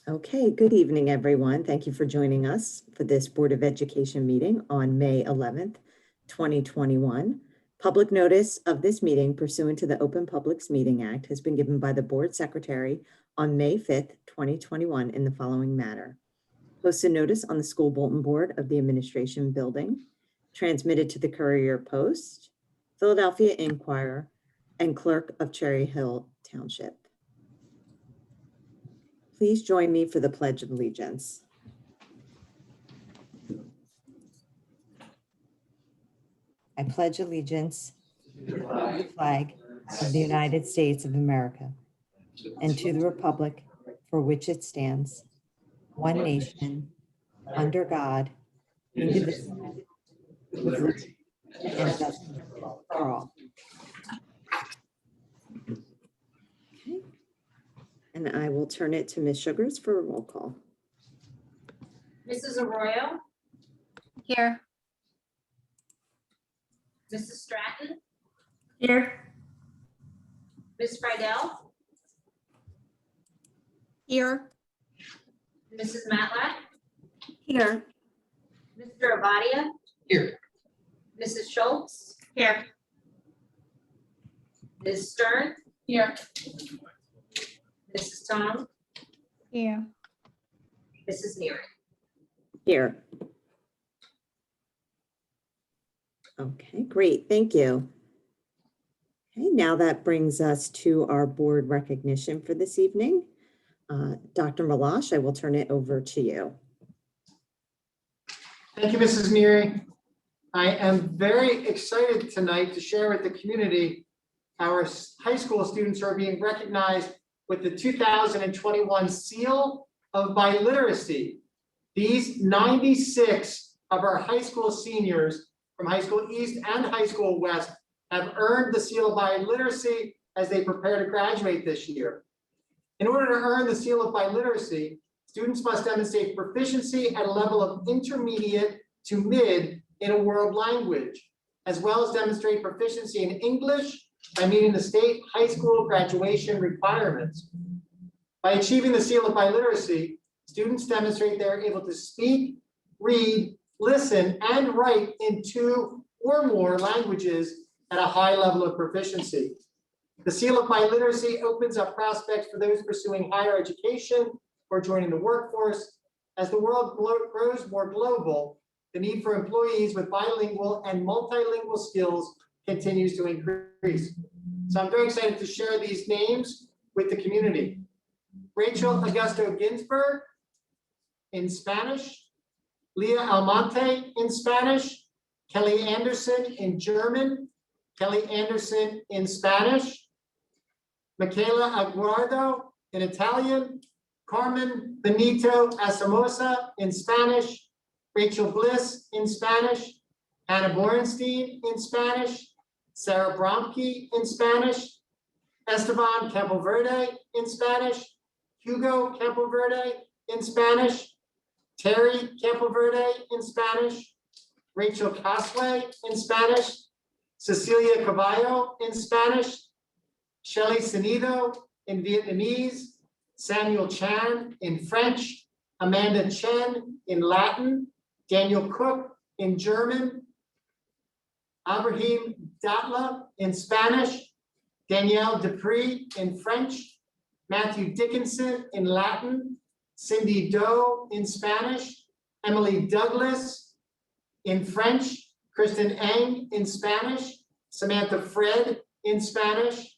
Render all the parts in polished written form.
Okay, good evening, everyone. Thank you for joining us for this Board of Education meeting on May 11th, 2021. Public notice of this meeting pursuant to the Open Publics Meeting Act has been given by the Board Secretary on May 5th, 2021 in the following manner. Posted notice on the school bulletin board of the Administration Building, transmitted to the Courier Post, Philadelphia Inquirer, and Clerk of Cherry Hill Township. Please join me for the Pledge of Allegiance. I pledge allegiance to the flag of the United States of America and to the republic for which it stands, one nation, under God, indivisible, with liberty and justice for all. Okay. And I will turn it to Ms. Sugars for a roll call. Mrs. Arroyo? Here. Mrs. Stratton? Here. Ms. Friedel? Here. Mrs. Matlack? Here. Mr. Avadia? Here. Mrs. Schultz? Here. Ms. Stern? Here. Mrs. Tom? Here. Mrs. Neary? Here. Okay, great, thank you. Okay, now that brings us to our board recognition for this evening. Dr. Malash, I will turn it over to you. Thank you, Mrs. Neary. I am very excited tonight to share with the community our high school students who are being recognized with the 2021 Seal of Biliteracy. These 96 of our high school seniors from High School East and High School West have earned the Seal of Biliteracy as they prepare to graduate this year. In order to earn the Seal of Biliteracy, students must demonstrate proficiency at a level of intermediate to mid in a world language, as well as demonstrate proficiency in English by meeting the state high school graduation requirements. By achieving the Seal of Biliteracy, students demonstrate they are able to speak, read, listen, and write in 2 or more languages at a high level of proficiency. The Seal of Biliteracy opens up prospects for those pursuing higher education or joining the workforce. As the world grows more global, the need for employees with bilingual and multilingual skills continues to increase. So I'm very excited to share these names with the community. Rachel Augusto Ginsburg in Spanish, Leah Almonte in Spanish, Kelly Anderson in German, Kelly Anderson in Spanish, Michaela Aguardo in Italian, Carmen Benito Asamosa in Spanish, Rachel Bliss in Spanish, Hannah Borenstein in Spanish, Sarah Bromke in Spanish, Esteban Campoverde in Spanish, Hugo Campoverde in Spanish, Terry Campoverde in Spanish, Rachel Casway in Spanish, Cecilia Caballo in Spanish, Shelly Sanido in Vietnamese, Samuel Chan in French, Amanda Chen in Latin, Daniel Cook in German, Abraham Datla in Spanish, Danielle Dupree in French, Matthew Dickinson in Latin, Cindy Doe in Spanish, Emily Douglas in French, Kristen Eng in Spanish, Samantha Fred in Spanish,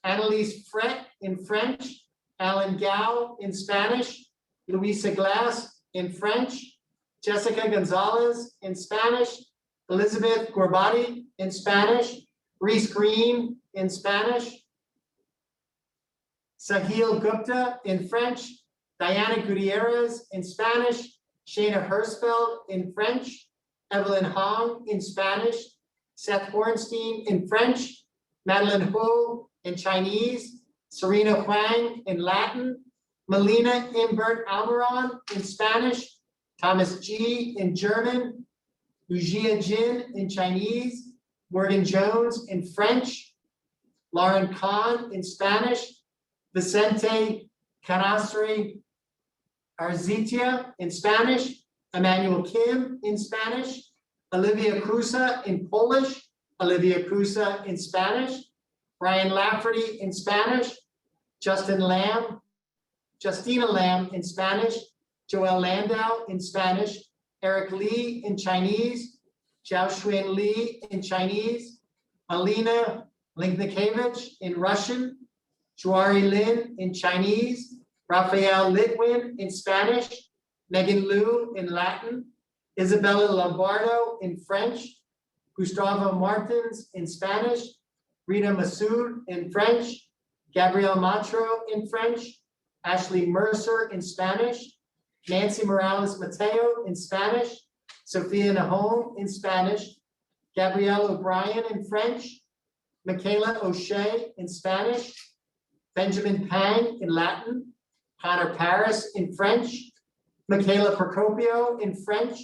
Annalise Fret in French, Alan Gao in Spanish, Luisa Glass in French, Jessica Gonzalez in Spanish, Elizabeth Gorbati in Spanish, Reese Green in Spanish, Sahil Gupta in French, Diana Gutierrez in Spanish, Shayna Hersfeld in French, Evelyn Hong in Spanish, Seth Hornstein in French, Madeline Ho in Chinese, Serena Huang in Latin, Melina Imbert Almiron in Spanish, Thomas G in German, Lujia Jin in Chinese, Morgan Jones in French, Lauren Kahn in Spanish, Vicente Canasri Arzitia in Spanish, Emmanuel Kim in Spanish, Olivia Cruza in Polish, Olivia Cruza in Spanish, Brian Lafferty in Spanish, Justina Lamb in Spanish, Joel Landau in Spanish, Eric Lee in Chinese, Zhao Xuan Li in Chinese, Alina Linknikevich in Russian, Juari Lin in Chinese, Raphael Litwin in Spanish, Megan Liu in Latin, Isabella Lombardo in French, Gustavo Martins in Spanish, Rita Massoud in French, Gabrielle Matro in French, Ashley Mercer in Spanish, Nancy Morales Mateo in Spanish, Sophia Nahom in Spanish, Gabrielle O'Brien in French, Michaela O'Shea in Spanish, Benjamin Pang in Latin, Connor Paris in French, Michaela Procopio in French,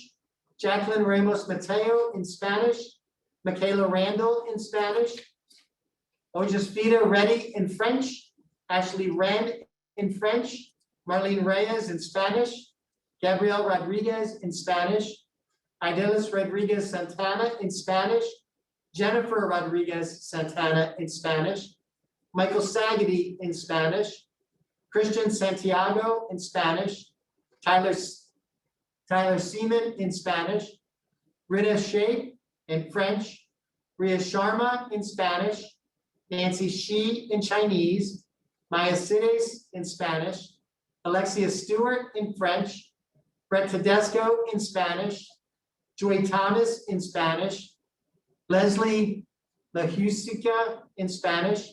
Jacqueline Ramos Mateo in Spanish, Michaela Randall in Spanish, Ojasvita Reddy in French, Ashley Wren in French, Marlene Reyes in Spanish, Gabrielle Rodriguez in Spanish, Idalis Rodriguez Santana in Spanish, Jennifer Rodriguez Santana in Spanish, Michael Sagady in Spanish, Christian Santiago in Spanish, Tyler Seaman in Spanish, Rita Sheikh in French, Ria Sharma in Spanish, Nancy Shi in Chinese, Maya Cides in Spanish, Alexia Stewart in French, Brett Tedesco in Spanish, Joy Thomas in Spanish, Leslie Lahusica in Spanish,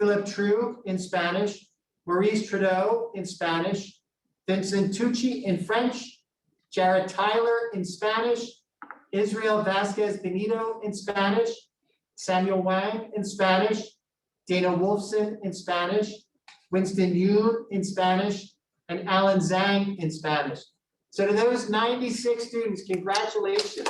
Philip True in Spanish, Maurice Trudeau in Spanish, Vincent Tucci in French, Jared Tyler in Spanish, Israel Vasquez Benito in Spanish, Samuel Wang in Spanish, Dana Wolfson in Spanish, Winston Yoon in Spanish, and Alan Zhang in Spanish. So to those 96 students, congratulations.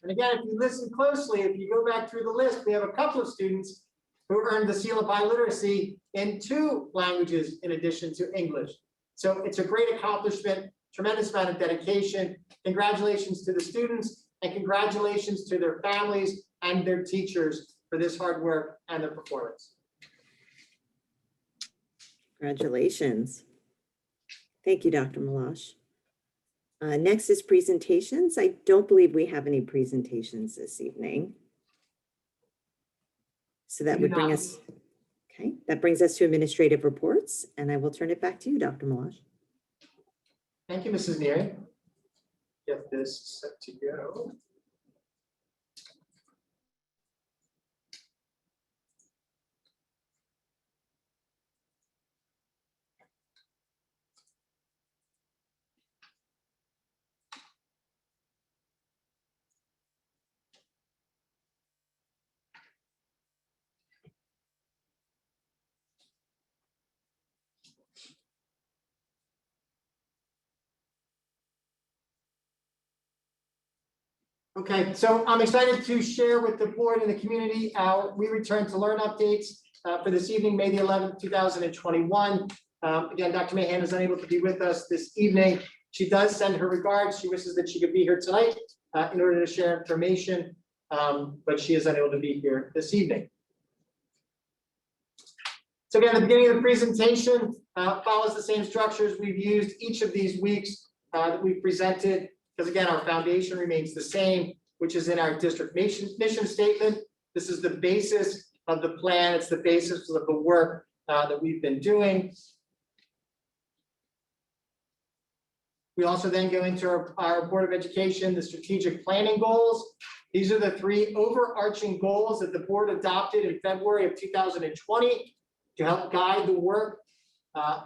And again, if you listen closely, if you go back through the list, we have a couple of students who earned the seal of biliteracy in 2 languages in addition to English. So it's a great accomplishment, tremendous amount of dedication. Congratulations to the students and congratulations to their families and their teachers for this hard work and their performance. Congratulations. Thank you, Dr. Malash. Next is presentations. I don't believe we have any presentations this evening. So that would bring us, okay, that brings us to administrative reports, and I will turn it back to you, Dr. Malash. Thank you, Mrs. Neary. Get this set to go. Okay, so I'm excited to share with the board and the community our We Return to Learn updates for this evening, May the 11th, 2021. Again, Dr. Mahan is unable to be with us this evening. She does send her regards. She wishes that she could be here tonight in order to share information, but she is unable to be here this evening. So again, the beginning of the presentation follows the same structures we've used each of these weeks that we've presented. Because again, our foundation remains the same, which is in our district mission statement. This is the basis of the plan. It's the basis of the work that we've been doing. We also then go into our Board of Education, the strategic planning goals. These are the 3 overarching goals that the board adopted in February of 2020 to help guide the work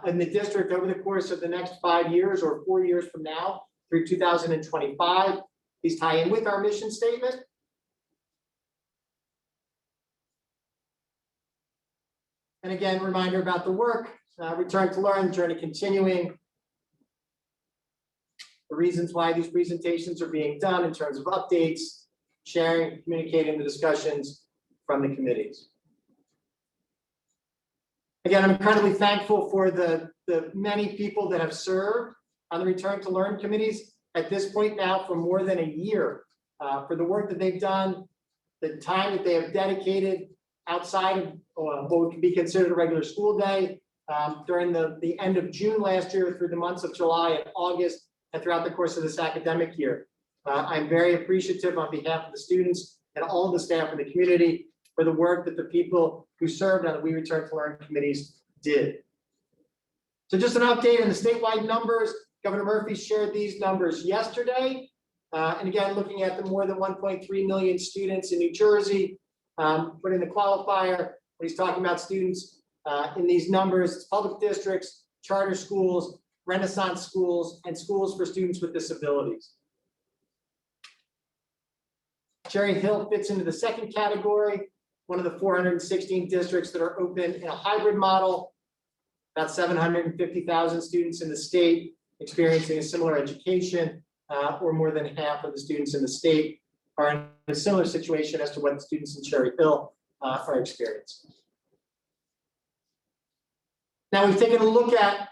in the district over the course of the next 5 years or 4 years from now, through 2025. These tie in with our mission statement. And again, reminder about the work, return to learn, journey continuing. The reasons why these presentations are being done in terms of updates, sharing, communicating the discussions from the committees. Again, I'm incredibly thankful for the many people that have served on the Return to Learn committees at this point now for more than a year, for the work that they've done, the time that they have dedicated outside of what would be considered a regular school day, during the end of June last year through the months of July and August and throughout the course of this academic year. I'm very appreciative on behalf of the students and all of the staff in the community for the work that the people who served on the We Return to Learn committees did. So just an update on the statewide numbers. Governor Murphy shared these numbers yesterday. And again, looking at the more than 1.3 million students in New Jersey, putting the qualifier, when he's talking about students in these numbers, it's public districts, charter schools, Renaissance schools, and schools for students with disabilities. Cherry Hill fits into the second category, one of the 416 districts that are open in a hybrid model. About 750,000 students in the state experiencing a similar education, or more than half of the students in the state are in a similar situation as to what the students in Cherry Hill are experiencing. Now we've taken a look at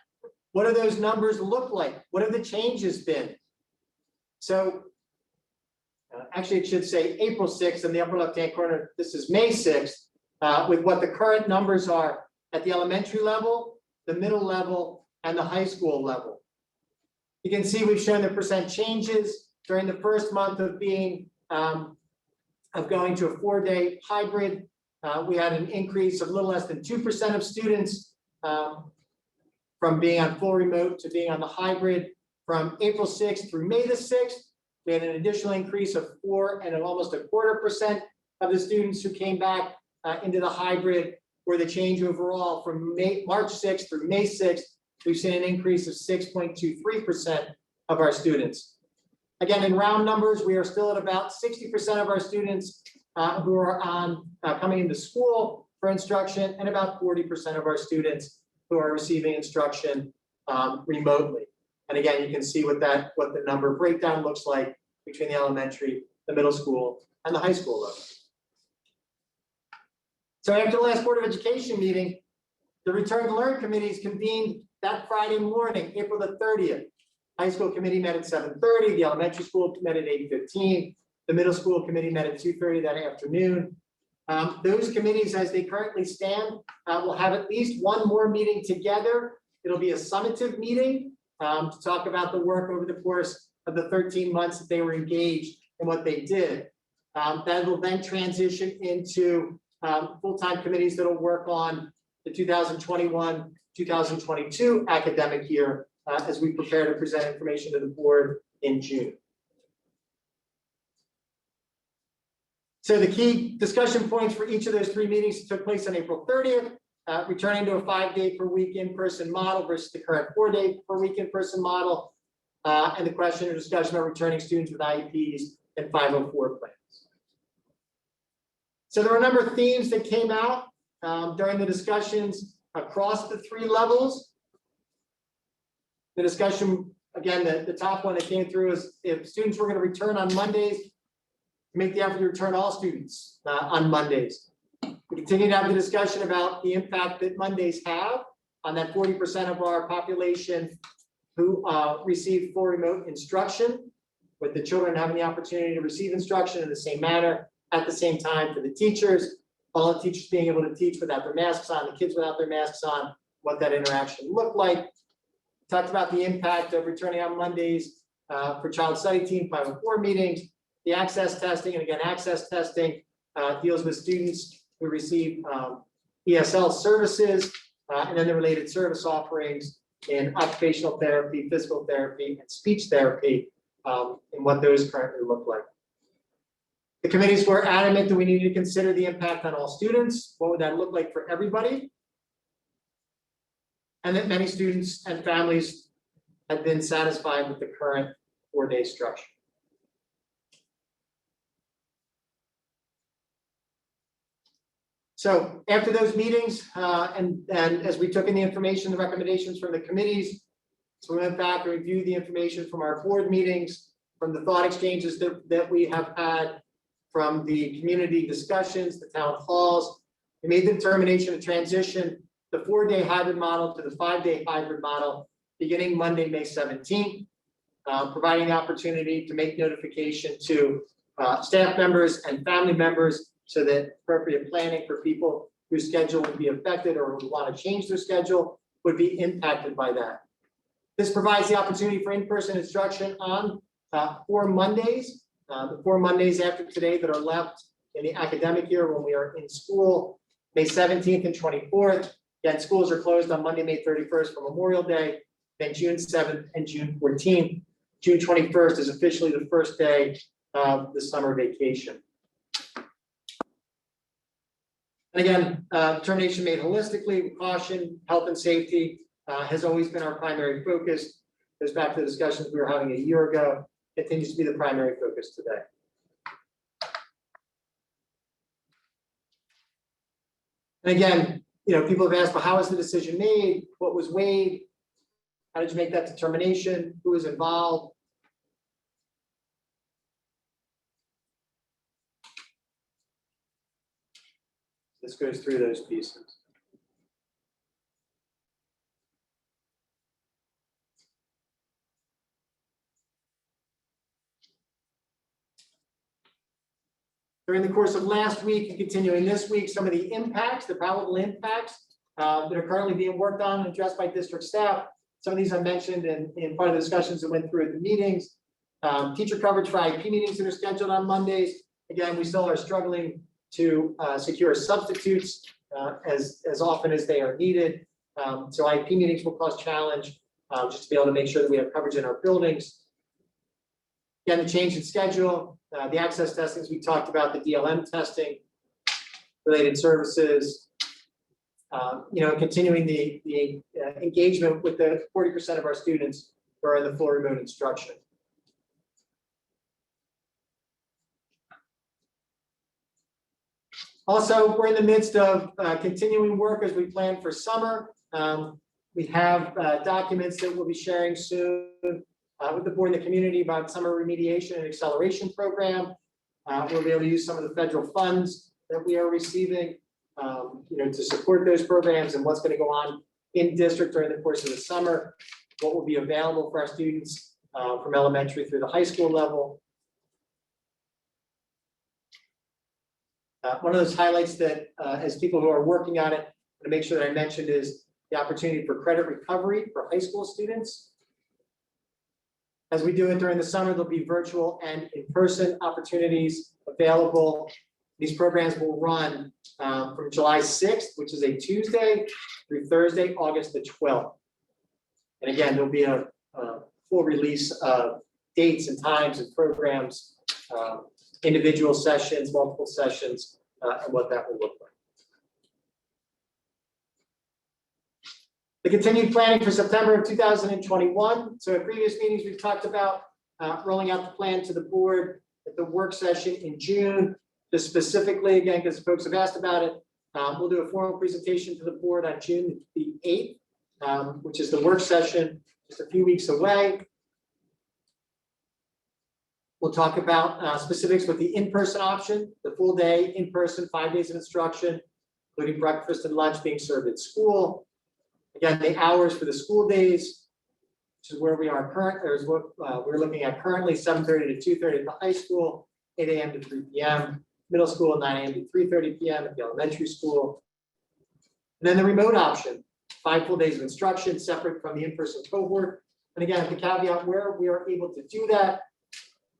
what do those numbers look like? What have the changes been? So actually it should say April 6th in the upper left-hand corner. This is May 6th with what the current numbers are at the elementary level, the middle level, and the high school level. You can see we've shown the percent changes during the first month of being of going to a 4-day hybrid. We had an increase of a little less than 2% of students from being on full remote to being on the hybrid. From April 6th through May the 6th, we had an additional increase of 4 and almost 1/4% of the students who came back into the hybrid, where the change overall from March 6th through May 6th, we've seen an increase of 6.23% of our students. Again, in round numbers, we are still at about 60% of our students who are coming into school for instruction, and about 40% of our students who are receiving instruction remotely. And again, you can see what the number breakdown looks like between the elementary, the middle school, and the high school level. So after the last Board of Education meeting, the Return to Learn committees convened that Friday morning, April the 30th. High school committee met at 7:30, the elementary school met at 8:15, the middle school committee met at 2:30 that afternoon. Those committees, as they currently stand, will have at least one more meeting together. It'll be a summative meeting to talk about the work over the course of the 13 months that they were engaged in what they did. That will then transition into full-time committees that will work on the 2021-2022 academic year as we prepare to present information to the board in June. So the key discussion points for each of those 3 meetings took place on April 30th, returning to a 5-day per week in-person model versus the current 4-day per week in-person model, and the question or discussion about returning students with IEPs and 504 plans. So there were a number of themes that came out during the discussions across the 3 levels. The discussion, again, the top one that came through is if students were going to return on Mondays, make the effort to return all students on Mondays. We continue to have the discussion about the impact that Mondays have on that 40% of our population who receive full remote instruction, with the children having the opportunity to receive instruction in the same manner at the same time for the teachers, all the teachers being able to teach without their masks on, the kids without their masks on, what that interaction looked like. Talked about the impact of returning on Mondays for Child Study Team 504 meetings, the access testing, and again, access testing deals with students who receive ESL services, and then the related service offerings in occupational therapy, physical therapy, and speech therapy, and what those currently look like. The committees were adamant that we needed to consider the impact on all students. What would that look like for everybody? And that many students and families had been satisfied with the current 4-day structure. So after those meetings, and as we took in the information, the recommendations from the committees, so we went back and reviewed the information from our board meetings, from the thought exchanges that we have had, from the community discussions, the town halls. We made the determination to transition the 4-day hybrid model to the 5-day hybrid model beginning Monday, May 17th, providing the opportunity to make notification to staff members and family members so that appropriate planning for people whose schedule would be affected or would want to change their schedule would be impacted by that. This provides the opportunity for in-person instruction on 4 Mondays, the 4 Mondays after today that are left in the academic year when we are in school, May 17th and 24th. Again, schools are closed on Monday, May 31st for Memorial Day, then June 7th and June 14th. June 21st is officially the first day of the summer vacation. And again, determination made holistically with caution, health and safety has always been our primary focus. Goes back to the discussions we were having a year ago, continues to be the primary focus today. And again, people have asked, well, how was the decision made? What was weighed? How did you make that determination? Who was involved? This goes through those pieces. During the course of last week and continuing this week, some of the impacts, the probable impacts that are currently being worked on and addressed by district staff. Some of these I mentioned in part of the discussions that went through at the meetings. Teacher coverage for IP meetings that are scheduled on Mondays. Again, we still are struggling to secure substitutes as often as they are needed. So IP meetings will cause challenge just to be able to make sure that we have coverage in our buildings. Again, the change in schedule, the access testings we talked about, the DLM testing, related services, continuing the engagement with the 40% of our students who are in the full remote instruction. Also, we're in the midst of continuing work as we plan for summer. We have documents that we'll be sharing soon with the board and the community about summer remediation and acceleration program. We'll be able to use some of the federal funds that we are receiving, to support those programs and what's going to go on in district during the course of the summer, what will be available for our students from elementary through the high school level. One of those highlights that as people who are working on it, to make sure that I mentioned is the opportunity for credit recovery for high school students. As we do it during the summer, there'll be virtual and in-person opportunities available. These programs will run from July 6th, which is a Tuesday, through Thursday, August the 12th. And again, there'll be a full release of dates and times and programs, individual sessions, multiple sessions, and what that will look like. The continued planning for September of 2021. So at previous meetings, we've talked about rolling out the plan to the board at the work session in June. Just specifically, again, because folks have asked about it, we'll do a formal presentation to the board on June the 8th, which is the work session, just a few weeks away. We'll talk about specifics with the in-person option, the full day, in-person, 5 days of instruction, including breakfast and lunch being served at school. Again, the hours for the school days, which is where we are currently, or is what we're looking at currently, 7:30 to 2:30 at the high school, 8 a.m. to 3 p.m., middle school, 9 a.m. to 3:30 p.m. at the elementary school. And then the remote option, 5 full days of instruction separate from the in-person cohort. And again, the caveat where we are able to do that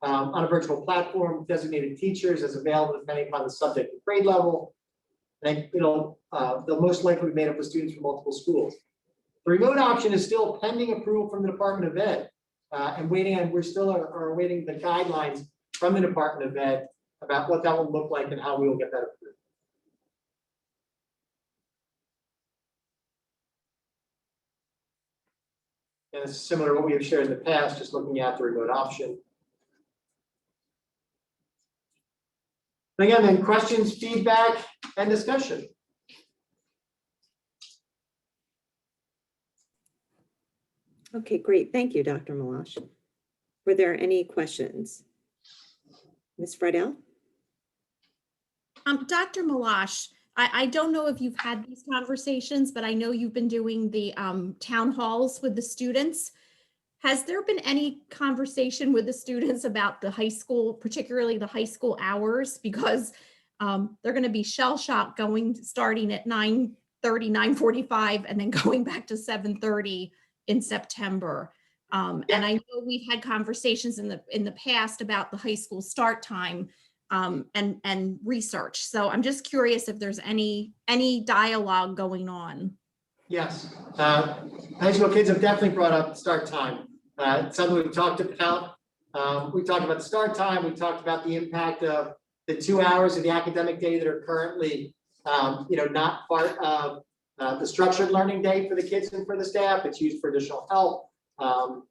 on a virtual platform, designated teachers as available depending upon the subject and grade level. And they'll most likely be made up of students from multiple schools. The remote option is still pending approval from the Department of Ed and we're still awaiting the guidelines from the Department of Ed about what that will look like and how we will get that approved. And it's similar to what we have shared in the past, just looking at the remote option. Again, then questions, feedback, and discussion. Okay, great. Thank you, Dr. Malash. Were there any questions? Ms. Friedel? Dr. Malash, I don't know if you've had these conversations, but I know you've been doing the town halls with the students. Has there been any conversation with the students about the high school, particularly the high school hours? Because they're going to be shell-shocked starting at 9:30, 9:45, and then going back to 7:30 in September. And I know we've had conversations in the past about the high school start time and research. So I'm just curious if there's any dialogue going on. Yes, high school kids have definitely brought up start time. Something we've talked about. We talked about the start time. We talked about the impact of the 2 hours of the academic day that are currently, not part of the structured learning day for the kids and for the staff. It's used for additional help,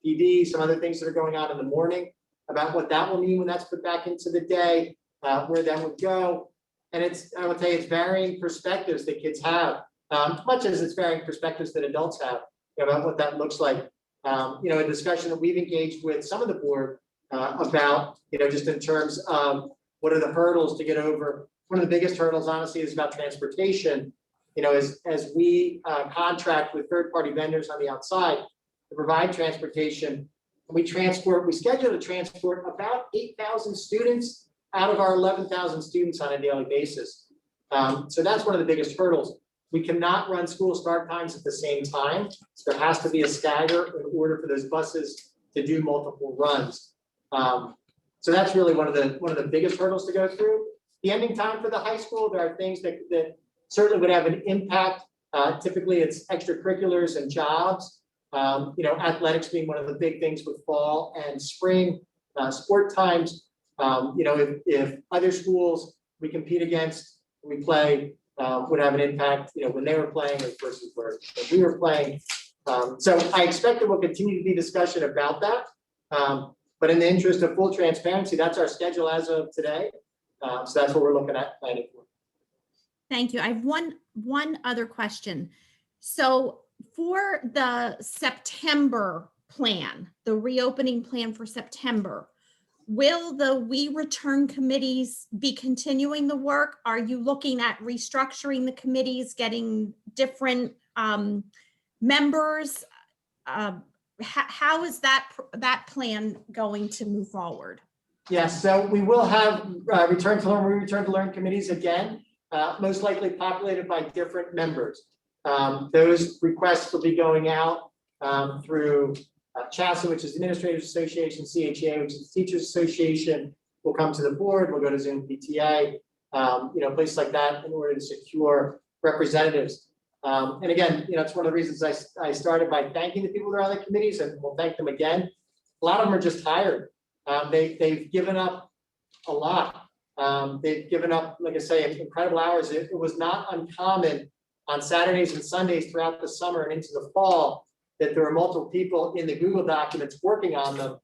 PD, some other things that are going on in the morning, about what that will mean when that's put back into the day, where that would go. And I would say it's varying perspectives that kids have, much as it's varying perspectives that adults have about what that looks like. A discussion that we've engaged with some of the board about, just in terms of what are the hurdles to get over. One of the biggest hurdles, honestly, is about transportation. As we contract with third-party vendors on the outside to provide transportation, we schedule to transport about 8,000 students out of our 11,000 students on a daily basis. So that's one of the biggest hurdles. We cannot run school start times at the same time. So there has to be a stagger in order for those buses to do multiple runs. So that's really one of the biggest hurdles to go through. The ending time for the high school, there are things that certainly would have an impact. Typically it's extracurriculars and jobs. Athletics being one of the big things with fall and spring sport times. If other schools we compete against, we play, would have an impact, when they were playing versus where we were playing. So I expect there will continue to be discussion about that. But in the interest of full transparency, that's our schedule as of today. So that's what we're looking at planning for. Thank you. I have one other question. So for the September plan, the reopening plan for September, will the We Return committees be continuing the work? Are you looking at restructuring the committees, getting different members? How is that plan going to move forward? Yes, so we will have return to learn committees again, most likely populated by different members. Those requests will be going out through CHASA, which is the Administrators Association, CHA, which is the Teachers Association, will come to the board, we'll go to Zoom PTA, places like that in order to secure representatives. And again, it's one of the reasons I started by thanking the people that are on the committees, and we'll thank them again. A lot of them are just tired. They've given up a lot. They've given up, like I say, incredible hours. It was not uncommon on Saturdays and Sundays throughout the summer and into the fall that there were multiple people in the Google documents working on them,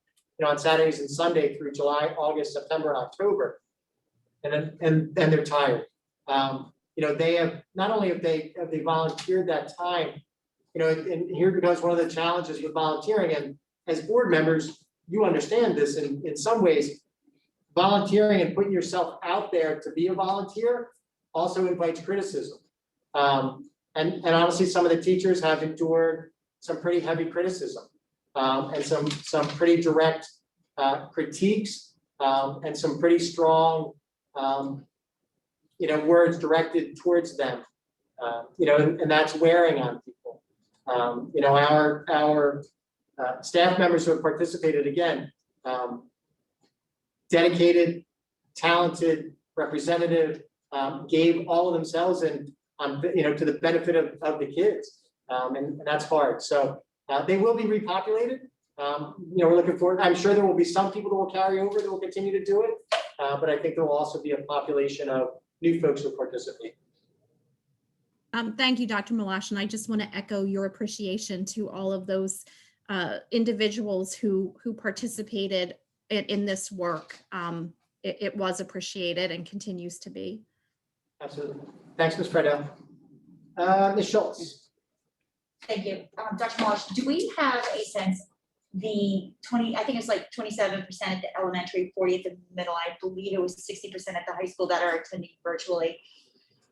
on Saturdays and Sunday through July, August, September, and October. And they're tired. They have not only have they volunteered that time, and here becomes one of the challenges with volunteering. And as board members, you understand this in some ways. Volunteering and putting yourself out there to be a volunteer also invites criticism. And honestly, some of the teachers have endured some pretty heavy criticism and some pretty direct critiques and some pretty strong words directed towards them. And that's wearing on people. Our staff members who have participated, again, dedicated, talented, representative, gave all of themselves to the benefit of the kids, and that's hard. So they will be repopulated. We're looking forward. I'm sure there will be some people that will carry over that will continue to do it, but I think there will also be a population of new folks who participate. Thank you, Dr. Malash, and I just want to echo your appreciation to all of those individuals who participated in this work. It was appreciated and continues to be. Absolutely. Thanks, Ms. Friedel. Ms. Schultz. Thank you. Dr. Marsh, do we have a sense, I think it's like 27% at the elementary, 40 at the middle, I believe it was 60% at the high school that are attending virtually.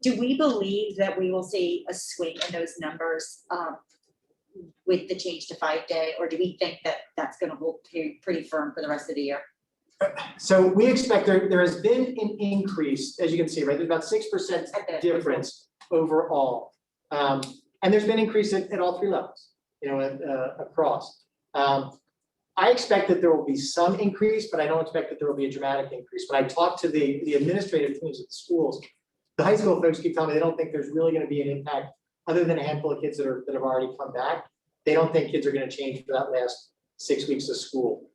do we believe that we will see a swing in those numbers with the change to 5-day, or do we think that that's gonna hold pretty firm for the rest of the year? So we expect there has been an increase, as you can see, right, there's about 6% difference overall. And there's been increase at all three levels, across. I expect that there will be some increase, but I don't expect that there will be a dramatic increase. When I talk to the administrative teams at the schools, the high school folks keep telling me they don't think there's really gonna be an impact other than a handful of kids that have already come back. They don't think kids are gonna change for that last 6 weeks of school.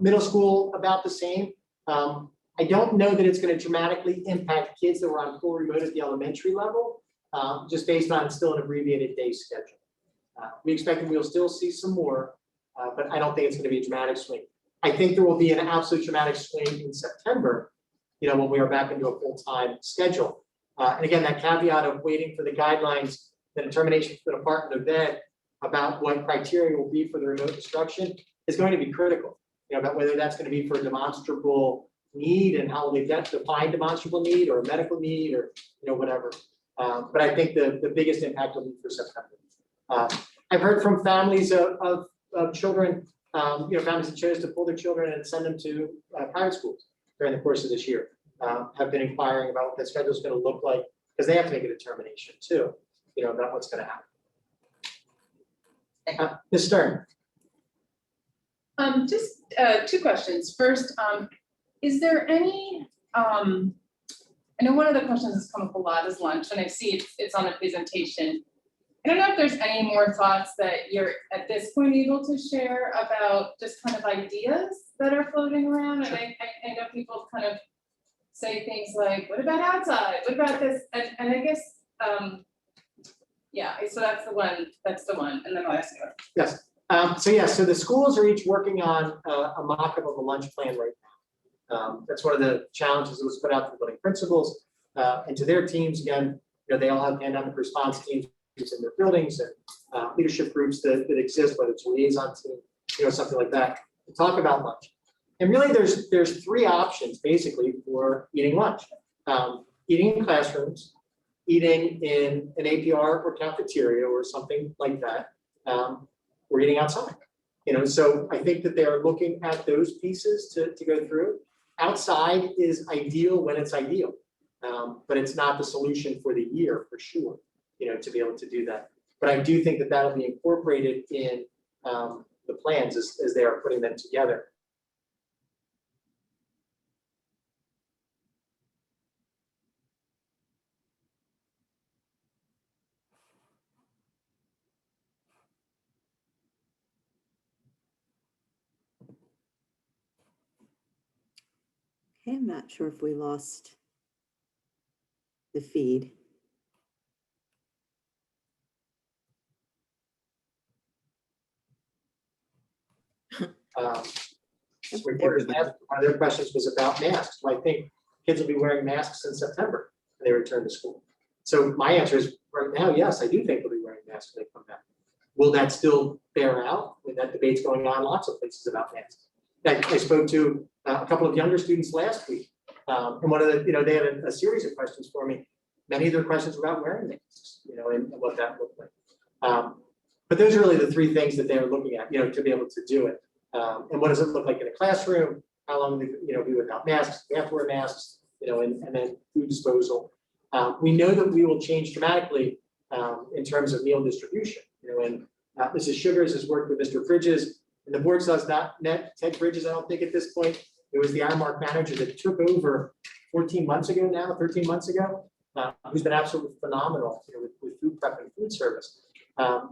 Middle school, about the same. I don't know that it's gonna dramatically impact kids that were on full remote at the elementary level, just based on still an abbreviated day schedule. We expect that we'll still see some more, but I don't think it's gonna be a dramatic swing. I think there will be an absolute dramatic swing in September, when we are back into a full-time schedule. And again, that caveat of waiting for the guidelines, the determination for the Department of Ed about what criteria will be for the remote instruction is going to be critical. About whether that's gonna be for a demonstrable need and how they define demonstrable need or a medical need or, whatever. But I think the biggest impact will be for September. I've heard from families of children, families that chose to pull their children and send them to private schools during the course of this year, have been inquiring about what the schedule is going to look like, because they have to make a determination too, about what's going to happen. Ms. Stern. Just 2 questions. First, is there any, I know one of the questions that's come up a lot is lunch, and I see it's on the presentation. I don't know if there's any more thoughts that you're at this point able to share about just kind of ideas that are floating around. And I know people kind of say things like, what about outside? What about this? And I guess, yeah, so that's the one, and then I'll ask you. Yes. So the schools are each working on a mock-up of a lunch plan right now. That's one of the challenges that was put out to the building principals and to their teams. Again, they all have pandemic response teams in their buildings and leadership groups that exist, whether it's a liaison team, something like that, to talk about lunch. And really there's 3 options basically for eating lunch. Eating in classrooms, eating in an APR or cafeteria or something like that, or eating outside. So I think that they are looking at those pieces to go through. Outside is ideal when it's ideal, but it's not the solution for the year for sure, to be able to do that. But I do think that that'll be incorporated in the plans as they are putting them together. Okay, I'm not sure if we lost the feed. Reporters asked, one of their questions was about masks. Do I think kids will be wearing masks in September when they return to school? So my answer is right now, yes, I do think they'll be wearing masks when they come back. Will that still bear out? I mean, that debate's going on lots of places about masks. I spoke to a couple of younger students last week, and one of the, they had a series of questions for me. Many of their questions were about wearing masks, and what that looked like. But those are really the 3 things that they're looking at, to be able to do it. And what does it look like in a classroom? How long will they, be without masks? We have to wear masks, and then food disposal. We know that we will change dramatically in terms of meal distribution. And Mrs. Sugars has worked with Mr. Bridges, and the board does not net Ted Bridges, I don't think at this point. It was the Aramark manager that took over 13 months ago, who's been absolutely phenomenal, with food prep and food service.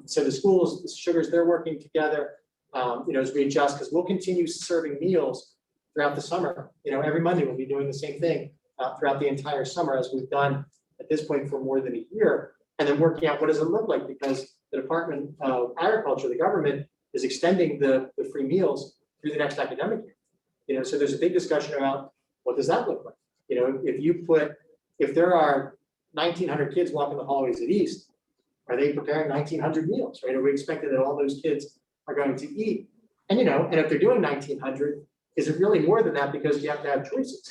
So the schools, the Sugars, they're working together, as we adjust, because we'll continue serving meals throughout the summer. Every Monday we'll be doing the same thing throughout the entire summer, as we've done at this point for more than a year, and then working out what does it look like, because the Department of Agriculture, the government, is extending the free meals through the next academic year. So there's a big discussion about what does that look like. If there are 1,900 kids walking the hallways at East, are they preparing 1,900 meals, right? Are we expecting that all those kids are going to eat? And and if they're doing 1,900, is it really more than that, because you have to have choices,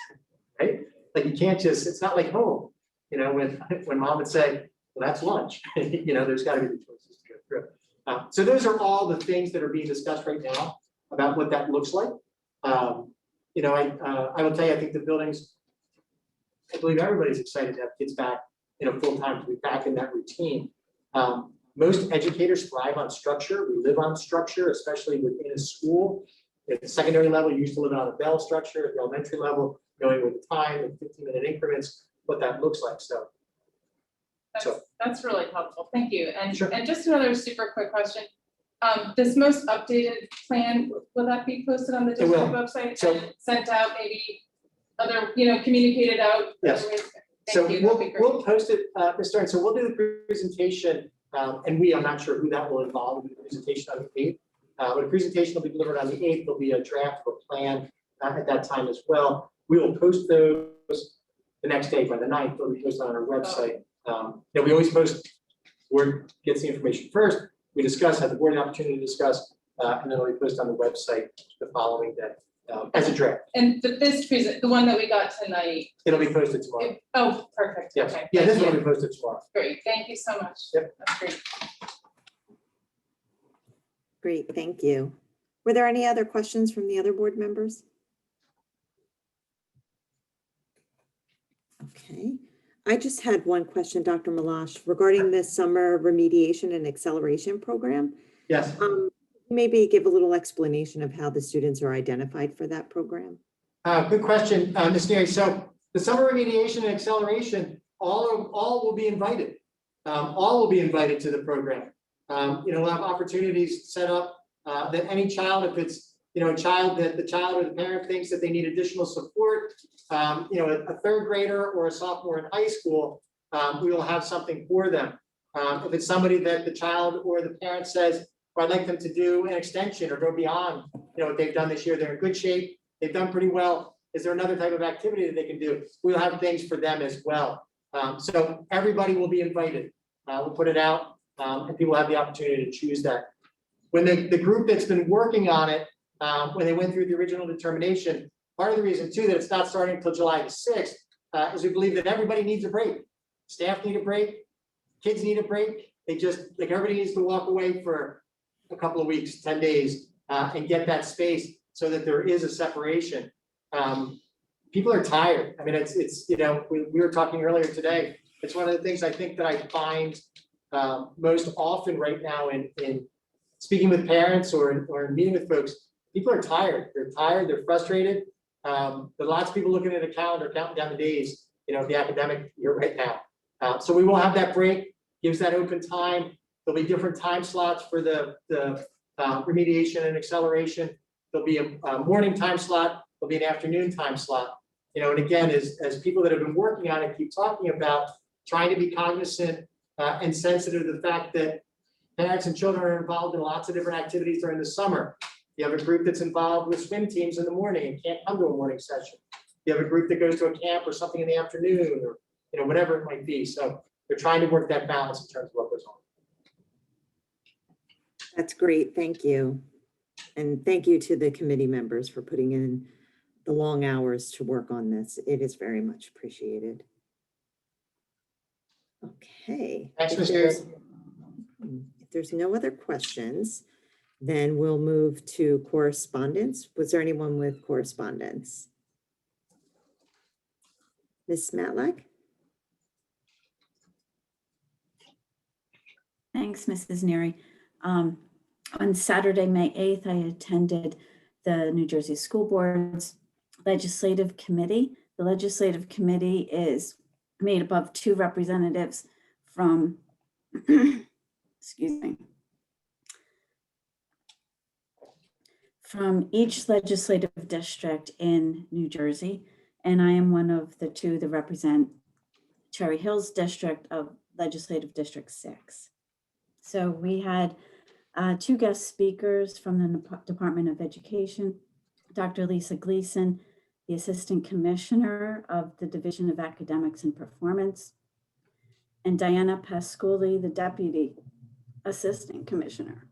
right? Like you can't just, it's not like home. you know, when mom would say, well, that's lunch, you know, there's gotta be the choices to go through. So those are all the things that are being discussed right now about what that looks like. You know, I will tell you, I think the buildings, I believe everybody's excited to have kids back, you know, full time, to be back in that routine. Most educators thrive on structure. We live on structure, especially within a school. At the secondary level, you used to live on a bell structure. At the elementary level, going with the time and 15-minute increments, what that looks like. So That's really helpful, thank you. And Sure. and just another super quick question. This most updated plan, will that be posted on the It will. district website So- and sent out, maybe other, you know, communicated out? Yes. So Thank you, that'd be great. we'll post it, Ms. Stern. So we'll do the presentation, and I'm not sure who that will involve in the presentation on the 8th. But the presentation will be delivered on the 8th. There'll be a draft of a plan at that time as well. We will post those the next day, by the 9th. They'll be posted on our website. We always post where gets the information first. We discuss, have the board an opportunity to discuss, and then it'll be posted on the website the following day as a draft. And the one that we got tonight, It'll be posted tomorrow. oh, perfect, Yes. okay. Yeah, this thank one you. will be posted tomorrow. Great, thank you so much. Yep. That's great. Great, thank you. Were there any other questions from the other board members? Okay, I just had one question, Dr. Malash, regarding this summer remediation and acceleration program. Yes. Maybe give a little explanation of how the students are identified for that program. Good question, Ms. Neary. So the summer remediation and acceleration, all will be invited. All will be invited to the program. We'll have opportunities set up that any child, if it's, a child that the child or the parent thinks that they need additional support, a third grader or a sophomore in high school, we will have something for them. If it's somebody that the child or the parent says, well, I'd like them to do an extension or go beyond, what they've done this year, they're in good shape, they've done pretty well. Is there another type of activity that they can do? We'll have things for them as well. So everybody will be invited. We'll put it out and people have the opportunity to choose that. When the group that's been working on it, when they went through the original determination, part of the reason too that it's not starting until July the 6th is we believe that everybody needs a break. Staff need a break, kids need a break. They just, like, everybody needs to walk away for a couple of weeks, 10 days, and get that space so that there is a separation. People are tired. I mean, it's we were talking earlier today. It's one of the things I think that I find most often right now in speaking with parents or in meeting with folks. People are tired. They're tired. They're frustrated. There are lots of people looking at a calendar, counting down the days, of the academic year right now. So we will have that break. Gives that open time. There'll be different time slots for the remediation and acceleration. There'll be a morning time slot. There'll be an afternoon time slot. And again, as people that have been working on it keep talking about, trying to be cognizant and sensitive to the fact that parents and children are involved in lots of different activities during the summer. You have a group that's involved with swim teams in the morning and can't come to a morning session. You have a group that goes to a camp or something in the afternoon, or whatever it might be. So they're trying to work that balance in terms of what goes on. That's great, thank you. And thank you to the committee members for putting in the long hours to work on this. It is very much appreciated. Okay. Thanks, If Ms. there's no other questions, then we'll move to correspondence. Was there anyone with correspondence? Ms. Matlack? Thanks, Mrs. Neary. On Saturday, May 8th, I attended the New Jersey School Board's Legislative Committee. The Legislative Committee is made up of 2 representatives from, excuse me, from each legislative district in New Jersey. And I am one of the 2 that represent Cherry Hills District of Legislative District 6. So we had 2 guest speakers from the Department of Education, Dr. Lisa Gleason, the Assistant Commissioner of the Division of Academics and Performance, and Diana Pascoli, the Deputy Assistant Commissioner.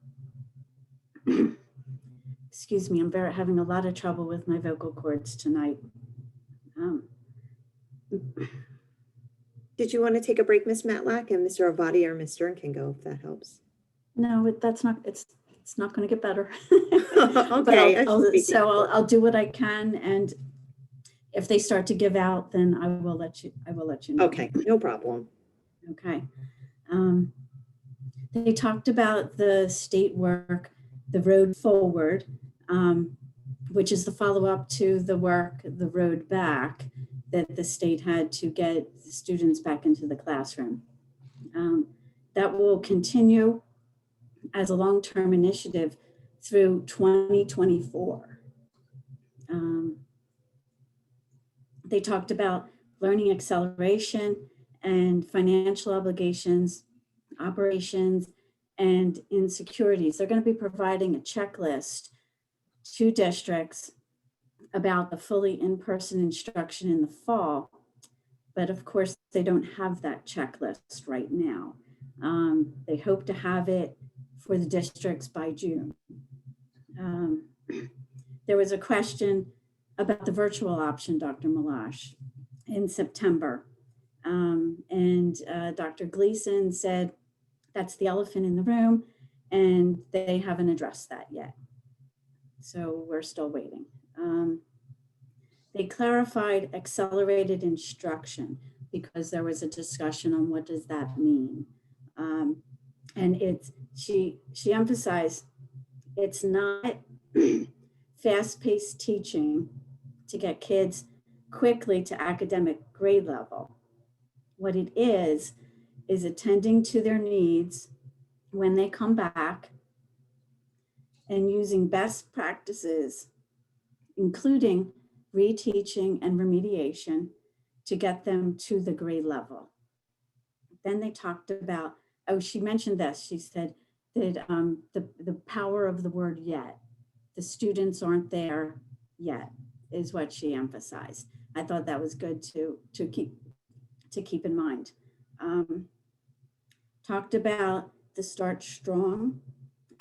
Excuse me, I'm having a lot of trouble with my vocal cords tonight. Did you want to take a break, Ms. Matlack, and Mr. Avati or Ms. Stern can go if that helps? No, that's not, it's not going to get better. But Okay, I I'll- should be so careful. I'll do what I can, and if they start to give out, then I will let you know. Okay, no problem. Okay. They talked about the state work, the road forward, which is the follow-up to the work, the road back, that the state had to get the students back into the classroom. That will continue as a long-term initiative through 2024. They talked about learning acceleration and financial obligations, operations, and insecurities. They're going to be providing a checklist to districts about the fully in-person instruction in the fall. But of course, they don't have that checklist right now. They hope to have it for the districts by June. There was a question about the virtual option, Dr. Malash, in September. Dr. Gleason said, that's the elephant in the room, and they haven't addressed that yet. So we're still waiting. They clarified accelerated instruction because there was a discussion on what does that mean. She emphasized it's not fast-paced teaching to get kids quickly to academic grade level. What it is attending to their needs when they come back and using best practices, including reteaching and remediation, to get them to the grade level. Then they talked about, oh, she mentioned this, she said that the power of the word yet. The students aren't there yet, is what she emphasized. I thought that was good to keep in mind. Talked about the Start Strong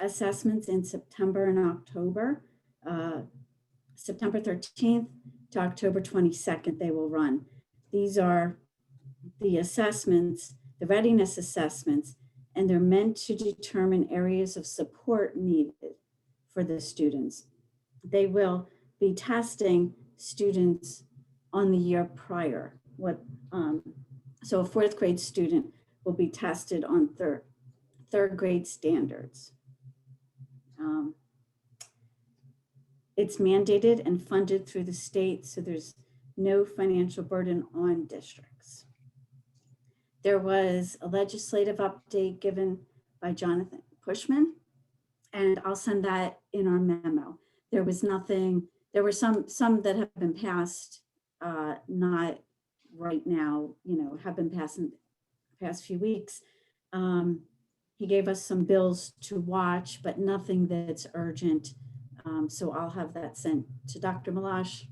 assessments in September and October. September 13th to October 22nd, they will run. These are the assessments, the readiness assessments, and they're meant to determine areas of support needed for the students. They will be testing students on the year prior. So a fourth grade student will be tested on third grade standards. It's mandated and funded through the state, so there's no financial burden on districts. There was a legislative update given by Jonathan Pushman, and I'll send that in our memo. There was nothing, there were some that have been passed, not right now, have been passed in the past few weeks. He gave us some bills to watch, but nothing that's urgent. So I'll have that sent to Dr. Malash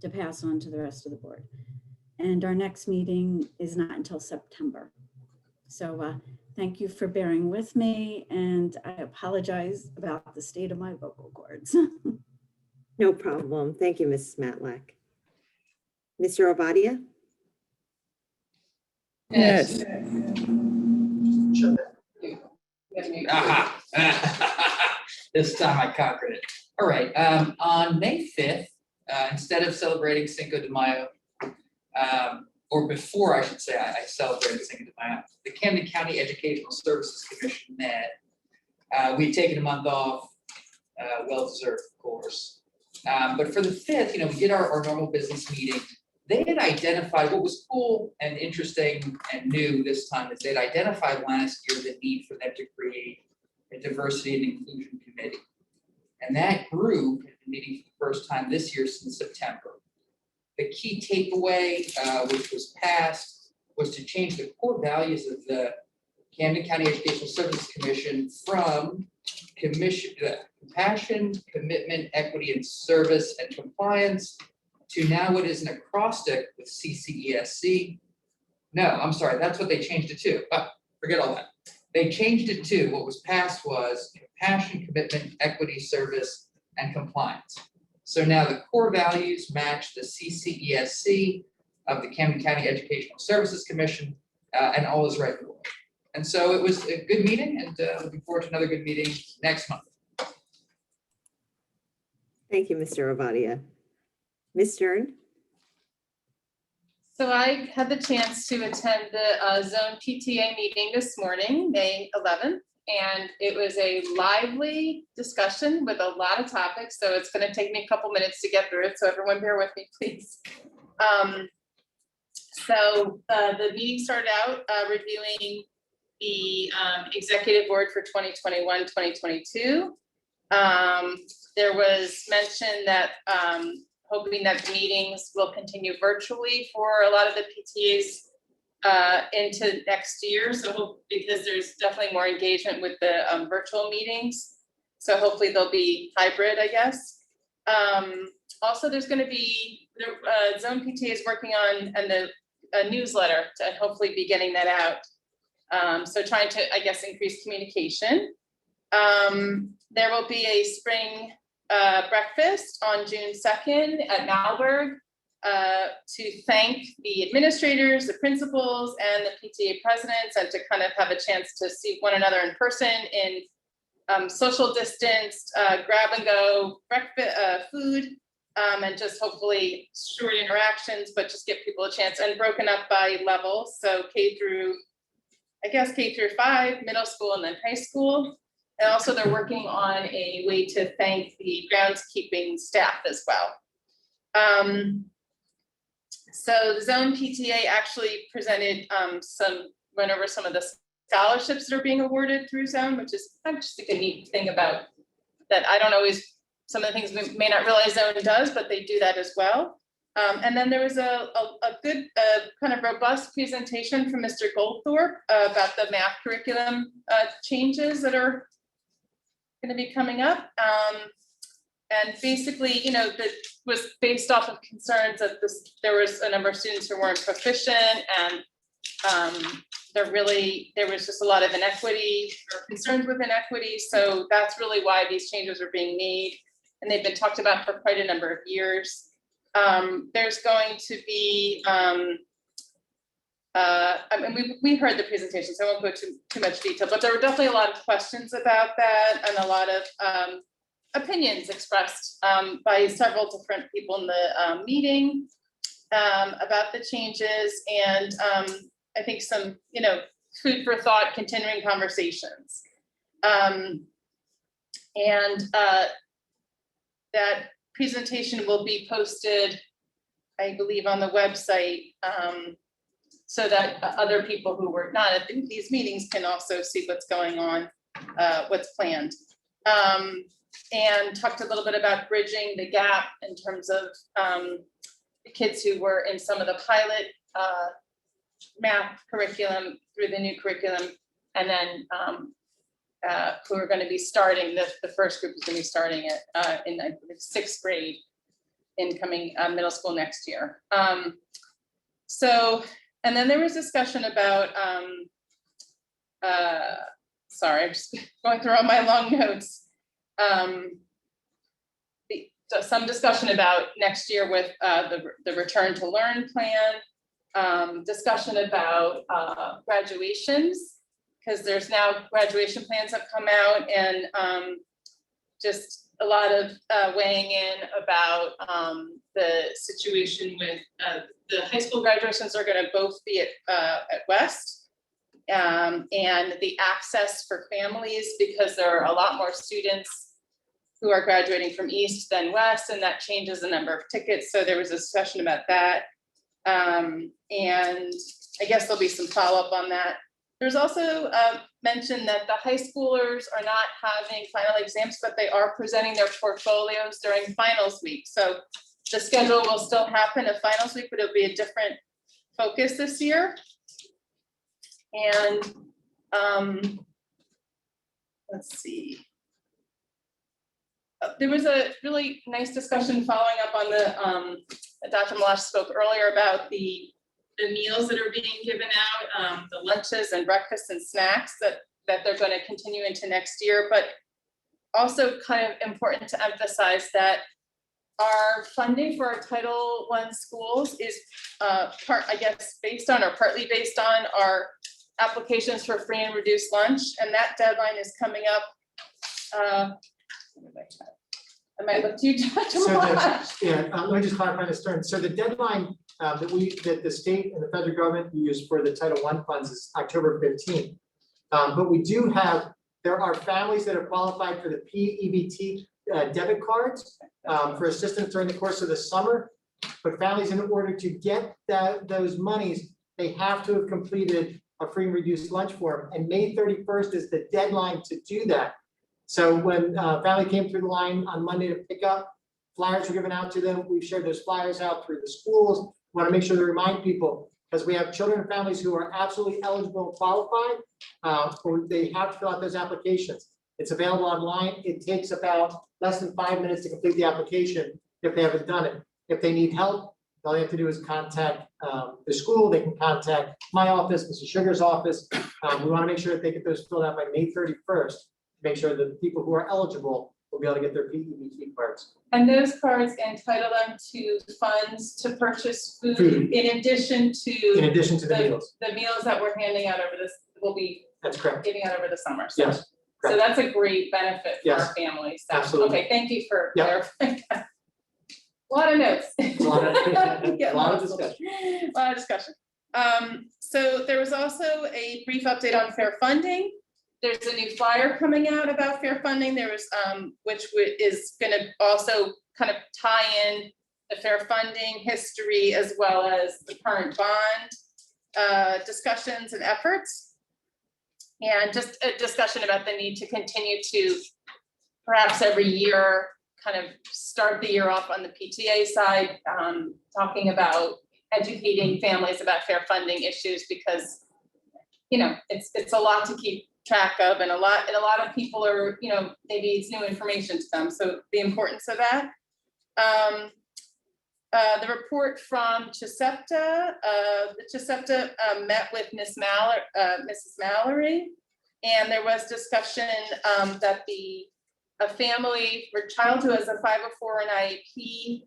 to pass on to the rest of the board. And our next meeting is not until September. So thank you for bearing with me, and I apologize about the state of my vocal cords. No problem. Thank you, Mrs. Matlack. Mr. Ovadia? Yes. Aha. This time I conquered it. All right, on May 5th, instead of celebrating Cinco de Mayo, or before I should say I celebrated Cinco de Mayo, the Camden County Educational Services Commission met. We'd taken a month off, well-deserved, of course. But for the 5th, we did our normal business meeting. They had identified what was cool and interesting and new this time is they'd identified last year the need for them to create a diversity and inclusion committee. And that group had been meeting for the first time this year since September. The key takeaway, which was passed, was to change the core values of the Camden County Educational Services Commission from compassion, commitment, equity, and service and compliance to now what is an acrostic with CCESC. No, I'm sorry, that's what they changed it to. Forget all that. They changed it to, what was passed was compassion, commitment, equity, service, and compliance. So now the core values match the CCESC of the Camden County Educational Services Commission, and all is right in the world. And so it was a good meeting, and looking forward to another good meeting next month. Thank you, Mr. Ovadia. Ms. Stern? So I had the chance to attend the Zone PTA meeting this morning, May 11th, and it was a lively discussion with a lot of topics, so it's going to take me a couple minutes to get through it, so everyone bear with me, please. So the meeting started out reviewing the executive board for 2021, 2022. There was mention that hoping that the meetings will continue virtually for a lot of the PTAs into next year. So because there's definitely more engagement with the virtual meetings. So hopefully they'll be hybrid, I guess. Also, there's going to be the Zone PTA is working on a newsletter to hopefully be getting that out. So trying to, I guess, increase communication. There will be a spring breakfast on June 2nd at Malberg to thank the administrators, the principals, and the PTA presidents, and to kind of have a chance to see one another in person in social distanced, grab and go breakfast, food, and just hopefully short interactions, but just give people a chance, and broken up by level. So K through 5, middle school, and then high school. And also they're working on a way to thank the groundskeeping staff as well. So the Zone PTA actually presented went over some of the scholarships that are being awarded through Zone, which is just a neat thing about that. I don't always, some of the things we may not realize Zone does, but they do that as well. And then there was a good kind of robust presentation from Mr. Goldthorpe about the math curriculum changes that are going to be coming up. And basically, you know, that was based off of concerns that there was a number of students who weren't proficient, and there was just a lot of inequity or concerns with inequity. So that's really why these changes are being made, and they've been talked about for quite a number of years. There's going to be, I mean, we heard the presentation, so I won't go too much detail, but there were definitely a lot of questions about that, and a lot of opinions expressed by several different people in the meeting about the changes, and I think some, you know, food for thought, continuing conversations. That presentation will be posted, I believe, on the website, so that other people who were not at these meetings can also see what's going on, what's planned. And talked a little bit about bridging the gap in terms of the kids who were in some of the pilot math curriculum through the new curriculum, and then who are going to be starting, the first group is going to be starting it in I believe 6th grade in coming middle school next year. So, and then there was discussion about, sorry, I'm just going through all my long notes. Some discussion about next year with the return to learn plan, discussion about graduations, because there's now graduation plans have come out, and just a lot of weighing in about the situation with the high school graduations are going to both be at West, and the access for families, because there are a lot more students who are graduating from East than West, and that changes the number of tickets. So there was a discussion about that. And I guess there'll be some follow-up on that. There's also mentioned that the high schoolers are not having final exams, but they are presenting their portfolios during finals week. So the schedule will still happen at finals week, but it'll be a different focus this year. And let's see. There was a really nice discussion following up on the, Dr. Malash spoke earlier about the meals that are being given out, the lunches and breakfasts and snacks that they're going to continue into next year, but also kind of important to emphasize that our funding for our Title I schools is I guess, based on or partly based on our applications for free and reduced lunch, and that deadline is coming up. I might look to you, Dr. So Malash. let me just clarify this term. So the deadline that the state and the federal government use for the Title I funds is October 15th. But we do have, there are families that are qualified for the PEBT debit cards for assistance during the course of the summer. But families, in order to get those monies, they have to have completed a free and reduced lunch form, and May 31st is the deadline to do that. So when family came through the line on Monday to pick up, flyers were given out to them. We've shared those flyers out through the schools. Want to make sure to remind people, because we have children and families who are absolutely eligible and qualified, or they have to fill out those applications. It's available online. It takes about less than 5 minutes to complete the application if they haven't done it. If they need help, all they have to do is contact the school. They can contact my office, Mrs. Sugar's office. We want to make sure that they get those filled out by May 31st. Make sure that the people who are eligible will be able to get their PEBT cards. And those cards entitle them to funds to purchase food Food. in addition to In addition to the meals. the meals that we're handing out over this, will be That's correct. giving out over the summer. So, Yes. so correct. that's a great benefit for our Yes. families. So, Absolutely. okay, thank you for Yep. clarifying that. A lot of notes. A lot of- Get a lot of lost. discussion. A lot of discussion. So there was also a brief update on fair funding. There's a new flyer coming out about fair funding. There was, which is gonna also kind of tie in the fair funding history as well as the current bond discussions and efforts. And just a discussion about the need to continue to perhaps every year kind of start the year off on the PTA side, talking about educating families about fair funding issues, because, you know, it's a lot to keep track of, and a lot of people are, you know, maybe it's new information to them, so the importance of that. The report from CHSEPTA, the CHSEPTA met with Mrs. Mallory, and there was discussion that a family or child who has a 504 and IEP,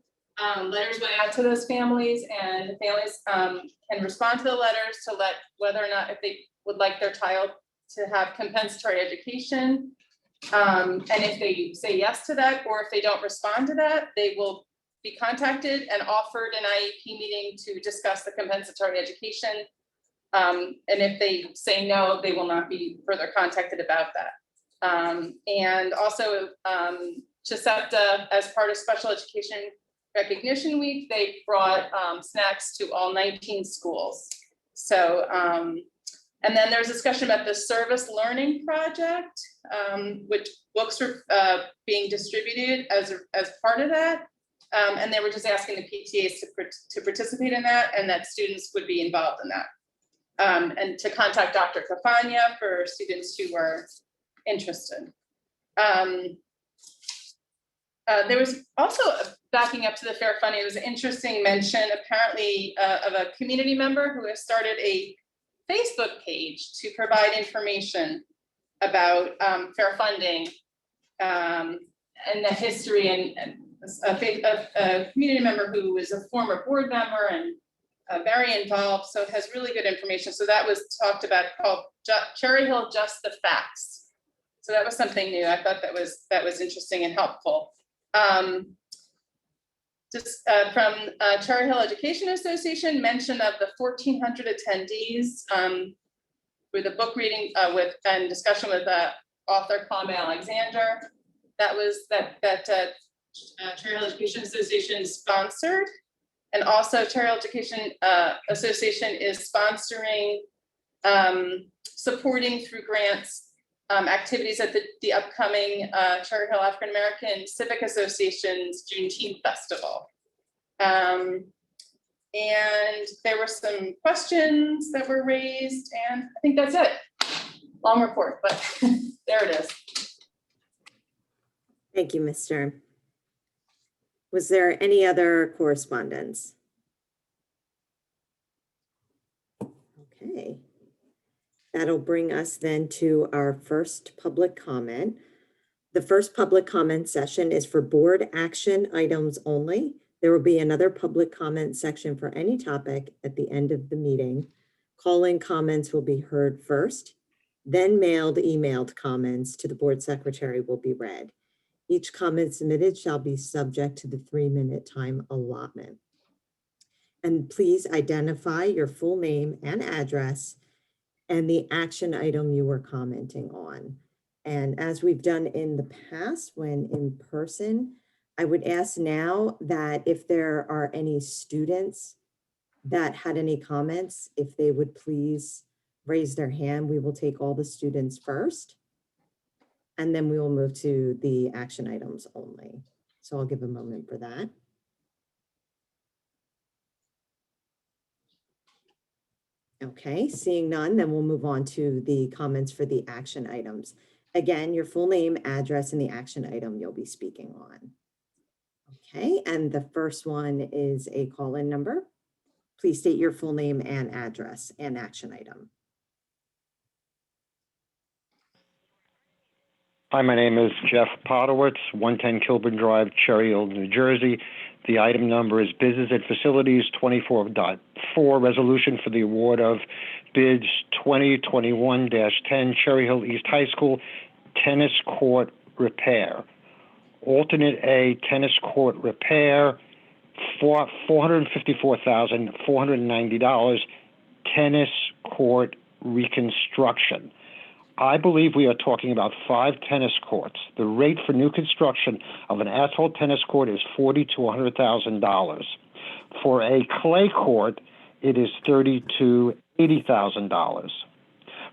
letters went out to those families, and the families can respond to the letters to let whether or not if they would like their child to have compensatory education. And if they say yes to that, or if they don't respond to that, they will be contacted and offered an IEP meeting to discuss the compensatory education. And if they say no, they will not be further contacted about that. And also CHSEPTA, as part of Special Education Recognition Week, they brought snacks to all 19 schools. So, and then there's discussion about the service learning project, which books are being distributed as part of that. And they were just asking the PTAs to participate in that, and that students would be involved in that. And to contact Dr. Cafagna for students who are interested. There was also, backing up to the fair funding, it was an interesting mention apparently of a community member who has started a Facebook page to provide information about fair funding and the history, and a community member who is a former board member and very involved, so has really good information. So that was talked about, called Cherry Hill Just the Facts. So that was something new. I thought that was interesting and helpful. Just from Cherry Hill Education Association, mention of the 1,400 attendees with a book reading and discussion with author Kwame Alexander. That was that Cherry Hill Education Association sponsored, and also Cherry Hill Education Association is sponsoring, supporting through grants activities at the upcoming Cherry Hill African American Civic Association's Juneteenth Festival. And there were some questions that were raised, and I think that's it. Long report, but there it is. Thank you, Ms. Stern. Was there any other correspondence? Okay. That'll bring us then to our first public comment. The first public comment session is for board action items only. There will be another public comment section for any topic at the end of the meeting. Call-in comments will be heard first, then emailed comments to the board secretary will be read. Each comment submitted shall be subject to the 3-minute time allotment. And please identify your full name and address and the action item you were commenting on. And as we've done in the past when in person, I would ask now that if there are any students that had any comments, if they would please raise their hand. We will take all the students first, and then we will move to the action items only. So I'll give a moment for that. Okay, seeing none, then we'll move on to the comments for the action items. Again, your full name, address, and the action item you'll be speaking on. Okay, and the first one is a call-in number. Please state your full name and address and action item. Hi, my name is Jeff Podowitz, 110 Kilburn Drive, Cherry Hill, New Jersey. The item number is Business and Facilities 24.4, resolution for the award of bids 2021-10 Cherry Hill East High School tennis court repair. Alternate A, tennis court repair, $454,490, tennis court reconstruction. I believe we are talking about 5 tennis courts. The rate for new construction of an asphalt tennis court is $40,000 to $100,000. For a clay court, it is $30,000 to $80,000.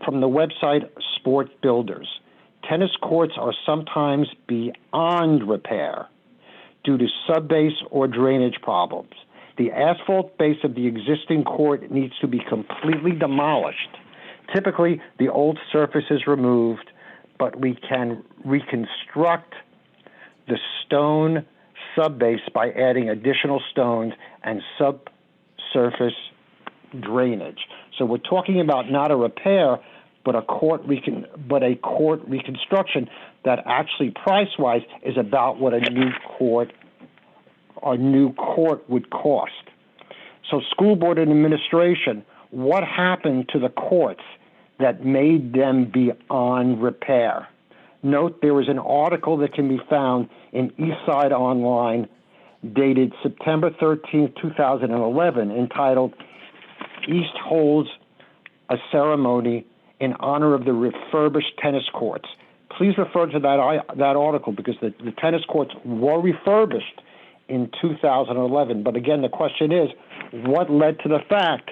From the website Sport Builders, tennis courts are sometimes beyond repair due to subbase or drainage problems. The asphalt base of the existing court needs to be completely demolished. Typically, the old surface is removed, but we can reconstruct the stone subbase by adding additional stones and subsurface drainage. So we're talking about not a repair, but a court reconstruction that actually price-wise is about what a new court would cost. So school board and administration, what happened to the courts that made them beyond repair? Note there is an article that can be found in Eastside Online dated September 13, 2011, entitled East Holds a Ceremony in Honor of the Refurbished Tennis Courts. Please refer to that article because the tennis courts were refurbished in 2011. But again, the question is, what led to the fact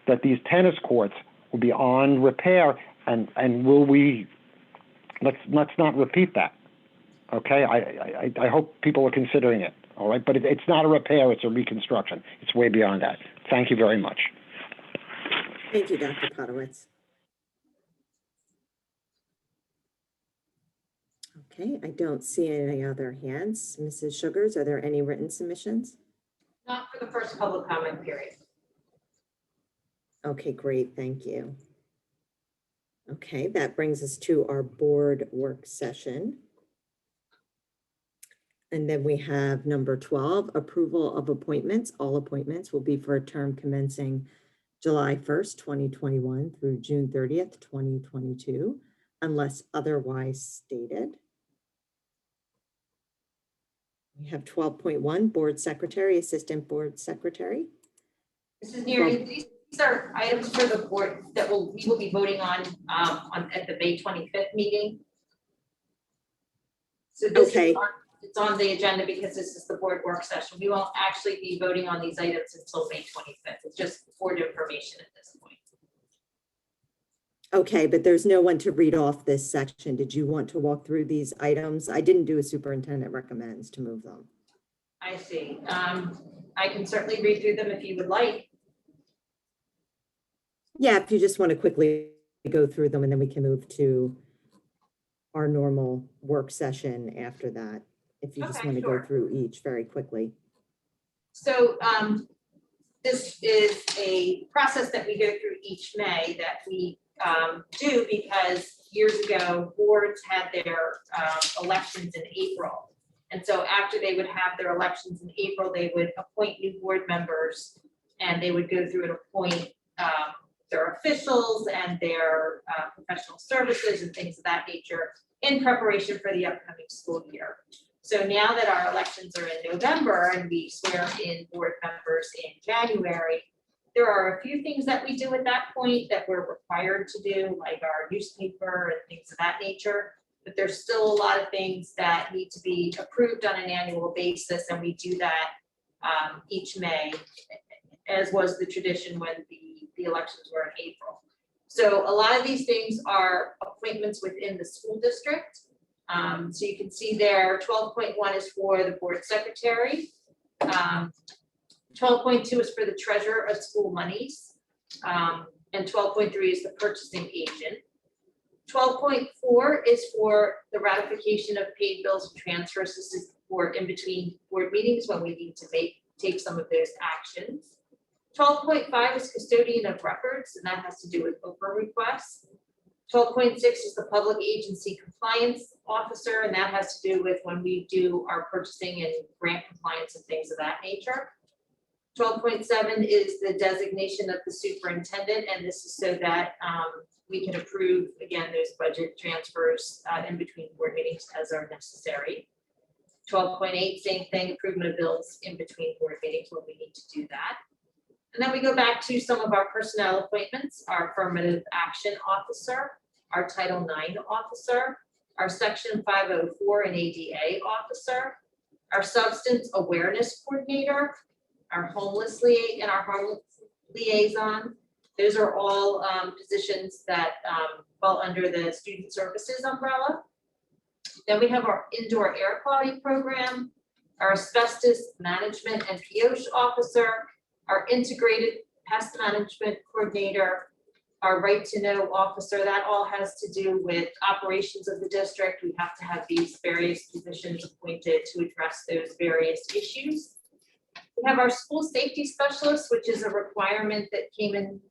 that these tennis courts will be on repair, and will we, let's not repeat that, okay? I hope people are considering it, all right? But it's not a repair, it's a reconstruction. It's way beyond that. Thank you very much. Thank you, Dr. Podowitz. Okay, I don't see any other hands. Mrs. Sugars, are there any written submissions? Not for the first public comment period. Okay, great, thank you. Okay, that brings us to our board work session. And then we have number 12, approval of appointments. All appointments will be for a term commencing July 1st, 2021 through June 30th, 2022, unless otherwise stated. We have 12.1, board secretary, assistant board secretary. Mrs. Neary, these are items for the board that we will be voting on at the May 25th meeting. So this Okay. It's on the agenda because this is the board work session. We won't actually be voting on these items until May 25th. It's just board information at this point. Okay, but there's no one to read off this section. Did you want to walk through these items? I didn't do a superintendent recommends to move them. I see. I can certainly read through them if you would like. Yeah, if you just want to quickly go through them and then we can move to our normal work session after that. If you just Okay, want to sure. go through each very quickly. So this is a process that we go through each May that we do because years ago, boards had their elections in April. And so after they would have their elections in April, they would appoint new board members and they would go through and appoint their officials and their professional services and things of that nature in preparation for the upcoming school year. So now that our elections are in November and we swear in board members in January, there are a few things that we do at that point that we're required to do, like our newspaper and things of that nature. But there's still a lot of things that need to be approved on an annual basis, and we do that each May, as was the tradition when the elections were in April. So a lot of these things are appointments within the school district. So you can see there, 12.1 is for the board secretary. 12.2 is for the treasurer of school monies. And 12.3 is the purchasing agent. 12.4 is for the ratification of paid bills and transfers. This is for in between board meetings when we need to take some of those actions. 12.5 is custodian of records, and that has to do with OPRA requests. 12.6 is the public agency compliance officer, and that has to do with when we do our purchasing and grant compliance and things of that nature. 12.7 is the designation of the superintendent, and this is so that we can approve, again, those budget transfers in between board meetings as are necessary. 12.8, same thing, improvement of bills in between board meetings when we need to do that. And then we go back to some of our personnel appointments, our affirmative action officer, our Title IX officer, our Section 504 and ADA officer, our substance awareness coordinator, our homeless liaison. Those are all positions that fall under the student services umbrella. Then we have our indoor air quality program, our asbestos management and POSH officer, our integrated pest management coordinator, our right to know officer. That all has to do with operations of the district. We have to have these various positions appointed to address those various issues. We have our school safety specialist, which is a requirement that came in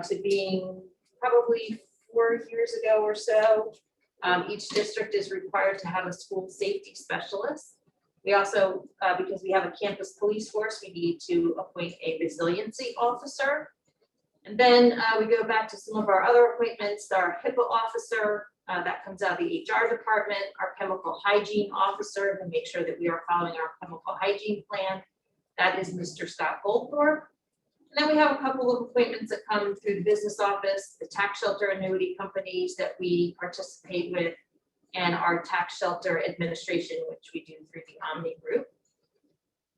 to being probably 4 years ago or so. Each district is required to have a school safety specialist. We also, because we have a campus police force, we need to appoint a resiliency officer. And then we go back to some of our other appointments, our HIPAA officer, that comes out of the HR department, our chemical hygiene officer to make sure that we are following our chemical hygiene plan. That is Mr. Scott Goldthorpe. And then we have a couple of appointments that come through the business office, the tax shelter annuity companies that we participate with, and our tax shelter administration, which we do through the Omni Group.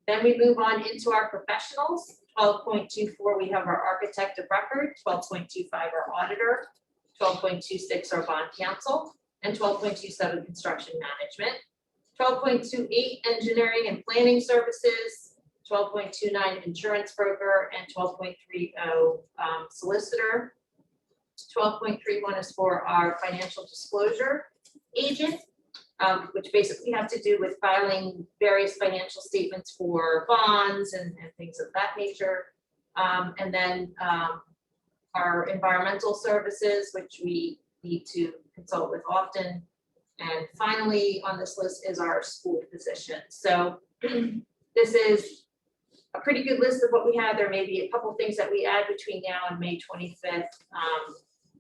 Then we move on into our professionals. 12.24, we have our architect of record, 12.25, our auditor, 12.26, our bond counsel, and 12.27, construction management. 12.28, engineering and planning services, 12.29, insurance broker, and 12.30, solicitor. 12.31 is for our financial disclosure agent, which basically have to do with filing various financial statements for bonds and things of that nature. And then our environmental services, which we need to consult with often. And finally, on this list is our school physician. So this is a pretty good list of what we have. There may be a couple things that we add between now and May 25th.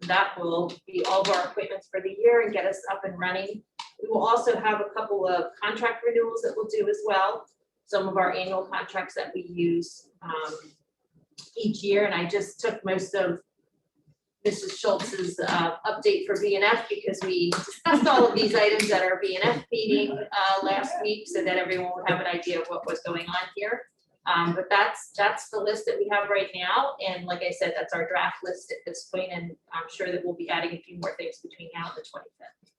That will be all of our appointments for the year and get us up and running. We will also have a couple of contract renewals that we'll do as well. Some of our annual contracts that we use each year. And I just took most of Mrs. Schultz's update for BNF because we discussed all of these items at our BNF meeting last week so that everyone would have an idea of what was going on here. But that's the list that we have right now. And like I said, that's our draft list at this point, and I'm sure that we'll be adding a few more things between now and the 25th.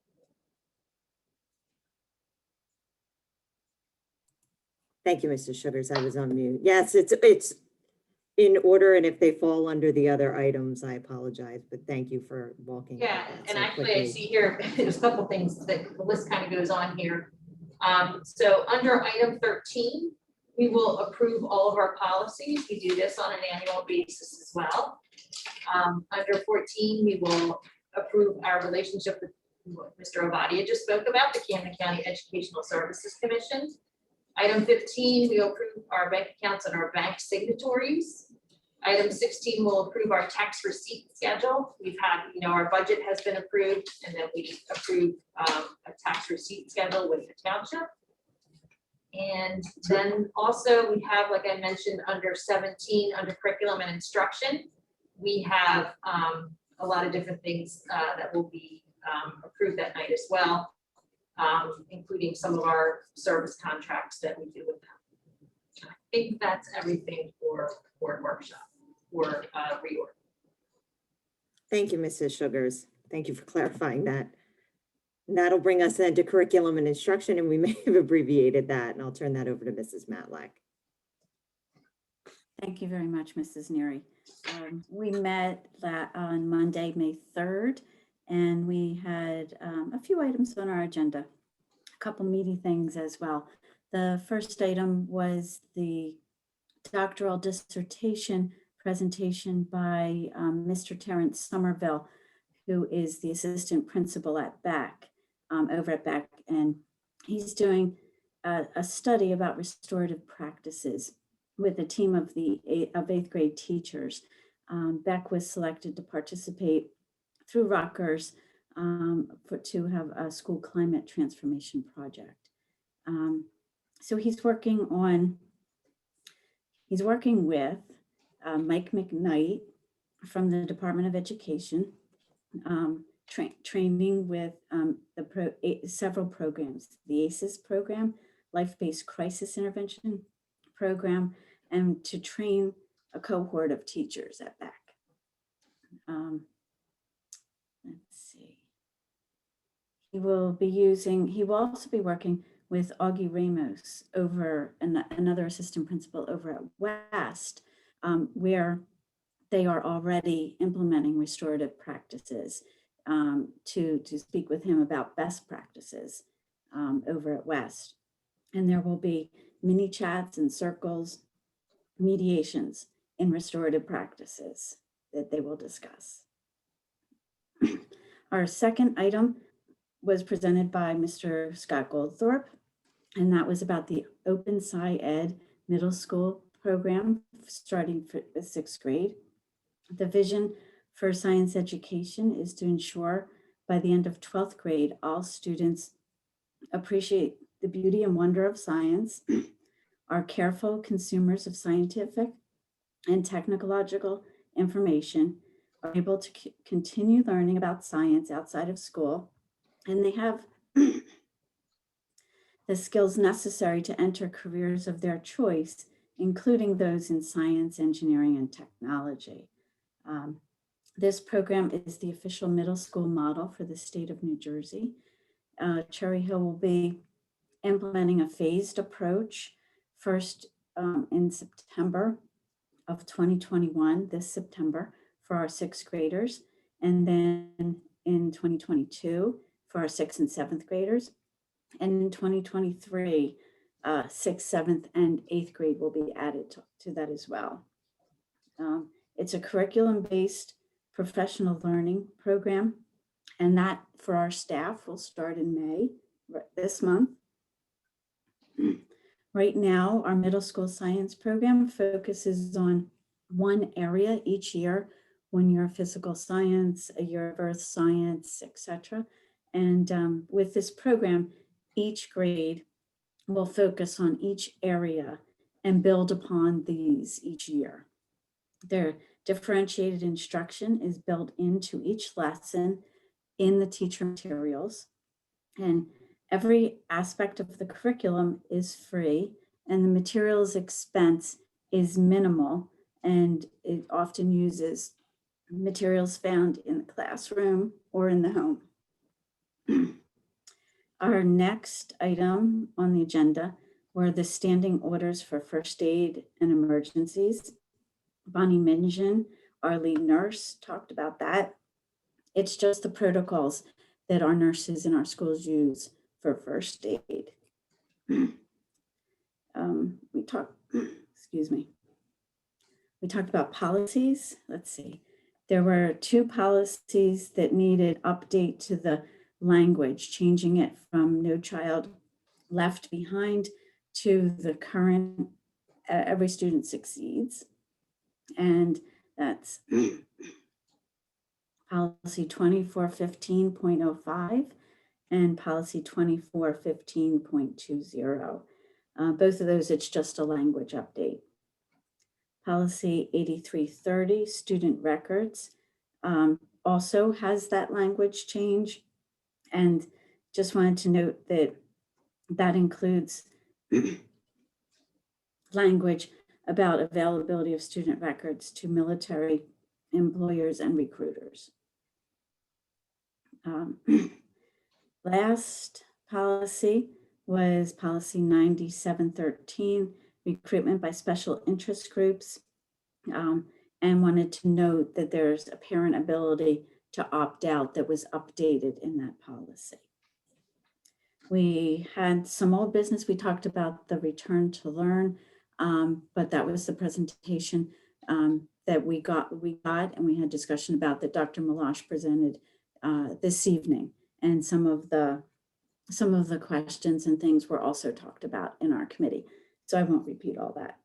Thank you, Mr. Sugars. I was on mute. Yes, it's in order, and if they fall under the other items, I apologize, but thank you for walking. Yeah, through that and so actually I quickly. see here, there's a couple things that the list kind of goes on here. So under item 13, We will approve all of our policies. We do this on an annual basis as well. Under 14, we will approve our relationship with what Mr. Ovadia just spoke about, the Camden County Educational Services Commission. Item 15, we approve our bank accounts and our bank signatories. Item 16 will approve our tax receipt schedule. We've had, our budget has been approved, and then we approve a tax receipt schedule with the township. And then also we have, like I mentioned, under 17, under curriculum and instruction, we have a lot of different things that will be approved that night as well, including some of our service contracts that we do with them. I think that's everything for board workshop or reorg. Thank you, Mrs. Sugars. Thank you for clarifying that. And that'll bring us then to curriculum and instruction, and we may have abbreviated that, and I'll turn that over to Mrs. Matlack. Thank you very much, Mrs. Neary. We met on Monday, May 3rd, and we had a few items on our agenda, a couple meaty things as well. The first item was the doctoral dissertation presentation by Mr. Terrence Somerville, who is the assistant principal at BAC, over at BAC, and he's doing a study about restorative practices with a team of eighth grade teachers. BAC was selected to participate through Rutgers to have a school climate transformation project. So he's working with Mike McKnight from the Department of Education, training with several programs, the ACES program, Life-Based Crisis Intervention program, and to train a cohort of teachers at BAC. Let's see. He will also be working with Augie Ramos over another assistant principal over at West, where they are already implementing restorative practices, to speak with him about best practices over at West. And there will be mini chats and circles, mediations in restorative practices that they will discuss. Our second item was presented by Mr. Scott Goldthorpe, and that was about the Open Sci-Ed middle school program starting for the 6th grade. The vision for science education is to ensure by the end of 12th grade, all students appreciate the beauty and wonder of science, are careful consumers of scientific and technological information, are able to continue learning about science outside of school, and they have the skills necessary to enter careers of their choice, including those in science, engineering, and technology. This program is the official middle school model for the state of New Jersey. Cherry Hill will be implementing a phased approach, first in September of 2021, this September, for our 6th graders, and then in 2022 for our 6th and 7th graders. And in 2023, 6th, 7th, and 8th grade will be added to that as well. It's a curriculum-based professional learning program, and that for our staff will start in May, this month. Right now, our middle school science program focuses on one area each year, 1 year of physical science, a year of earth science, etc. And with this program, each grade will focus on each area and build upon these each year. Their differentiated instruction is built into each lesson in the teacher materials, and every aspect of the curriculum is free, and the materials expense is minimal, and it often uses materials found in the classroom or in the home. Our next item on the agenda were the standing orders for first aid and emergencies. Bonnie Minjan, our lead nurse, talked about that. It's just the protocols that our nurses in our schools use for first aid. We talked, excuse me. We talked about policies. Let's see. There were 2 policies that needed update to the language, changing it from No Child Left Behind to the current Every Student Succeeds. And that's policy 2415.05 and policy 2415.20. Both of those, it's just a language update. Policy 8330, student records, also has that language change. And just wanted to note that that includes language about availability of student records to military employers and recruiters. Last policy was policy 9713, recruitment by special interest groups, and wanted to note that there's a parent ability to opt out that was updated in that policy. We had some old business. We talked about the return to learn, but that was the presentation that we got, and we had discussion about that Dr. Malash presented this evening, and some of the questions and things were also talked about in our committee. So I won't repeat all that.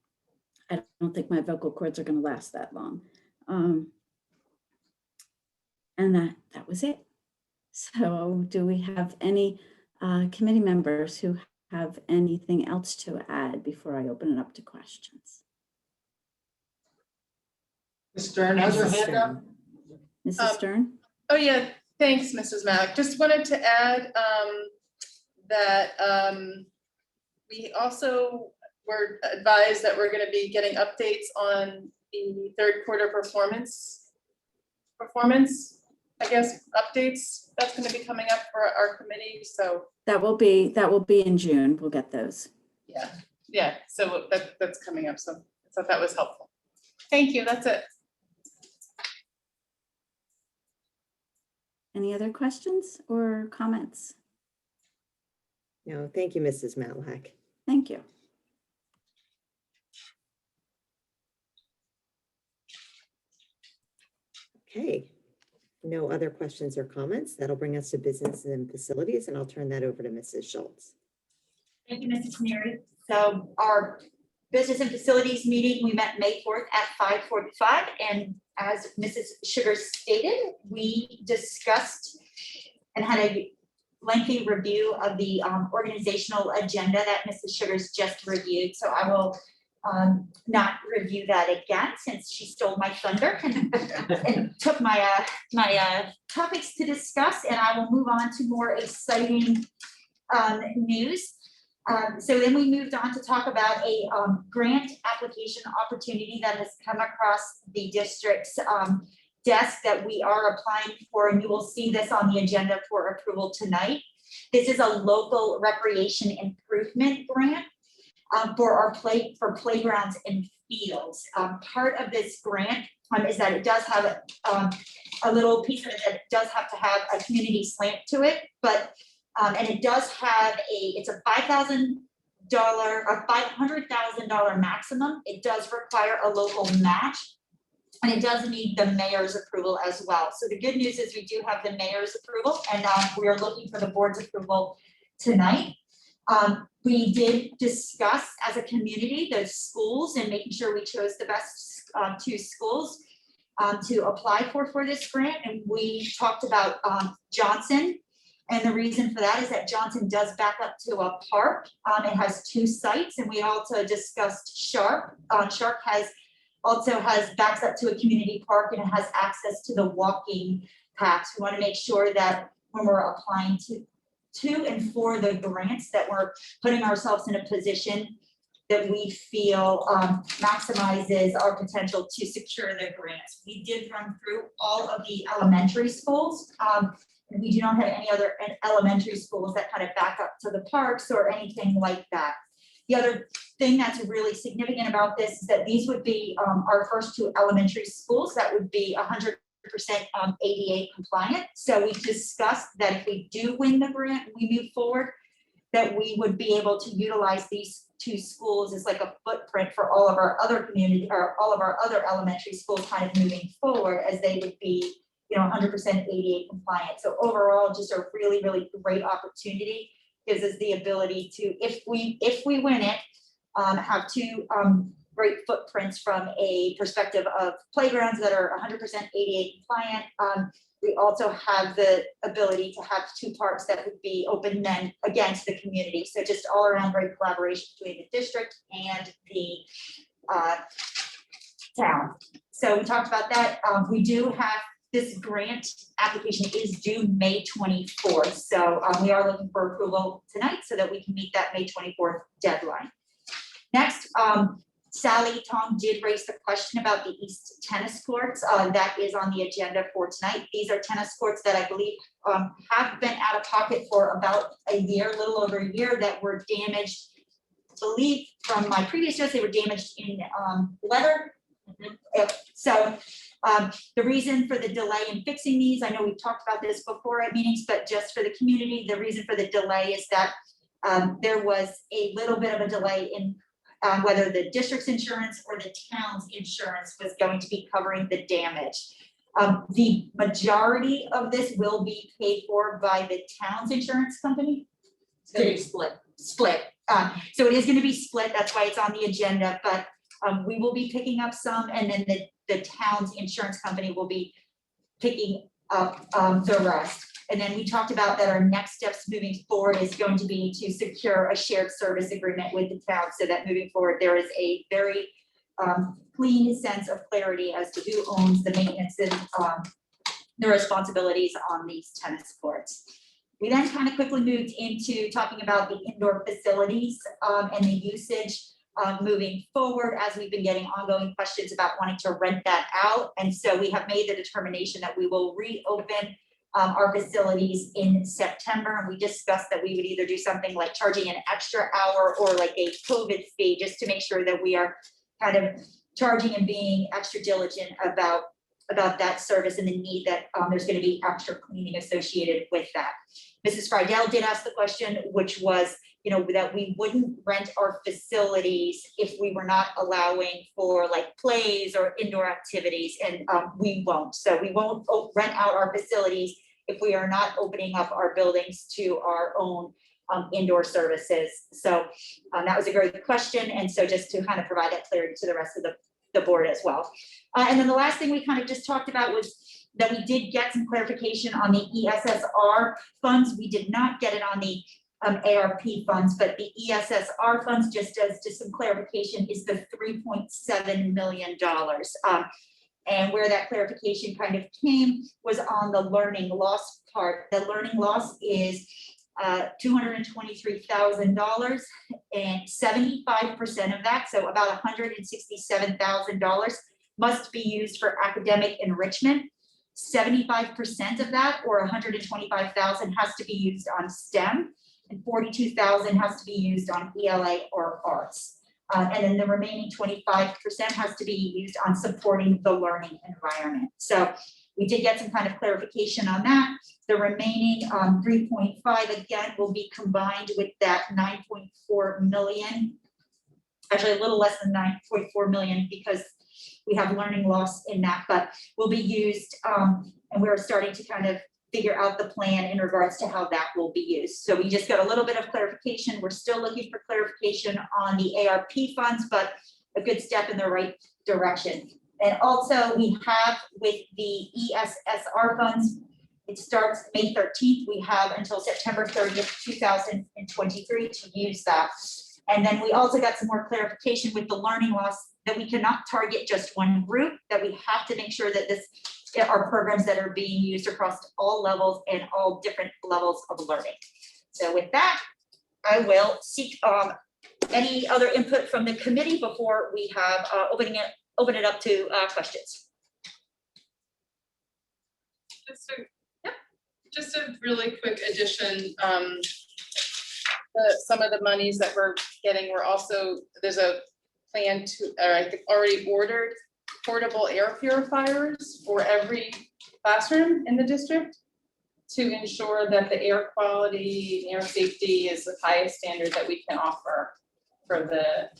I don't think my vocal cords are going to last that long. And that was it. So do we have any committee members who have anything else to add before I open it up to questions? Ms. Stern has her hand up. Mrs. Stern? Oh, yeah, thanks, Mrs. Malik. Just wanted to add that we also were advised that we're going to be getting updates on the third quarter performance, I guess, updates. That's going to be coming up for our committee. So That will be in June. We'll get those. yeah. So that's coming up. So I thought that was helpful. Thank you. That's it. Any other questions or comments? No, thank you, Mrs. Matlack. Thank you. Okay, no other questions or comments. That'll bring us to business and facilities, and I'll turn that over to Mrs. Schultz. Thank you, Mrs. Neary. So our business and facilities meeting, we met May 4th at 5:45. And as Mrs. Sugar stated, we discussed and had a lengthy review of the organizational agenda that Mrs. Sugars just reviewed. So I will not review that again since she stole my thunder and took my topics to discuss, and I will move on to more exciting news. So then we moved on to talk about a grant application opportunity that has come across the district's desk that we are applying for, and you will see this on the agenda for approval tonight. This is a local recreation improvement grant for playgrounds and fields. Part of this grant is that it does have a little piece of it that does have to have a community slant to it, but and it does have it's a $5,000 or $500,000 maximum. It does require a local match, and it does need the mayor's approval as well. So the good news is we do have the mayor's approval, and we are looking for the board's approval tonight. We did discuss as a community the schools and making sure we chose the best 2 schools to apply for this grant. And we talked about Johnson. And the reason for that is that Johnson does back up to a park. It has 2 sites, and we also discussed Sharp. Sharp backs up to a community park, and it has access to the walking paths. We want to make sure that when we're applying to and for the grants, that we're putting ourselves in a position that we feel maximizes our potential to secure the grants. We did run through all of the elementary schools. And we do not have any other elementary schools that kind of back up to the parks or anything like that. The other thing that's really significant about this is that these would be our first 2 elementary schools that would be 100% ADA compliant. So we discussed that if we do win the grant, we move forward, that we would be able to utilize these two schools is like a footprint for all of our other community, or all of our other elementary schools kind of moving forward, as they would be, 100% ADA compliant. So overall, just a really, really great opportunity. Gives us the ability to, if we win it, have two great footprints from a perspective of playgrounds that are 100% ADA compliant. We also have the ability to have two parks that would be open then again to the community. So just all around great collaboration between the district and the town. So we talked about that. We do have this grant application is due May 24th. So we are looking for approval tonight so that we can meet that May 24th deadline. Next, Sally Tong did raise the question about the East tennis courts. That is on the agenda for tonight. These are tennis courts that I believe have been out of pocket for about a year, a little over a year, that were damaged. I believe from my previous notes, they were damaged in weather. So the reason for the delay in fixing these, I know we've talked about this before at meetings, but just for the community, the reason for the delay is that there was a little bit of a delay in whether the district's insurance or the town's insurance was going to be covering the damage. The majority of this will be paid for by the town's insurance company. It's gonna be split. So it is gonna be split, that's why it's on the agenda, but we will be picking up some, and then the town's insurance company will be picking up the rest. And then we talked about that our next steps moving forward is going to be to secure a shared service agreement with the town, so that moving forward, there is a very clean sense of clarity as to who owns the maintenance and the responsibilities on these tennis courts. We then kind of quickly moved into talking about the indoor facilities and the usage moving forward, as we've been getting ongoing questions about wanting to rent that out. And so we have made the determination that we will reopen our facilities in September. And we discussed that we would either do something like charging an extra hour or like a COVID fee, just to make sure that we are kind of charging and being extra diligent about that service and the need that there's going to be extra cleaning associated with that. Mrs. Friedel did ask the question, which was, that we wouldn't rent our facilities if we were not allowing for like plays or indoor activities, and we won't. So we won't rent out our facilities if we are not opening up our buildings to our own indoor services. So that was a great question. And so just to kind of provide that clarity to the rest of the board as well. And then the last thing we kind of just talked about was that we did get some clarification on the ESSR funds. We did not get it on the ARP funds, but the ESSR funds, just some clarification, is the $3.7 million. And where that clarification kind of came was on the learning loss part. The learning loss is $223,000, and 75% of that, so about $167,000, must be used for academic enrichment. 75% of that, or $125,000, has to be used on STEM, and $42,000 has to be used on ELA or arts. And then the remaining 25% has to be used on supporting the learning environment. So we did get some kind of clarification on that. The remaining 3.5 again will be combined with that 9.4 million, actually a little less than 9.4 million, because we have learning loss in that, but will be used, and we're starting to kind of figure out the plan in regards to how that will be used. So we just got a little bit of clarification. We're still looking for clarification on the ARP funds, but a good step in the right direction. And also we have with the ESSR funds, it starts May 13th. We have until September 30th, 2023 to use that. And then we also got some more clarification with the learning loss, that we cannot target just one group, that we have to make sure that this are programs that are being used across all levels and all different levels of learning. So with that, I will seek any other input from the committee before we have open it up to questions. Just a really quick addition. Some of the monies that we're getting, there's a plan to, I think already ordered portable air purifiers for every classroom in the district to ensure that the air quality, air safety is the highest standard that we can offer for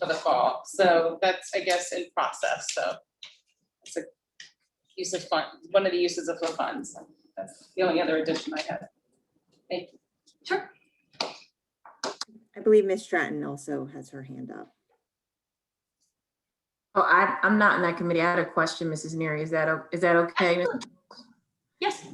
the fall. So that's, I guess, in process, so it's a use of fund, one of the uses of the funds. That's the only other addition I have. Thank you. Sure. I believe Ms. Stratton also has her hand up. Oh, I'm not in that committee. I had a question, Mrs. Neary. Is that okay? Yes.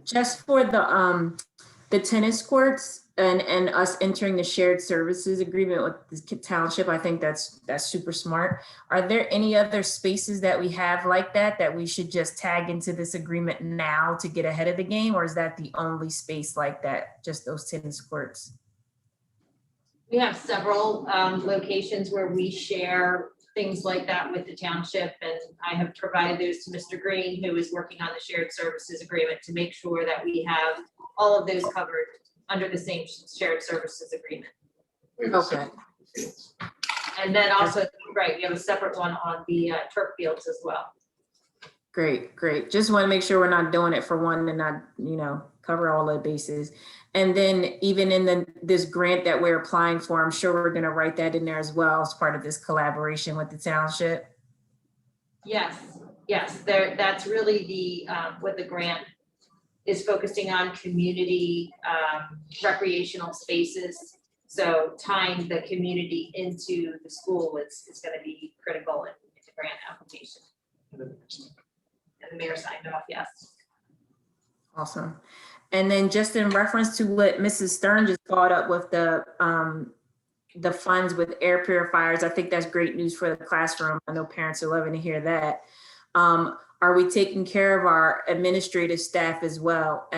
Just for the tennis courts and us entering the shared services agreement with the township, I think that's super smart. Are there any other spaces that we have like that we should just tag into this agreement now to get ahead of the game? Or is that the only space like that, just those tennis courts? We have several locations where we share things like that with the township, and I have provided those to Mr. Green, who is working on the shared services agreement to make sure that we have all of those covered under the same shared services agreement. Okay. And then also, right, we have a separate one on the turf fields as well. Great. Just want to make sure we're not doing it for one and not, cover all the bases. And then even in this grant that we're applying for, I'm sure we're going to write that in there as well as part of this collaboration with the township. Yes, that's really the what the grant is focusing on, community recreational spaces. So tying the community into the school is going to be critical in the grant application. And the mayor signed off, yes. Awesome. And then just in reference to what Mrs. Stern just brought up with the funds with air purifiers, I think that's great news for the classroom. I know parents are loving to hear that. Are we taking care of our administrative staff as well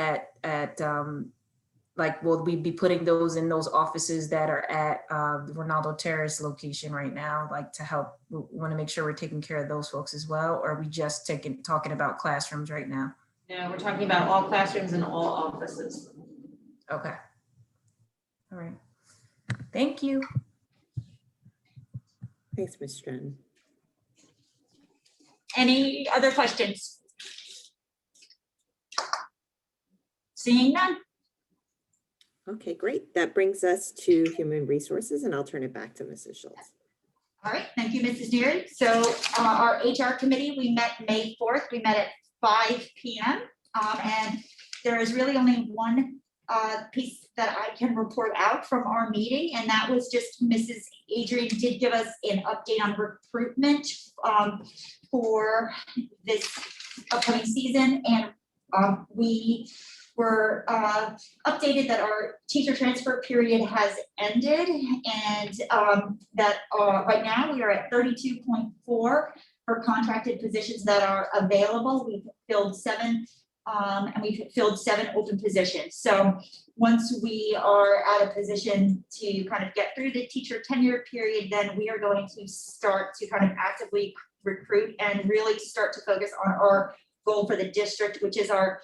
will we be putting those in those offices that are at the Ronaldo Terrace location right now, to help? We want to make sure we're taking care of those folks as well, or are we just talking about classrooms right now? No, we're talking about all classrooms and all offices. Okay. All right. Thank you. Thanks, Ms. Stratton. Any other questions? Seeing none? Okay, great. That brings us to Human Resources, and I'll turn it back to Mrs. Schultz. All right, thank you, Mrs. Neary. So our HR committee, we met May 4th. We met at 5 p.m. And there is really only one piece that I can report out from our meeting, and that was just Mrs. Adrian did give us an update on recruitment for this upcoming season, and we were updated that our teacher transfer period has ended, and that right now we are at 32.4 for contracted positions that are available. We've filled 7 and we've filled 7 open positions. So once we are at a position to kind of get through the teacher tenure period, then we are going to start to kind of actively recruit and really start to focus on our goal for the district, which is our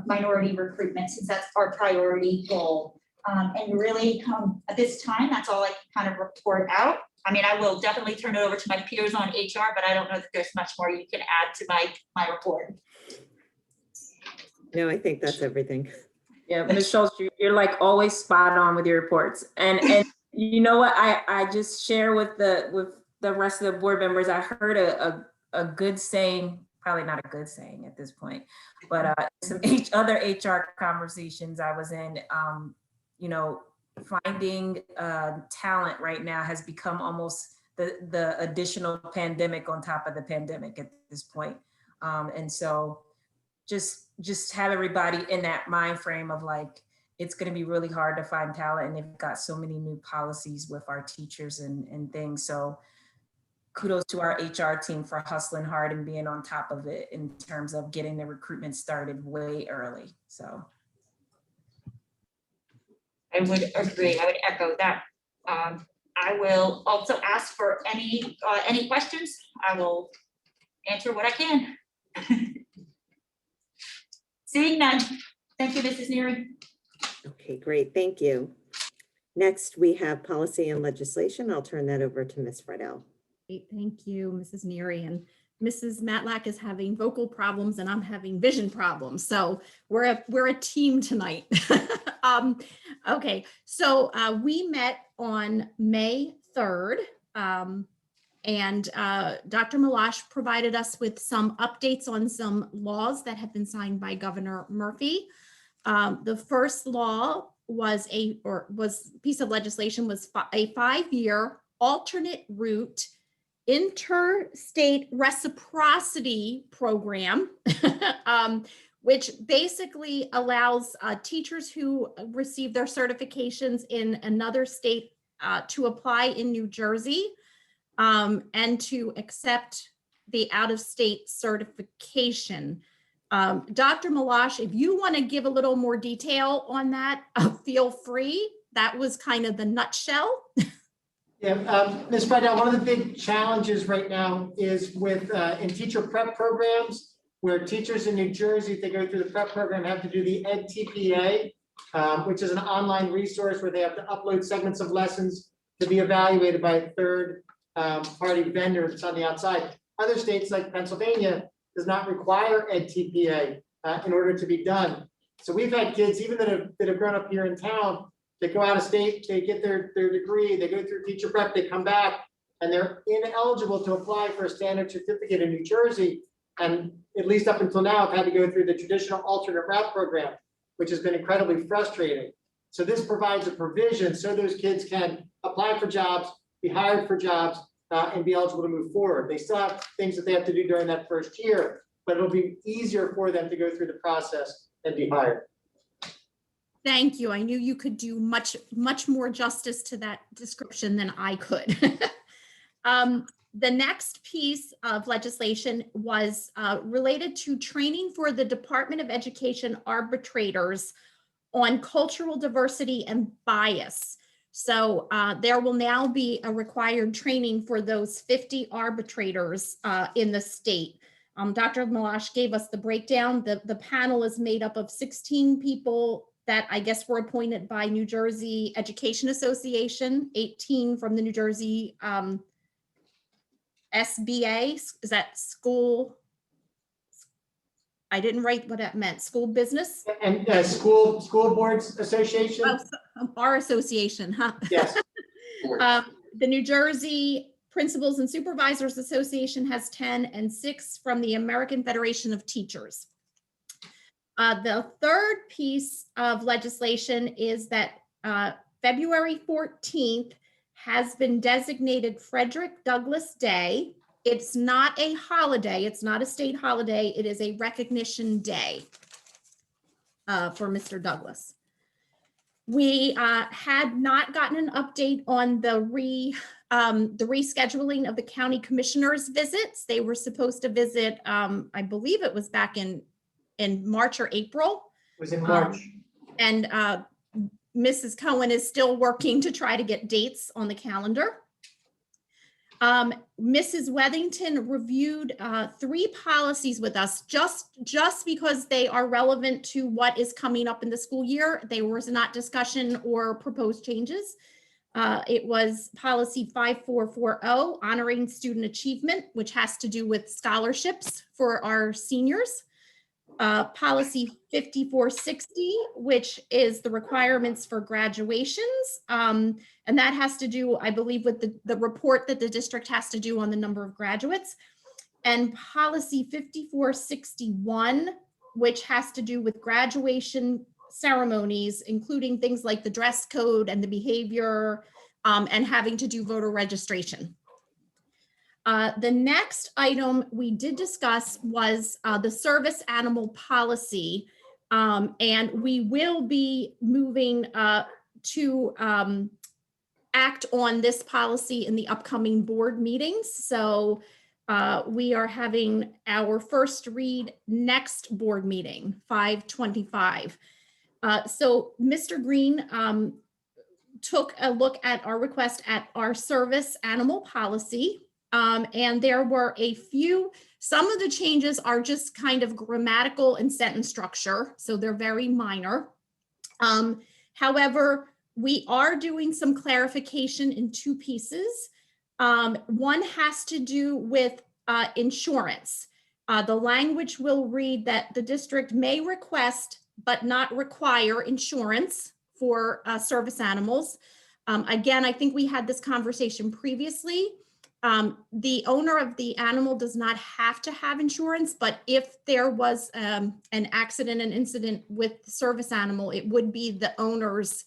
minority recruitment, since that's our priority goal. And really at this time, that's all I can kind of report out. I mean, I will definitely turn it over to my peers on HR, but I don't know that there's much more you can add to my report. No, I think that's everything. Yeah, Ms. Schultz, you're like always spot on with your reports. And you know what, I just share with the rest of the board members, I heard a good saying, probably not a good saying at this point, but some other HR conversations I was in, finding talent right now has become almost the additional pandemic on top of the pandemic at this point. And so just have everybody in that mind frame of it's going to be really hard to find talent, and they've got so many new policies with our teachers and things. So kudos to our HR team for hustling hard and being on top of it in terms of getting the recruitment started way early. So I would agree. I would echo that. I will also ask for any questions. I will answer what I can. Seeing none. Thank you, Mrs. Neary. Okay, great. Thank you. Next, we have Policy and Legislation. I'll turn that over to Ms. Friedel. Great, thank you, Mrs. Neary. And Mrs. Matlack is having vocal problems and I'm having vision problems. So we're a team tonight. Okay, so we met on May 3rd. And Dr. Malash provided us with some updates on some laws that have been signed by Governor Murphy. The first law was piece of legislation was a 5-year alternate route interstate reciprocity program, which basically allows teachers who receive their certifications in another state to apply in New Jersey and to accept the out-of-state certification. Dr. Malash, if you want to give a little more detail on that, feel free. That was kind of the nutshell. Yeah, Ms. Friedel, one of the big challenges right now is with in teacher prep programs, where teachers in New Jersey, if they go through the prep program, have to do the EdTPA, which is an online resource where they have to upload segments of lessons to be evaluated by a third party vendor that's on the outside. Other states like Pennsylvania does not require EdTPA in order to be done. So we've had kids, even that have grown up here in town, they go out of state, they get their degree, they go through teacher prep, they come back, and they're ineligible to apply for a standard certificate in New Jersey. And at least up until now, I've had to go through the traditional alternate route program, which has been incredibly frustrating. So this provides a provision so those kids can apply for jobs, be hired for jobs, and be eligible to move forward. They still have things that they have to do during that first year, but it'll be easier for them to go through the process and be hired. Thank you. I knew you could do much more justice to that description than I could. The next piece of legislation was related to training for the Department of Education arbitrators on cultural diversity and bias. So there will now be a required training for those 50 arbitrators in the state. Dr. Malash gave us the breakdown. The panel is made up of 16 people that I guess were appointed by New Jersey Education Association, 18 from the New Jersey SBA. Is that school? I didn't write what that meant. School business? And school boards association? Our association, huh? Yes. The New Jersey Principals and Supervisors Association has 10 and 6 from the American Federation of Teachers. The third piece of legislation is that February 14th has been designated Frederick Douglass Day. It's not a holiday. It's not a state holiday. It is a recognition day for Mr. Douglass. We had not gotten an update on the rescheduling of the county commissioners' visits. They were supposed to visit, I believe it was back in March or April. It was in March. And Mrs. Cohen is still working to try to get dates on the calendar. Mrs. Wethington reviewed 3 policies with us just because they are relevant to what is coming up in the school year. There was not discussion or proposed changes. It was policy 5440, honoring student achievement, which has to do with scholarships for our seniors. Policy 5460, which is the requirements for graduations. And that has to do, I believe, with the report that the district has to do on the number of graduates. And policy 5461, which has to do with graduation ceremonies, including things like the dress code and the behavior, and having to do voter registration. The next item we did discuss was the service animal policy, and we will be moving to act on this policy in the upcoming board meetings. So we are having our first read next board meeting, 5/25. So Mr. Green took a look at our request at our service animal policy. And there were a few, some of the changes are just kind of grammatical and sentence structure, so they're very minor. However, we are doing some clarification in 2 pieces. One has to do with insurance. The language will read that the district may request but not require insurance for service animals. Again, I think we had this conversation previously. The owner of the animal does not have to have insurance, but if there was an accident, an incident with the service animal, it would be the owner's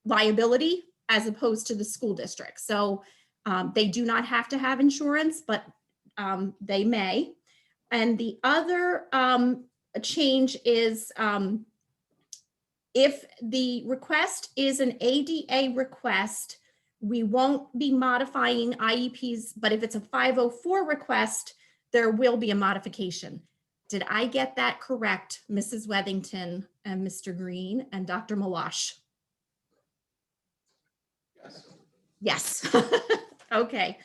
liability as opposed to the school district. So they do not have to have insurance, but they may. And the other change is if the request is an ADA request, we won't be modifying IEPs, but if it's a 504 request, there will be a modification. Did I get that correct, Mrs. Wethington and Mr. Green and Dr. Malash? Yes. Okay.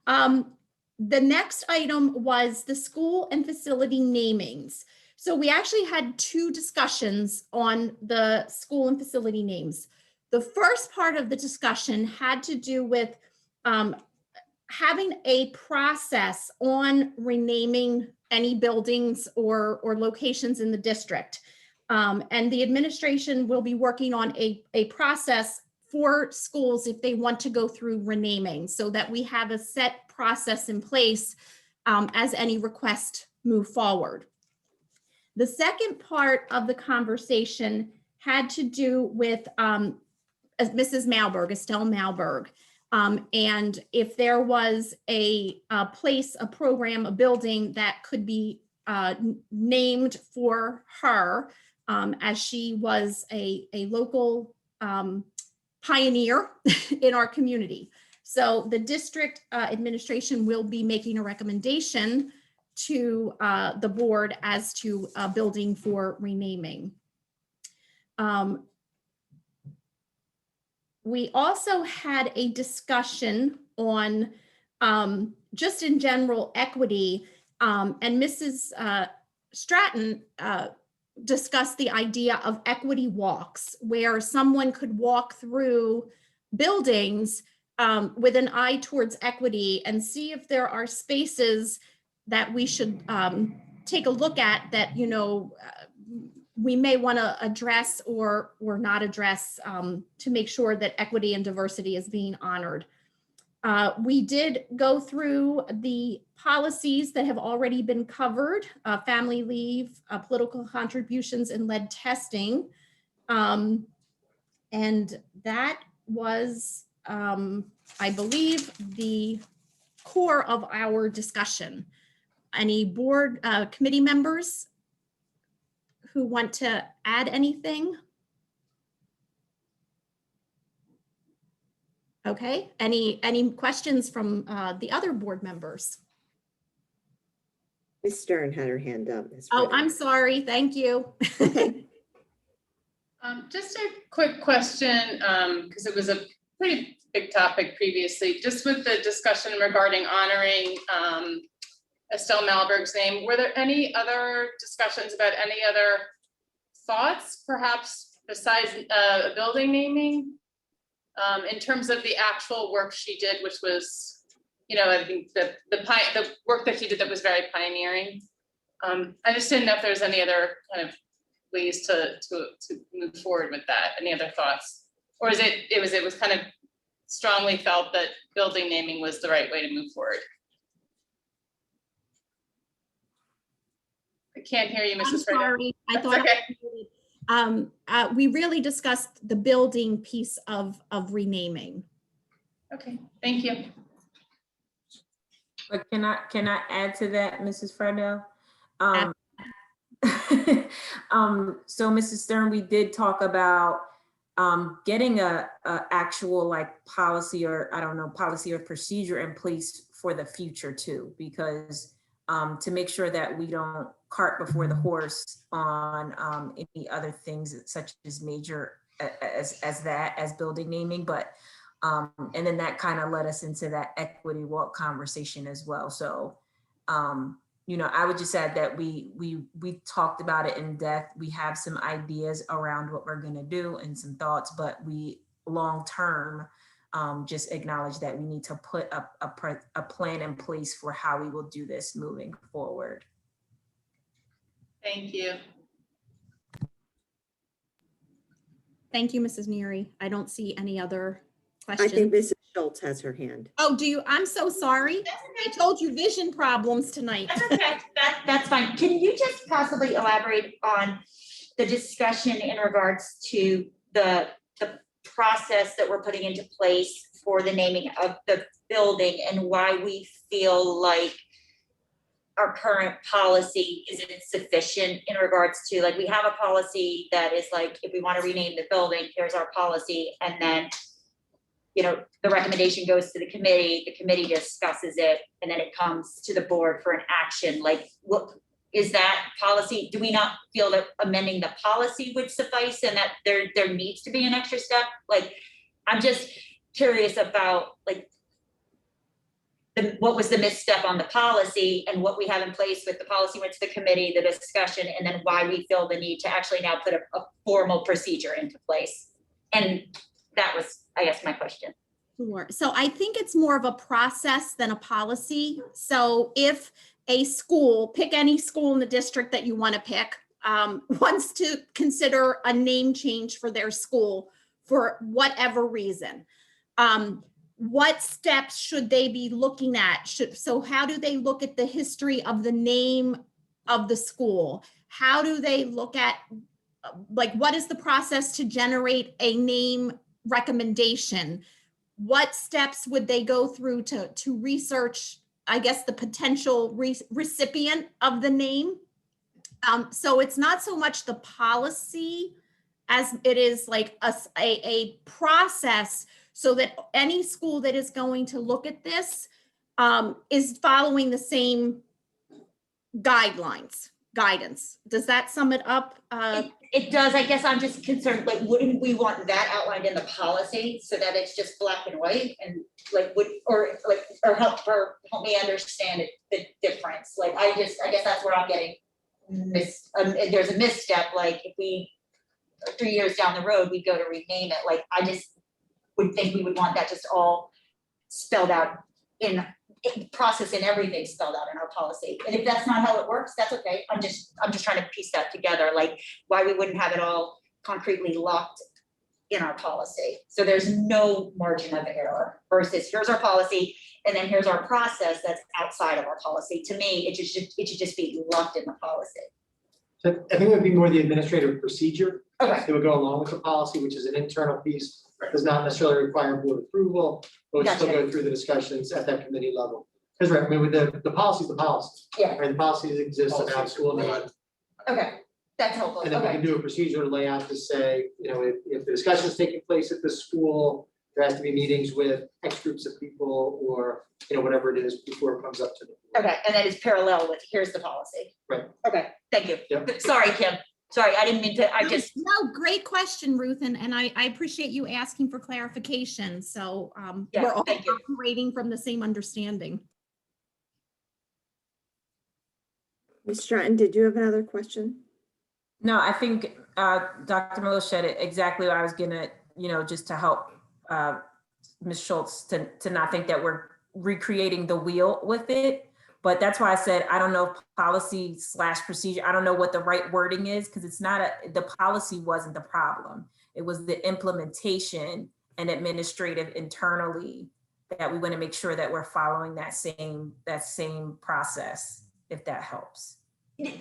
The next item was the school and facility namings. So we actually had two discussions on the school and facility names. The first part of the discussion had to do with having a process on renaming any buildings or locations in the district. And the administration will be working on a process for schools if they want to go through renaming, so that we have a set process in place as any request move forward. The second part of the conversation had to do with Mrs. Malberg, Estelle Malberg, and if there was a place, a program, a building that could be named for her, as she was a local pioneer in our community. So the district administration will be making a recommendation to the board as to a building for renaming. We also had a discussion on just in general equity, and Mrs. Stratton discussed the idea of equity walks, where someone could walk through buildings with an eye towards equity and see if there are spaces that we should take a look at that, you know, we may want to address or not address to make sure that equity and diversity is being honored. We did go through the policies that have already been covered, family leave, political contributions, and lead testing. And that was, I believe, the core of our discussion. Any board committee members who want to add anything? Okay, any questions from the other board members? Ms. Stern had her hand up. Ms. Oh, Frederick. I'm sorry, thank you. Okay. Just a quick question, because it was a pretty big topic previously, just with the discussion regarding honoring Estelle Malberg's name. Were there any other discussions about any other thoughts, perhaps besides a building naming? In terms of the actual work she did, which was, you know, I think the work that she did that was very pioneering. I just didn't know if there's any other kind of ways to move forward with that. Any other thoughts? Or is it was kind of strongly felt that building naming was the right way to move forward? I can't hear you, Mrs. I'm sorry, I That's thought okay. we really discussed the building piece of renaming. Okay, thank you. But can I add to that, Mrs. Fredell? So Mrs. Stern, we did talk about getting a actual like policy or I don't know, policy or procedure in place for the future too, because to make sure that we don't cart before the horse on any other things such as major as building naming, but and then that kind of led us into that equity walk conversation as well. So you know, I would just add that we talked about it in depth. We have some ideas around what we're going to do and some thoughts, but we long term just acknowledge that we need to put a plan in place for how we will do this moving forward. Thank you. Thank you, Mrs. Neary. I don't see any other I questions. think Mrs. Schultz has her hand. Oh, do you? I'm so sorry. That's I told you vision problems tonight. That's okay, that's fine. Can you just possibly elaborate on the discussion in regards to the process that we're putting into place for the naming of the building and why we feel like our current policy isn't sufficient in regards to, like, we have a policy that is like, if we want to rename the building, here's our policy, and then, you know, the recommendation goes to the committee discusses it, and then it comes to the board for an action. Like, what is that policy? Do we not feel that amending the policy would suffice and that there needs to be an extra step? Like, I'm just curious about, like, what was the misstep on the policy and what we have in place with the policy went to the committee, the discussion, and then why we feel the need to actually now put a formal procedure into place. And that was, I guess, my question. Sure. So I think it's more of a process than a policy. So if a school, pick any school in the district that you want to pick, wants to consider a name change for their school for whatever reason, what steps should they be looking at? So how do they look at the history of the name of the school? How do they look at, like, what is the process to generate a name recommendation? What steps would they go through to research, I guess, the potential recipient of the name? So it's not so much the policy as it is like a process, so that any school that is going to look at this is following the same guidance. Does that sum it up? It does. I guess I'm just concerned, like, wouldn't we want that outlined in the policy so that it's just black and white, and like or help me understand the difference? Like, I guess that's where I'm getting there's a misstep. Like, if we 3 years down the road, we go to rename it. Like, I just would think we would want that just all spelled out in process and everything spelled out in our policy. And if that's not how it works, that's okay. I'm just trying to piece that together, like why we wouldn't have it all concretely locked in our policy. So there's no margin of error versus here's our policy and then here's our process that's outside of our policy. To me, it should just be locked in the policy. So I think it would be more the administrative procedure Okay. that would go along with the policy, which is an internal piece, does not necessarily require board approval, but would still Gotcha. go through the discussions at that committee level. Because right, I mean, with the policy is the policy. Yeah. Right, the policies exist in our school name. Okay, that's helpful. And then we Okay. can do a procedure to lay out to say, you know, if the discussion is taking place at the school, there has to be meetings with X groups of people or, you know, whatever it is before it comes up to the board. Okay, and that is parallel with here's the policy. Right. Okay, thank you. Yep. Sorry, Kim. Sorry, I didn't mean to, I just, No, great question, Ruth, and I appreciate you asking for clarification. So Yeah, we're all thank you. operating from the same understanding. Ms. Stratton, did you have another question? No, I think Dr. Miller said it exactly what I was gonna, just to help Ms. Schultz to not think that we're recreating the wheel with it. But that's why I said, I don't know if policy/procedure, I don't know what the right wording is, because it's not the policy wasn't the problem. It was the implementation and administrative internally that we want to make sure that we're following that same process, if that helps.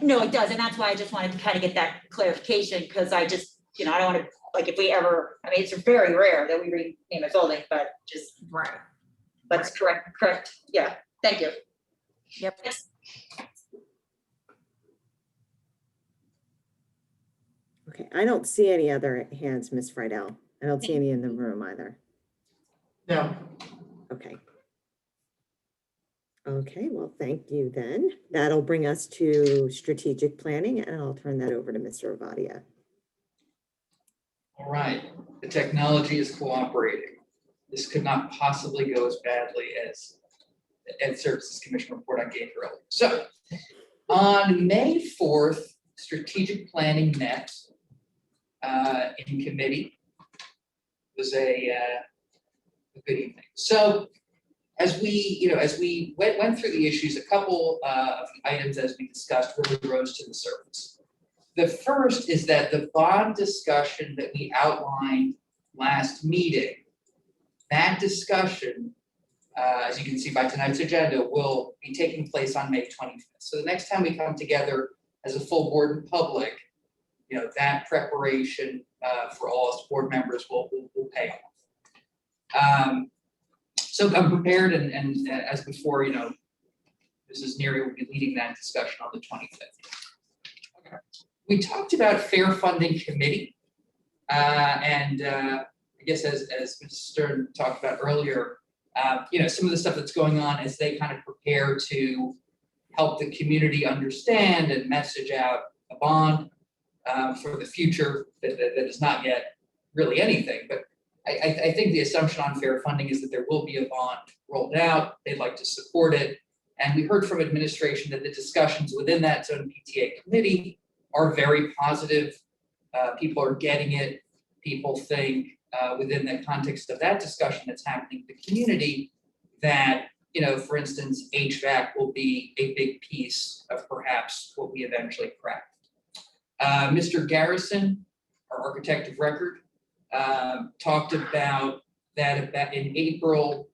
no, it does. And that's why I just wanted to kind of get that clarification because I just, I don't want to, like, if we ever, I mean, it's very rare that we rename a building, but just, Right. but it's correct. Yeah, thank you. Yep. Okay, I don't see any other hands, Ms. Friedel. I don't see any in the room either. Now, Okay. Okay, well, thank you then. That'll bring us to strategic planning, and I'll turn that over to Mr. Avadia. All right, the technology is cooperating. This could not possibly go as badly as the Ed Services Commission report I gave earlier. So on May 4th, strategic planning met in committee. It was a good evening. So as we went through the issues, a couple of items as we discussed really rose to the surface. The first is that the bond discussion that we outlined last meeting, that discussion, as you can see by tonight's agenda, will be taking place on May 25th. So the next time we come together as a full board and public, you know, that preparation for all us board members will pay off. So I'm prepared, and as before, you know, Mrs. Neary will be leading that discussion on the 25th. Okay. We talked about fair funding committee, and I guess as Mr. Stern talked about earlier, you know, some of the stuff that's going on as they kind of prepare to help the community understand and message out a bond for the future that is not yet really anything. But I think the assumption on fair funding is that there will be a bond rolled out. They'd like to support it. And we heard from administration that the discussions within that zone PTA committee are very positive. People are getting it. People think within the context of that discussion that's happening in the community that, you know, for instance, HVAC will be a big piece of perhaps what we eventually craft. Mr. Garrison, our architect of record, talked about that in April,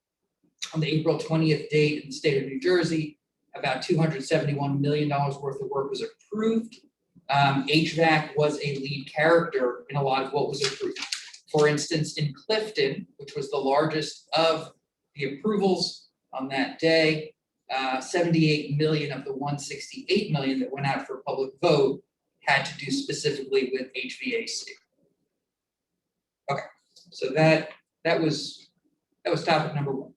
on the April 20th date in the state of New Jersey, about $271 million worth of work was approved. HVAC was a lead character in a lot of what was approved. For instance, in Clifton, which was the largest of the approvals on that day, 78 million of the 168 million that went out for public vote had to do specifically with HVAC. Okay, so that was topic number one.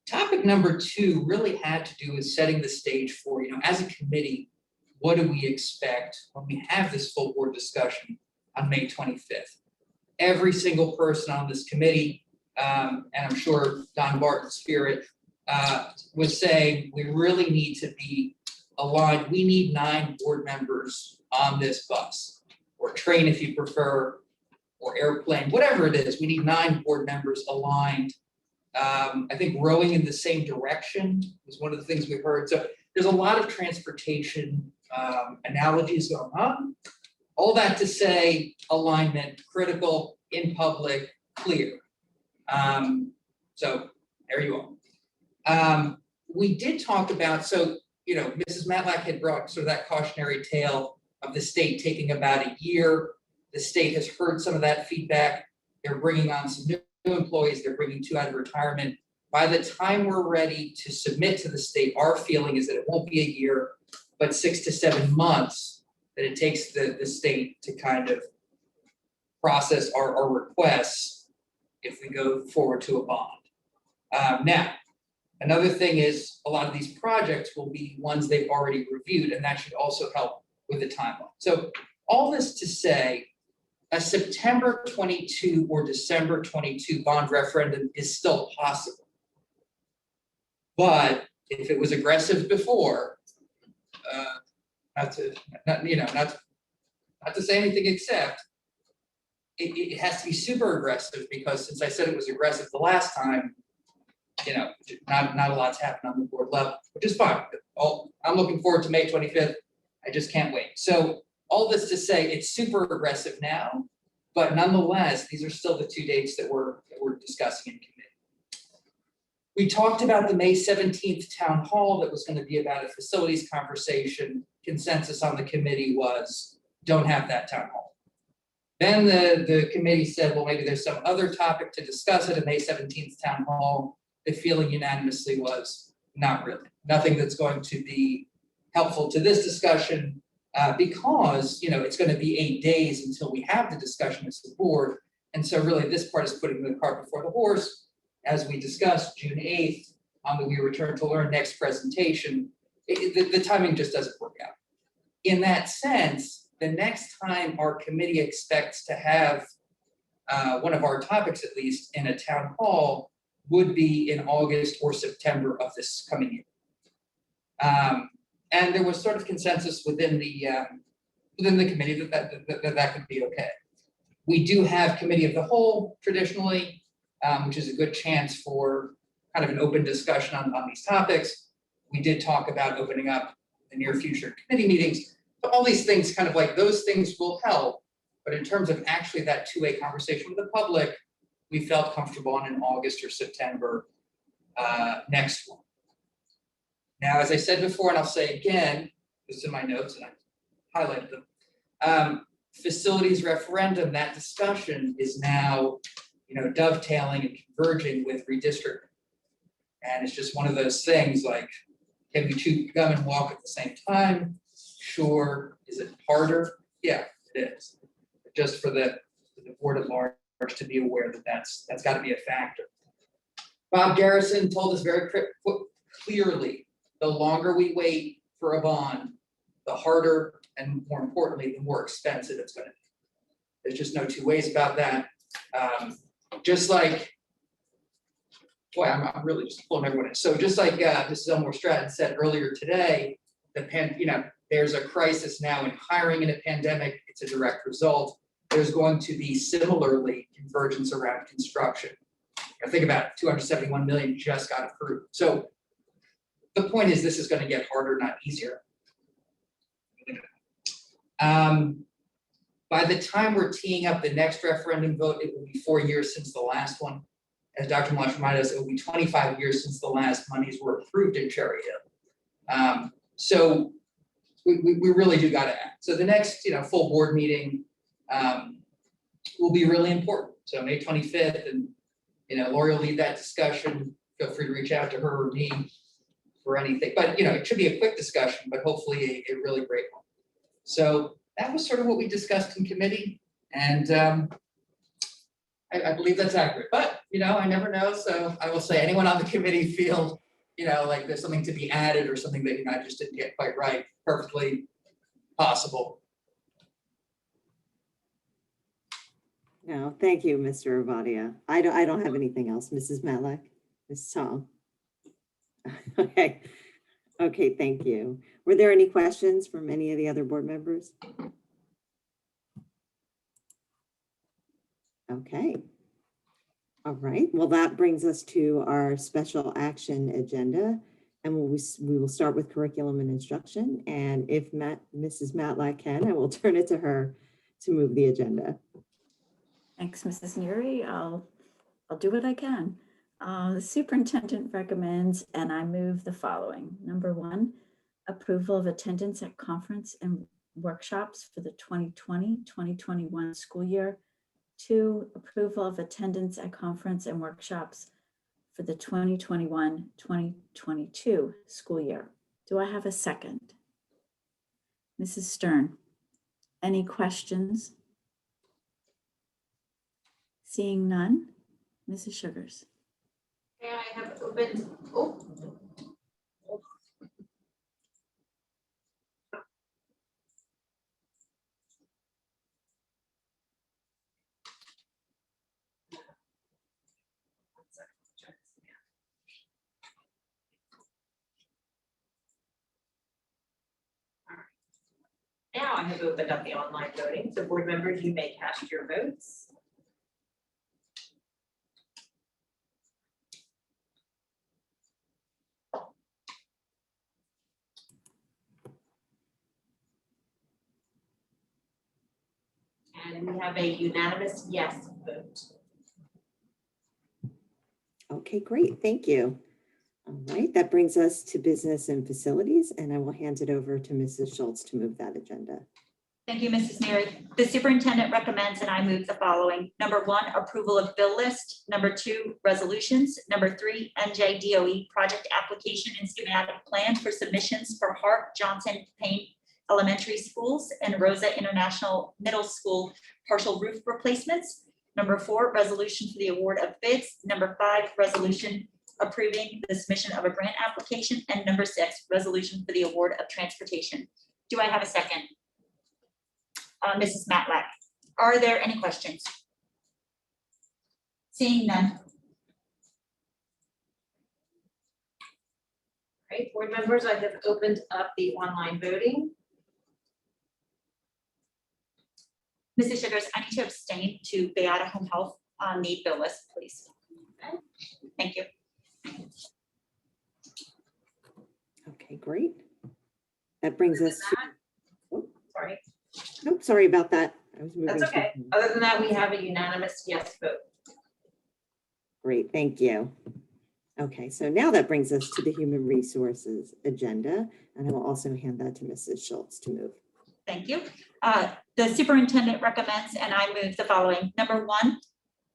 Topic number two really had to do with setting the stage for, you know, as a committee, what do we expect when we have this full board discussion on May 25th? Every single person on this committee, and I'm sure Don Barton's spirit, was saying we really need to be aligned. We need 9 board members on this bus, or train if you prefer, or airplane, whatever it is. We need 9 board members aligned. I think rowing in the same direction was one of the things we heard. So there's a lot of transportation analogies going on. All that to say, alignment, critical, in public, clear. So there you are. We did talk about, so, you know, Mrs. Matlack had brought sort of that cautionary tale of the state taking about a year. The state has heard some of that feedback. They're bringing on some new employees. They're bringing 2 out of retirement. By the time we're ready to submit to the state, our feeling is that it won't be a year, but 6 to 7 months that it takes the state to kind of process our requests if we go forward to a bond. Now, another thing is a lot of these projects will be ones they've already reviewed, and that should also help with the timeline. So all this to say, a September 22 or December 22 bond referendum is still possible. But if it was aggressive before, not to say anything except it has to be super aggressive, because since I said it was aggressive the last time, you know, not a lot's happened on the board level, which is fine. I'm looking forward to May 25th. I just can't wait. So all this to say, it's super aggressive now, but nonetheless, these are still the 2 dates that we're discussing in committee. We talked about the May 17th town hall that was going to be about a facilities conversation. Consensus on the committee was don't have that town hall. Then the committee said, well, maybe there's some other topic to discuss at a May 17th town hall. The feeling unanimously was not really. Nothing that's going to be helpful to this discussion, because, you know, it's going to be 8 days until we have the discussion as the board. And so really this part is putting the cart before the horse. As we discussed, June 8th, on the We Return to Learn next presentation, the timing just doesn't work out. In that sense, the next time our committee expects to have one of our topics, at least in a town hall, would be in August or September of this coming year. And there was sort of consensus within the committee that could be okay. We do have committee of the whole traditionally, which is a good chance for kind of an open discussion on these topics. We did talk about opening up the near future committee meetings. So all these things, kind of like those things will help, but in terms of actually that two-way conversation with the public, we felt comfortable on in August or September next one. Now, as I said before, and I'll say again, this is in my notes and I highlighted them. Facilities referendum, that discussion is now, dovetailing and converging with redistricting. And it's just one of those things like, can we chew gum and walk at the same time? Sure. Is it harder? Yeah, it is. But just for the board at large to be aware that that's got to be a factor. Bob Garrison told us very clearly, the longer we wait for a bond, the harder and more importantly, the more expensive it's going to be. There's just no two ways about that. Just like, boy, I'm really just pulling everyone in. So just like Mrs. Elmore Stratton said earlier today, there's a crisis now in hiring in a pandemic. It's a direct result. There's going to be similarly convergence around construction. Now think about it, 271 million just got approved. So the point is this is going to get harder, not easier. By the time we're teeing up the next referendum vote, it will be 4 years since the last one. As Dr. Malash reminded us, it will be 25 years since the last monies were approved in Cherry Hill. So we really do got to act. So the next, full board meeting will be really important. So May 25th, and Lori will lead that discussion. Feel free to reach out to her or me for anything. But it should be a quick discussion, but hopefully a really great one. So that was sort of what we discussed in committee, and I believe that's accurate. But I never know. So I will say, anyone on the committee feel like there's something to be added or something that I just didn't get quite right, perfectly possible. No, thank you, Mr. Avadia. I don't have anything else. Mrs. Matlack, Ms. Tong. Okay, thank you. Were there any questions from any of the other board members? Okay. All right, well, that brings us to our special action agenda, and we will start with curriculum and instruction. And if Mrs. Matlack can, I will turn it to her to move the agenda. Thanks, Mrs. Neary. I'll do what I can. The superintendent recommends, and I move the following. Number 1, approval of attendance at conference and workshops for the 2020-2021 school year. 2, approval of attendance at conference and workshops for the 2021-2022 school year. Do I have a second? Mrs. Stern, any questions? Seeing none, Mrs. Sugars. Okay, I have opened, now I have opened up the online voting, so board members, you may cast your votes. And we have a unanimous yes vote. Okay, great, thank you. All right, that brings us to business and facilities, and I will hand it over to Mrs. Schultz to move that agenda. Thank you, Mrs. Neary. The superintendent recommends, and I move the following. Number 1, approval of bill list. Number 2, resolutions. Number 3, NJDOE project application and schematic plan for submissions for Hart, Johnson, Payne Elementary Schools and Rosa International Middle School partial roof replacements. Number 4, resolution for the award of bids. Number 5, resolution approving the submission of a grant application. And number 6, resolution for the award of transportation. Do I have a second? Mrs. Matlack, are there any questions? Seeing none. All right, board members, I have opened up the online voting. Mrs. Sugars, I need to abstain to Beata Home Health on the bill list, please. Okay. Thank you. Okay, great. That brings us to, sorry. Nope, sorry about that. I was moving. That's too okay. fast. Other than that, we have a unanimous yes vote. Great, thank you. Okay, so now that brings us to the human resources agenda, and I will also hand that to Mrs. Schultz to move. Thank you. The superintendent recommends, and I move the following. Number 1,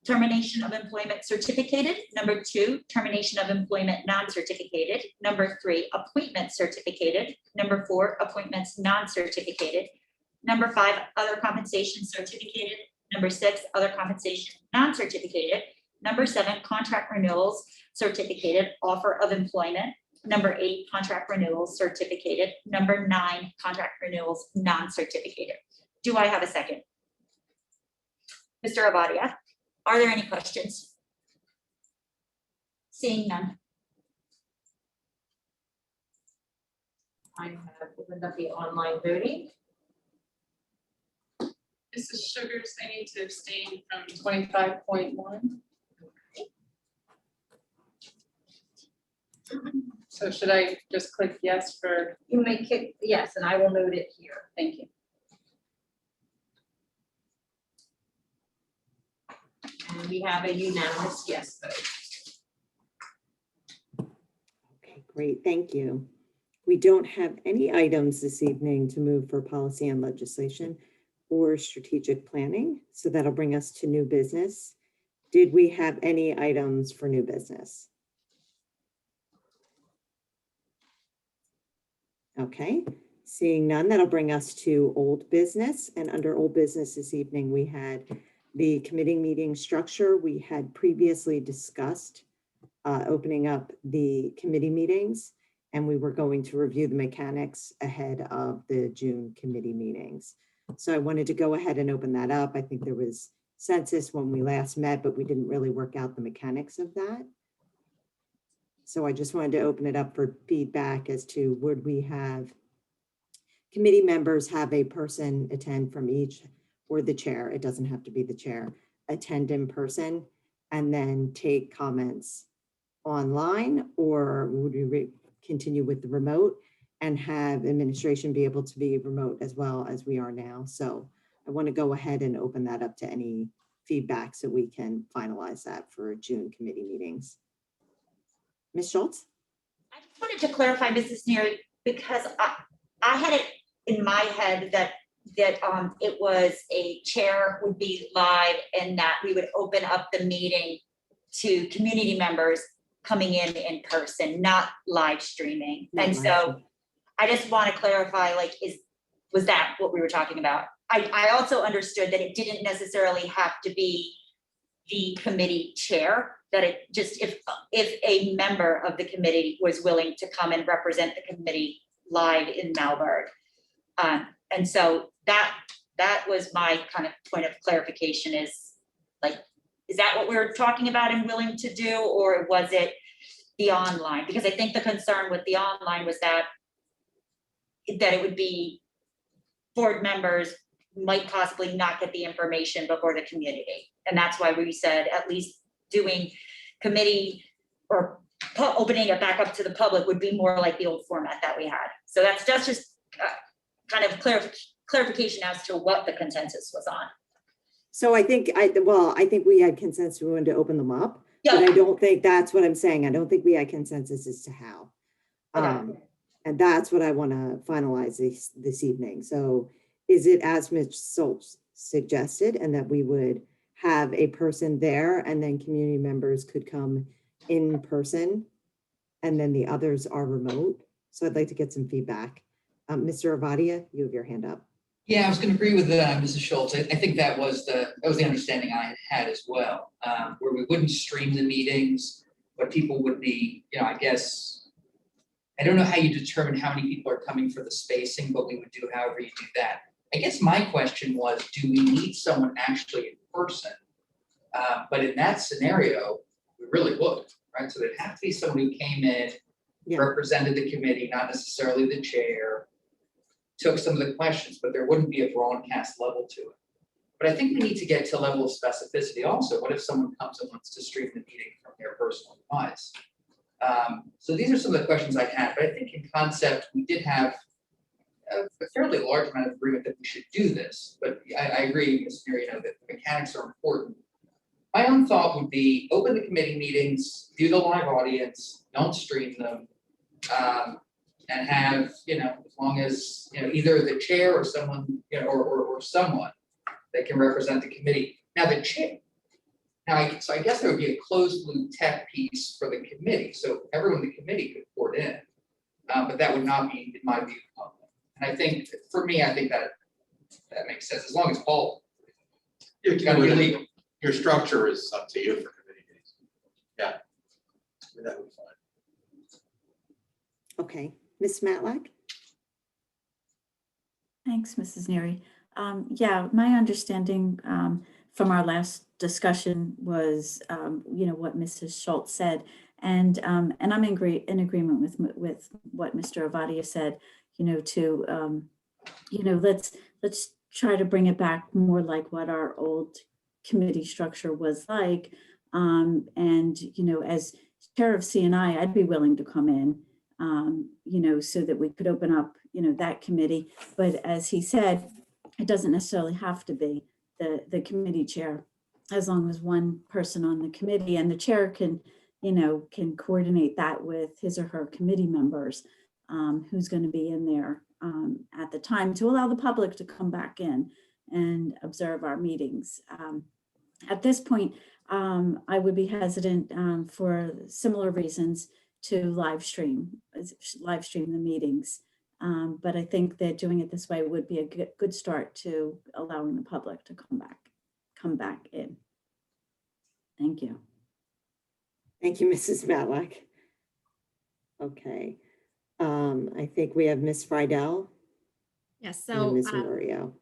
termination of employment certificated. Number 2, termination of employment non-certificated. Number 3, appointment certificated. Number 4, appointments non-certificated. Number 5, other compensation certificated. Number 6, other compensation non-certificated. Number 7, contract renewals certificated, offer of employment. Number 8, contract renewals certificated. Number 9, contract renewals non-certificated. Do I have a second? Mr. Abadia, are there any questions? Seeing none. I have opened up the online voting. Mrs. Sugars, I need to abstain from 25.1. So should I just click yes for, You may kick yes, and I will note it here. thank you. And we have a unanimous yes vote. Okay, great, thank you. We don't have any items this evening to move for policy and legislation or strategic planning, so that'll bring us to new business. Did we have any items for new business? Okay, seeing none, that'll bring us to old business. And under old business this evening, we had the committee meeting structure. We had previously discussed opening up the committee meetings, and we were going to review the mechanics ahead of the June committee meetings. So I wanted to go ahead and open that up. I think there was census when we last met, but we didn't really work out the mechanics of that. So I just wanted to open it up for feedback as to would we have committee members have a person attend from each, or the chair, it doesn't have to be the chair, attend in person and then take comments online, or would we continue with the remote and have administration be able to be remote as well as we are now? So I want to go ahead and open that up to any feedback so we can finalize that for June committee meetings. Ms. Schultz? I just wanted to clarify, Mrs. Neary, because I had it in my head that it was a chair would be live and that we would open up the meeting to community members coming in person, not live streaming. Not And live so stream. I just want to clarify, like, was that what we were talking about? I also understood that it didn't necessarily have to be the committee chair, that it just, if a member of the committee was willing to come and represent the committee live in Malberg. And so that was my kind of point of clarification, is like, is that what we were talking about and willing to do, or was it the online? Because I think the concern with the online was that it would be board members might possibly not get the information before the community. And that's why we said at least doing committee or opening it back up to the public would be more like the old format that we had. So that's just kind of clarification as to what the consensus was on. So I think we had consensus, we wanted to open them up, Yeah. but I don't think that's what I'm saying. I don't think we had consensus as to how. Okay. And that's what I want to finalize this evening. So is it as Ms. Schultz suggested, and that we would have a person there and then community members could come in person and then the others are remote? So I'd like to get some feedback. Mr. Avadia, you have your hand up. Yeah, I was going to agree with Mrs. Schultz. I think that was the understanding I had as well, where we wouldn't stream the meetings, but people would be, I guess, I don't know how you determine how many people are coming for the spacing, but we would do however you do that. I guess my question was, do we need someone actually in person? But in that scenario, we really would, right? So there'd have to be someone who came in, Yeah. represented the committee, not necessarily the chair, took some of the questions, but there wouldn't be a broadcast level to it. But I think we need to get to a level of specificity also. What if someone comes and wants to stream the meeting from their personal device? So these are some of the questions I had, but I think in concept, we did have a fairly large amount of agreement that we should do this, but I agree, Ms. Neary, that the mechanics are important. My own thought would be open the committee meetings, view the live audience, don't stream them. And have, as long as, either the chair or someone, or someone that can represent the committee. Now the chair, so I guess there would be a closed loop tech piece for the committee, so everyone in the committee could port in. But that would not be, in my view, public. And I think, for me, I think that makes sense, as long as all. It's gotta be legal. Your structure is up to you for committee meetings. Yeah. That would be fine. Okay, Ms. Matlack? Thanks, Mrs. Neary. Yeah, my understanding from our last discussion was, what Mrs. Schultz said, and I'm in agreement with what Mr. Avadia said. Let's try to bring it back more like what our old committee structure was like. As chair of CNI, I'd be willing to come in. So that we could open up, that committee. But as he said, it doesn't necessarily have to be the committee chair, as long as one person on the committee and the chair can coordinate that with his or her committee members, who's going to be in there at the time to allow the public to come back in and observe our meetings. At this point, I would be hesitant for similar reasons to live stream the meetings. But I think that doing it this way would be a good start to allowing the public to come back in. Thank you. Thank you, Mrs. Matlack. Okay, I think we have Ms. Friedel Yes, and then so, Ms. Murillo.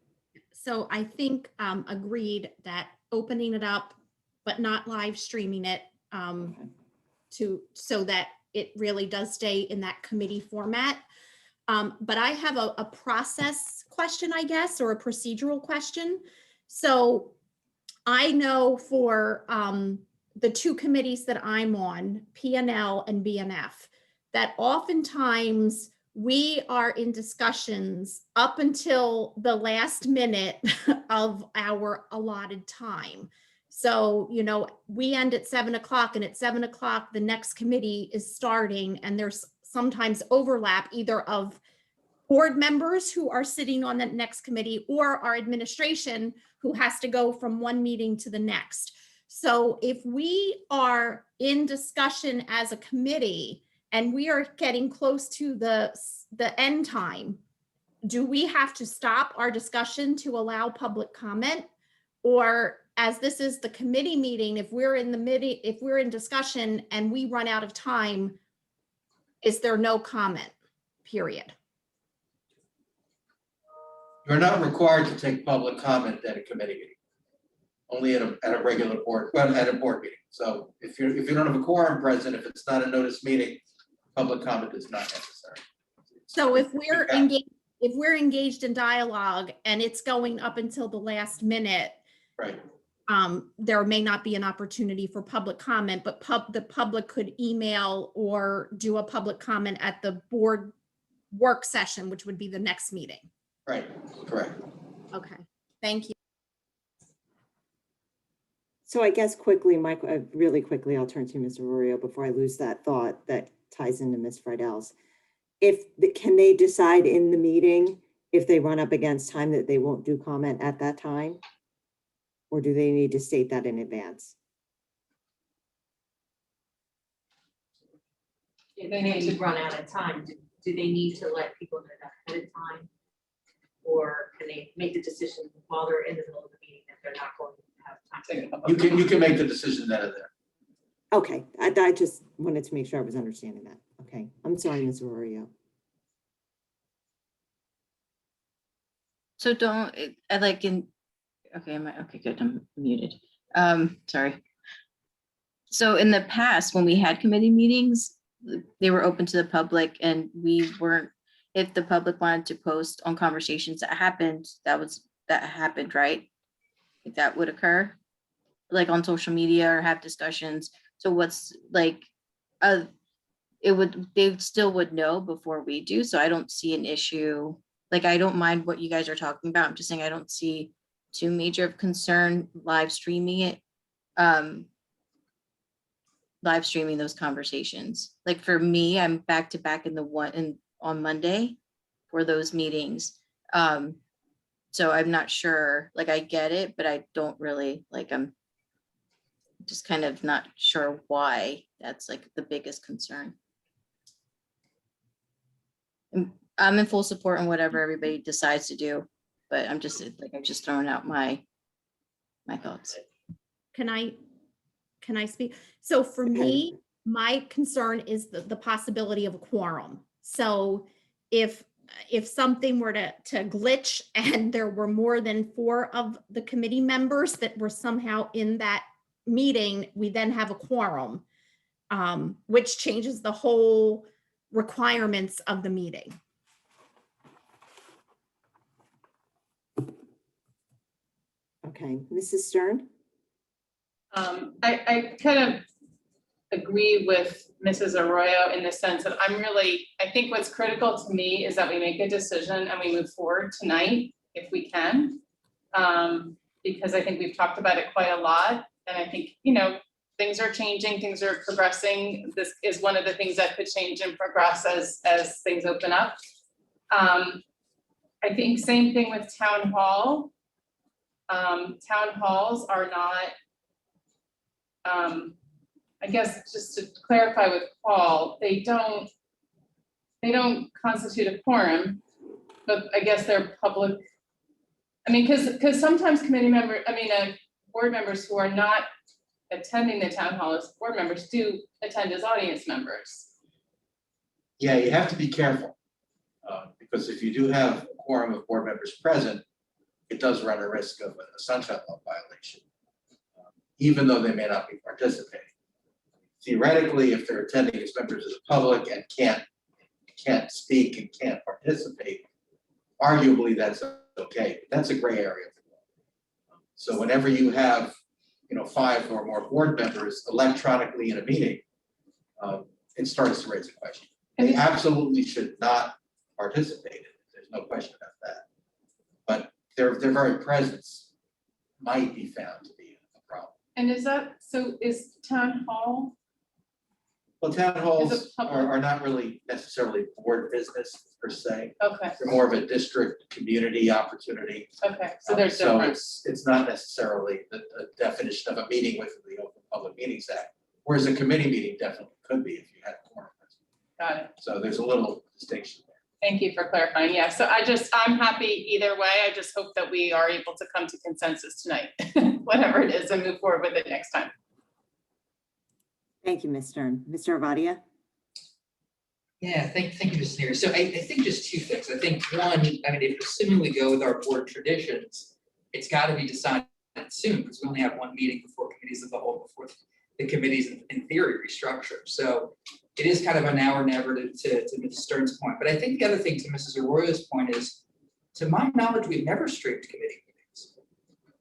so I think agreed that opening it up, but not live streaming it so that it really does stay in that committee format. But I have a process question, I guess, or a procedural question. So I know for the two committees that I'm on, P&L and BNF, that oftentimes we are in discussions up until the last minute of our allotted time. So, we end at 7 o'clock, and at 7 o'clock, the next committee is starting, and there's sometimes overlap either of board members who are sitting on the next committee or our administration who has to go from one meeting to the next. So if we are in discussion as a committee and we are getting close to the end time, do we have to stop our discussion to allow public comment? Or as this is the committee meeting, if we're in discussion and we run out of time, is there no comment, period? You're not required to take public comment at a committee meeting. Only at a regular board, at a board meeting. So if you don't have a quorum present, if it's not a notice meeting, public comment is not necessary. So if we're engaged in dialogue and it's going up until the last minute, right? There may not be an opportunity for public comment, but the public could email or do a public comment at the board work session, which would be the next meeting. Right, correct. Okay, thank you. So I guess really quickly, I'll turn to Ms. Arroyo before I lose that thought that ties into Ms. Friedel's. Can they decide in the meeting if they run up against time that they won't do comment at that time? Or do they need to state that in advance? If they need to run out of time, do they need to let people know that ahead of time? Or can they make the decision while they're in the middle of the meeting that they're not going to have time? You can make the decision then and there. Okay, I just wanted to make sure I was understanding that. Okay, I'm sorry, Ms. Arroyo. So okay, good, I'm muted. Sorry. So in the past, when we had committee meetings, they were open to the public, and we weren't, if the public wanted to post on conversations that happened, that happened, right? Like that would occur, like on social media, or have discussions. So what's like, they still would know before we do. So I don't see an issue like, I don't mind what you guys are talking about. I'm just saying I don't see too major of concern live streaming it. Live streaming those conversations. Like for me, I'm back to back on Monday for those meetings. So I'm not sure, like I get it, but I don't really, like, I'm just kind of not sure why that's like the biggest concern. I'm in full support on whatever everybody decides to do, but I'm just throwing out my thoughts. Can I speak? So for me, my concern is the possibility of a quorum. So if something were to glitch and there were more than 4 of the committee members that were somehow in that meeting, we then have a quorum, which changes the whole requirements of the meeting. Okay, Mrs. Stern? I kind of agree with Mrs. Arroyo in the sense that I think what's critical to me is that we make a decision and we move forward tonight if we can. Because I think we've talked about it quite a lot, and I think, things are changing, things are progressing. This is one of the things that could change and progress as things open up. I think same thing with town hall. Town halls are not, I guess just to clarify with Paul, they don't constitute a quorum, but I guess they're public. I mean, because sometimes board members who are not attending the town hall as board members do attend as audience members. Yeah, you have to be careful, because if you do have a quorum of board members present, it does run a risk of a sunshine law violation, even though they may not be participating. Theoretically, if they're attending as members of the public and can't speak and can't participate, arguably that's okay. That's a gray area. So whenever you have, 5 or more board members electronically in a meeting, it starts to raise a question. They absolutely should not participate in it. There's no question about that. But their very presence might be found to be a problem. And is town hall? Well, town halls Is it public? are not really necessarily board business per se. Okay, They're more of a district community opportunity. okay, so there's So difference. it's not necessarily the definition of a meeting within the Open Public Meetings Act, whereas a committee meeting definitely could be if you had a quorum. Got it. So there's a little distinction there. Thank you for clarifying. Yeah, so I'm happy either way. I just hope that we are able to come to consensus tonight, whatever it is, and move forward with it next time. Thank you, Ms. Stern. Mr. Avadia? Yeah, thank you, Ms. Neary. So I think just 2 things. I think one, if assuming we go with our board traditions, it's got to be decided soon because we only have 1 meeting before committees of the whole, before the committees in theory restructure. So it is kind of a now or never to Ms. Stern's point. But I think the other thing to Mrs. Arroyo's point is, to my knowledge, we've never streamed committee meetings,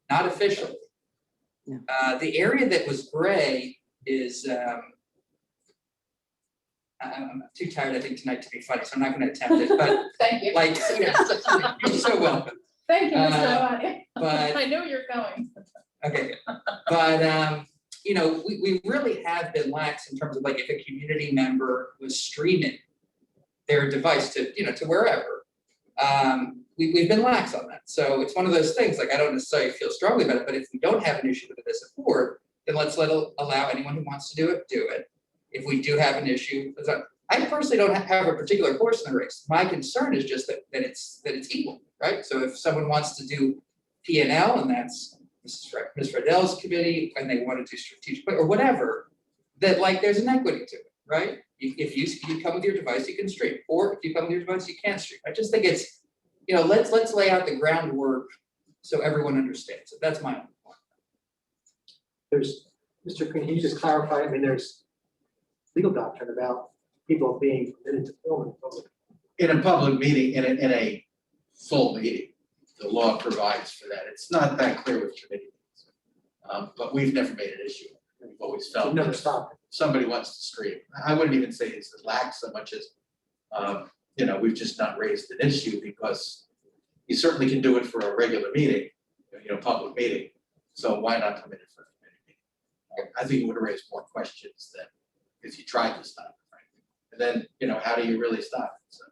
not officially. No. The area that was gray is, I'm too tired, I think, tonight to be funny, so I'm not going to attempt it. But Thank you. you're so welcome. Thank you, Mr. Avadia. But I know you're going. okay, but we really have been lax in terms of like if a community member was streaming their device to wherever. We've been lax on that. So it's one of those things, like I don't necessarily feel strongly about it, but if we don't have an issue with this at board, then let's allow anyone who wants to do it. If we do have an issue, I personally don't have a particular horse in the race. My concern is just that it's equal, right? So if someone wants to do P&L and that's Ms. Friedell's committee and they want to do strategic or whatever, that like there's an equity to it, right? If you come with your device, you can stream, or if you come with your device, you can't stream. I just think it's, let's lay out the groundwork so everyone understands. So that's my own point. Mr. Green, can you just clarify? There's legal doctrine about people being permitted to film in public. In a public meeting, in a full meeting, the law provides for that. It's not that clear with committee meetings. But we've never made an issue. We've always felt. Never that stopped. Somebody wants to stream. I wouldn't even say it's lax so much as, we've just not raised an issue because you certainly can do it for a regular meeting, public meeting. So why not come in for a committee meeting? I think it would have raised more questions than if you tried to stop it, frankly. And then, how do you really stop it? So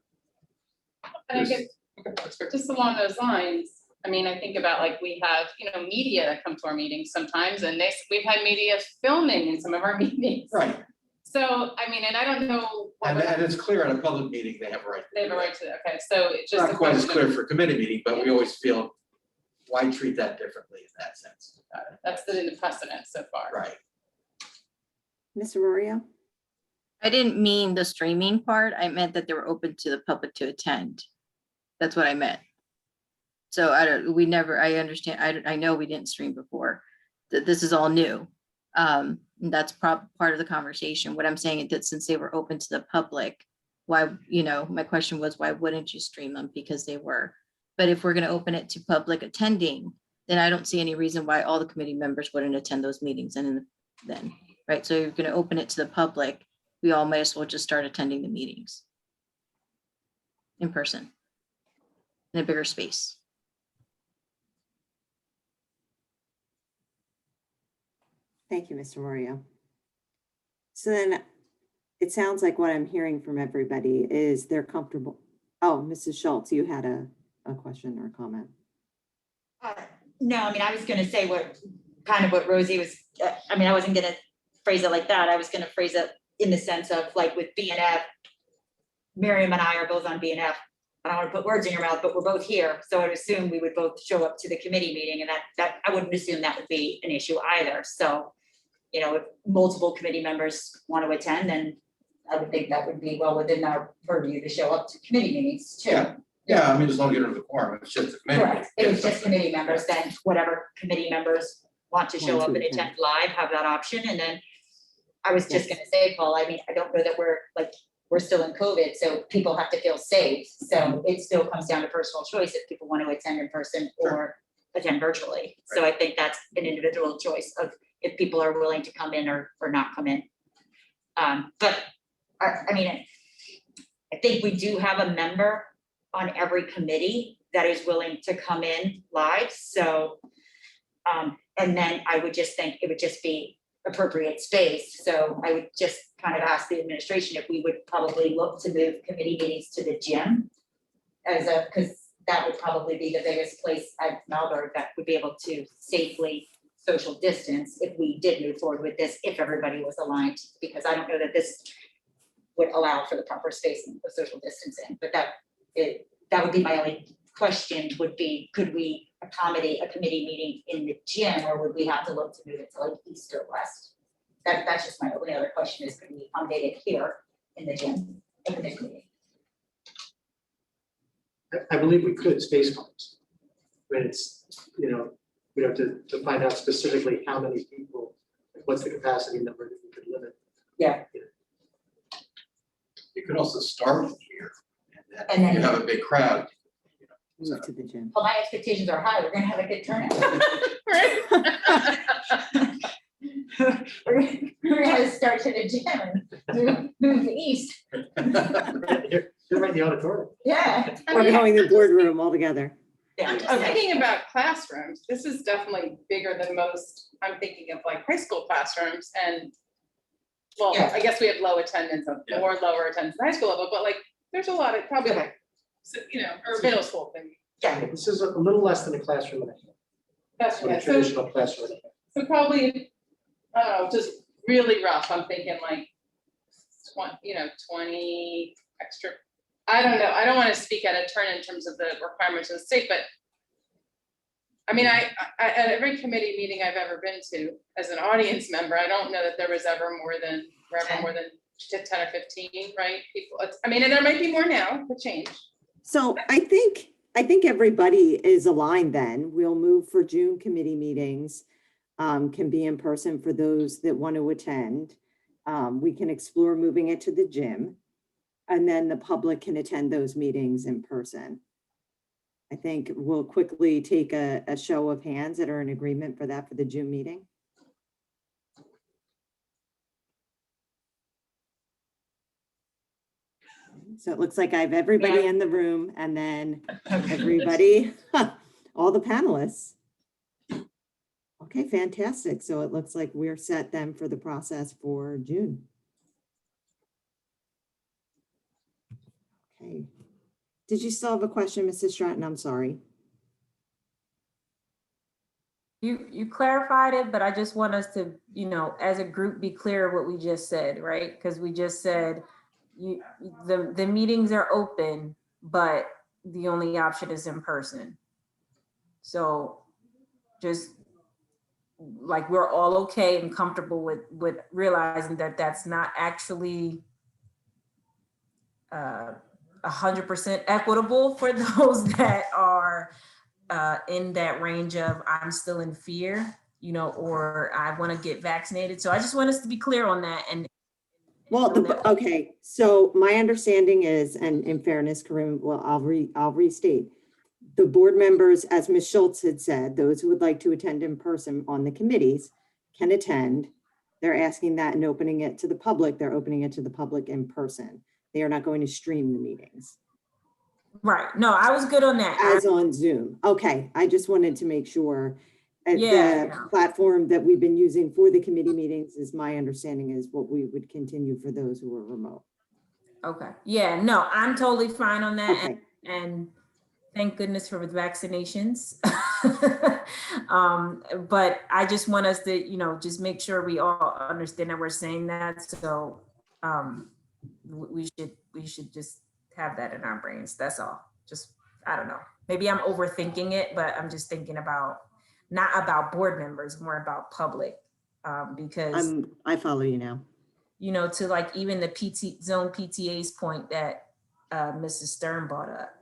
And I guess, just along those lines, I mean, I think about like we have, media that come to our meetings sometimes, and we've had media filming in some of our meetings. right. So, I mean, and I don't know. And it's clear at a public meeting, they have a right. They have a right to, okay, so it's It's just. not a quite as question clear of- for a committee meeting, but we always feel, why treat that differently in that sense? That's the precedent so far. Right. Ms. Arroyo? I didn't mean the streaming part. I meant that they were open to the public to attend. That's what I meant. So I understand, I know we didn't stream before, that this is all new. That's part of the conversation. What I'm saying is that since they were open to the public, why, my question was, why wouldn't you stream them? Because they were. But if we're going to open it to public attending, then I don't see any reason why all the committee members wouldn't attend those meetings. And then, right, so you're going to open it to the public, we all might as well just start attending the meetings in person, in a bigger space. Thank you, Mr. Arroyo. So then it sounds like what I'm hearing from everybody is they're comfortable. Oh, Mrs. Schultz, you had a question or a comment. No, I mean, I was gonna say what Rosie was, I wasn't gonna phrase it like that. I was gonna phrase it in the sense of like with BNF, Miriam and I are both on BNF. I don't want to put words in your mouth, but we're both here. So I'd assume we would both show up to the committee meeting, and that I wouldn't assume that would be an issue either. So, if multiple committee members want to attend, then I would think that would be well within our purview to show up to committee meetings too. Yeah, as long as you don't have a quorum, it's just a committee. Correct. It was just committee members, then whatever committee members want to show up and attend live, have that option. And then I was just gonna say, Paul, I don't know that we're still in COVID, so people have to feel safe. So it still comes down to personal choice if people want to attend in person or attend virtually. So I think that's an individual choice of if people are willing to come in or not come in. But I think we do have a member on every committee that is willing to come in live. So, and then I would just think it would just be appropriate space. So I would just kind of ask the administration if we would probably look to move committee meetings to the gym because that would probably be the biggest place at Marburg that would be able to safely social distance if we did move forward with this, if everybody was aligned, because I don't know that this would allow for the proper spacing of social distancing, but that would be my only question would be, could we accommodate a committee meeting in the gym, or would we have to look to move it to like east or west? That's just my only other question is, could we accommodate it here in the gym, at the committee meeting? I believe we could space wise. But it's, we'd have to find out specifically how many people, what's the capacity number that we could limit. Yeah. You could also start here, and And then then- you have a big crowd. Move to the gym. Well, my expectations are high, we're gonna have a good turnout. We're gonna start to the gym and move to east, You're right in the auditorium. yeah. We're going to the boardroom all together. Yeah, I'm just okay. thinking about classrooms. This is definitely bigger than most. I'm thinking of like high school classrooms and, well, Yeah. I guess we have low attendance of Yeah. more lower attendance at high school level, but like, there's a lot of probably, Okay. so, or middle school thing. Yeah, This is a little less than a classroom and a half. That's So a right. So traditional classroom and a half. So probably, I don't know, just really rough, I'm thinking like 20 extra. I don't know, I don't want to speak out of turn in terms of the requirements of the state, but I mean, I at every committee meeting I've ever been to, as an audience member, I don't know that there was ever more than 10 or 15, right? People, I mean, and there might be more now, but change. So I think everybody is aligned then. We'll move for June committee meetings, can be in person for those that want to attend. We can explore moving it to the gym, and then the public can attend those meetings in person. I think we'll quickly take a show of hands that are in agreement for that for the June meeting. So it looks like I have everybody Yeah. in the room and then everybody, all the panelists. Okay, fantastic. So it looks like we're set then for the process for June. Okay. Did you still have a question, Mrs. Stratton? I'm sorry. You clarified it, but I just want us to, as a group, be clear what we just said, right? Because we just said the meetings are open, but the only option is in person. So just like we're all okay and comfortable with realizing that that's not actually 100% equitable for those that are in that range of I'm still in fear, or I want to get vaccinated. So I just want us to be clear on that. And Well, okay. So my understanding is, and in fairness, Karim, well, I'll restate. The board members, as Ms. Schultz had said, those who would like to attend in person on the committees can attend. They're asking that and opening it to the public. They're opening it to the public in person. They are not going to stream the meetings. Right. No, I was good on that. As on Zoom. Okay, I just wanted to make sure. Yeah, The platform that we've been using for the committee meetings is my understanding is what we would continue for those who are remote. Okay. Yeah, no, I'm totally fine on that. Okay. And thank goodness for the vaccinations. But I just want us to, just make sure we all understand that we're saying that. So we should just have that in our brains. That's all. Just, I don't know. Maybe I'm overthinking it, but I'm just thinking about, not about board members, more about public. Because I follow you now. To like even the zone PTA's point that Mrs. Stern brought up,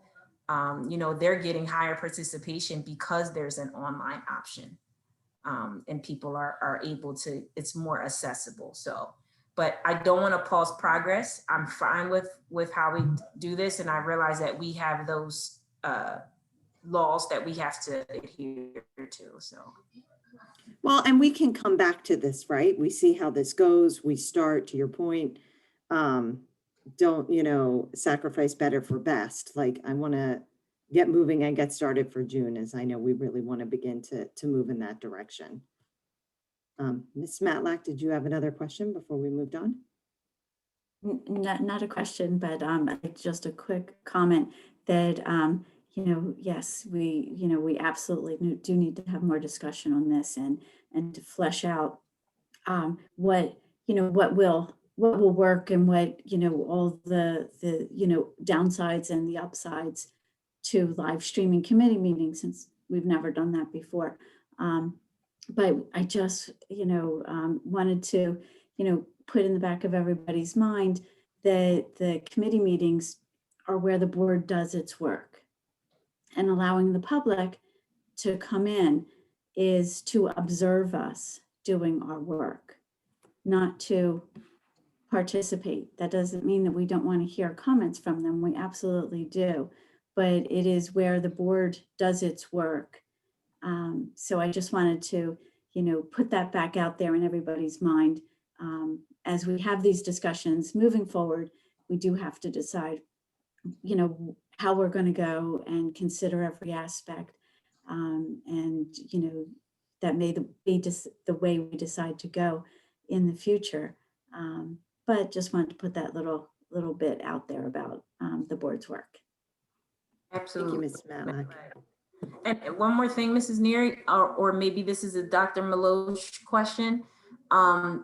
they're getting higher participation because there's an online option. And people are able to, it's more accessible. So, but I don't want to pause progress. I'm fine with how we do this. And I realize that we have those laws that we have to adhere to, so. Well, and we can come back to this, right? We see how this goes. We start, to your point, don't, sacrifice better for best. Like I want to get moving and get started for June, as I know we really want to begin to move in that direction. Ms. Matlack, did you have another question before we moved on? Not a question, but just a quick comment that, yes, we absolutely do need to have more discussion on this and to flesh out what will work and what, all the downsides and the upsides to live streaming committee meetings, since we've never done that before. But I just, wanted to, put in the back of everybody's mind that the committee meetings are where the board does its work. And allowing the public to come in is to observe us doing our work, not to participate. That doesn't mean that we don't want to hear comments from them. We absolutely do. But it is where the board does its work. So I just wanted to, put that back out there in everybody's mind. As we have these discussions moving forward, we do have to decide, how we're going to go and consider every aspect. And, that may be just the way we decide to go in the future. But just wanted to put that little bit out there about the board's work. Absolutely. Thank you, Ms. Matlack. And one more thing, Mrs. Neary, or maybe this is a Dr. Maloche question.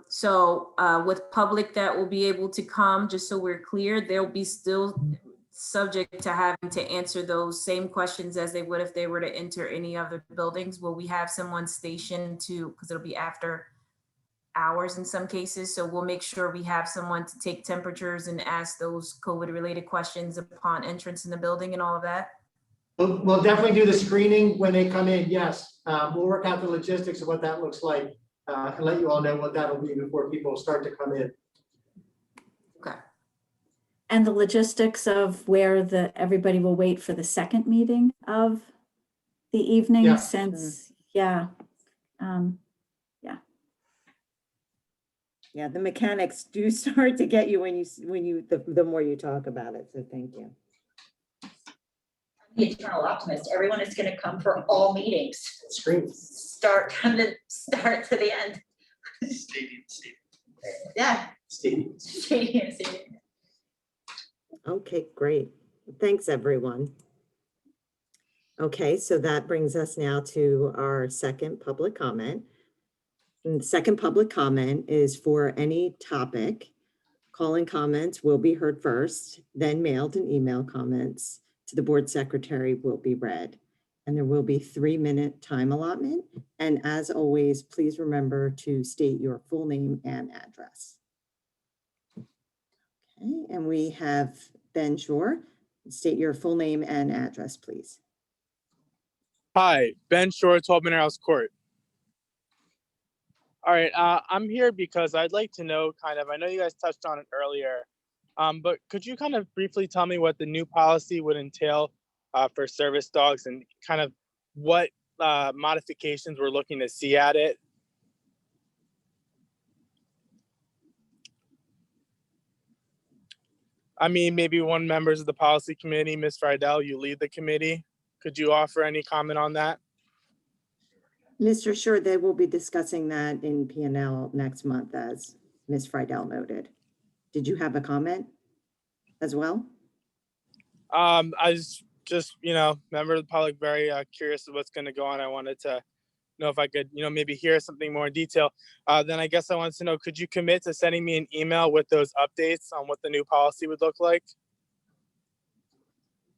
So with public that will be able to come, just so we're clear, they'll be still subject to having to answer those same questions as they would if they were to enter any other buildings. Will we have someone stationed because it'll be after hours in some cases. So we'll make sure we have someone to take temperatures and ask those COVID related questions upon entrance in the building and all of that. We'll definitely do the screening when they come in, yes. We'll work out the logistics of what that looks like and let you all know what that'll be before people start to come in. Okay. And the logistics of where everybody will wait for the second meeting of the evening, Yeah. since, yeah. Yeah, the mechanics do start to get you the more you talk about it, so thank you. The eternal optimist, everyone is gonna come for all meetings, Screens. start from the start to the end. Stadium. Yeah. Steve. Stadium. Okay, great. Thanks, everyone. Okay, so that brings us now to our second public comment. And the second public comment is for any topic. Call-in comments will be heard first, then mailed and email comments to the board secretary will be read. And there will be 3-minute time allotment. And as always, please remember to state your full name and address. Okay, and we have Ben Shore. State your full name and address, please. Hi, Ben Shore, 12 Manor House Court. All right, I'm here because I'd like to know I know you guys touched on it earlier, but could you kind of briefly tell me what the new policy would entail for service dogs and kind of what modifications we're looking to see at it? I mean, maybe one members of the policy committee, Ms. Friedel, you lead the committee. Could you offer any comment on that? Mr. Shore, they will be discussing that in P&L next month, as Ms. Friedel noted. Did you have a comment as well? I was just, member of the public, very curious of what's going to go on. I wanted to know if I could, maybe hear something more in detail. Then I guess I wanted to know, could you commit to sending me an email with those updates on what the new policy would look like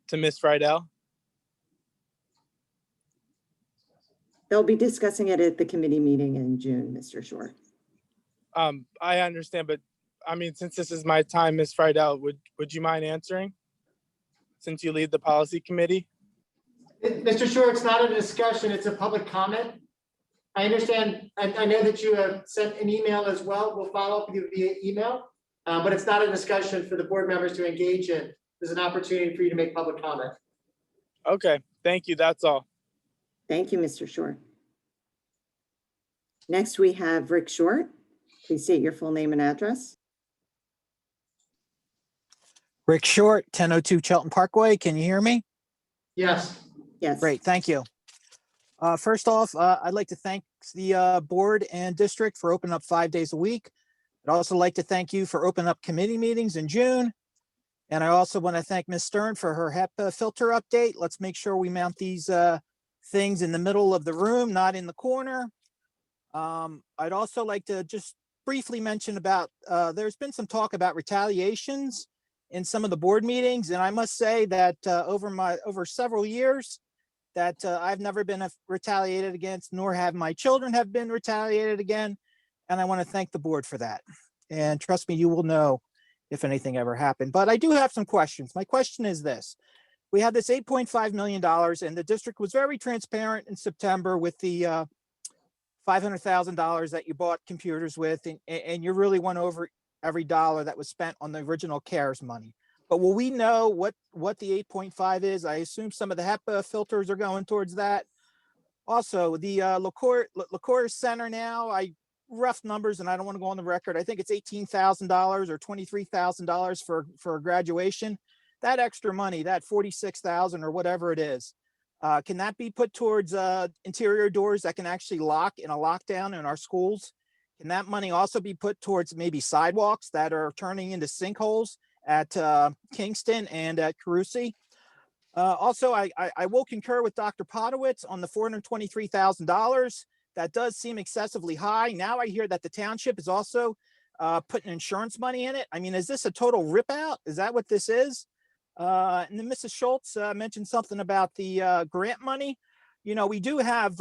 to Ms. Friedel? They'll be discussing it at the committee meeting in June, Mr. Shore. I understand, but I mean, since this is my time, Ms. Friedel, would you mind answering? Since you lead the policy committee? Mr. Shore, it's not a discussion, it's a public comment. I understand, I know that you have sent an email as well. We'll follow up with you via email, but it's not a discussion for the board members to engage in. There's an opportunity for you to make public comment. Okay, thank you, that's all. Thank you, Mr. Shore. Next, we have Rick Short. Please state your full name and address. Rick Short, 1002 Chelton Parkway. Can you hear me? Yes. Yes. Great, thank you. First off, I'd like to thank the board and district for opening up 5 days a week. I'd also like to thank you for opening up committee meetings in June. And I also want to thank Ms. Stern for her HEPA filter update. Let's make sure we mount these things in the middle of the room, not in the corner. I'd also like to just briefly mention about, there's been some talk about retaliations in some of the board meetings. And I must say that over several years that I've never been retaliated against, nor have my children have been retaliated again. And I want to thank the board for that. And trust me, you will know if anything ever happened. But I do have some questions. My question is this. We had this $8.5 million and the district was very transparent in September with the $500,000 that you bought computers with, and you really went over every dollar that was spent on the original CARES money. But will we know what the 8.5 is? I assume some of the HEPA filters are going towards that. Also, the LaCour Center now, rough numbers, and I don't want to go on the record. I think it's $18,000 or $23,000 for graduation. That extra money, that $46,000 or whatever it is, can that be put towards interior doors that can actually lock in a lockdown in our schools? Can that money also be put towards maybe sidewalks that are turning into sinkholes at Kingston and at Carusi? Also, I will concur with Dr. Podowitz on the $423,000. That does seem excessively high. Now I hear that the township is also putting insurance money in it. I mean, is this a total rip out? Is that what this is? And then Mrs. Schultz mentioned something about the grant money. You know, we do have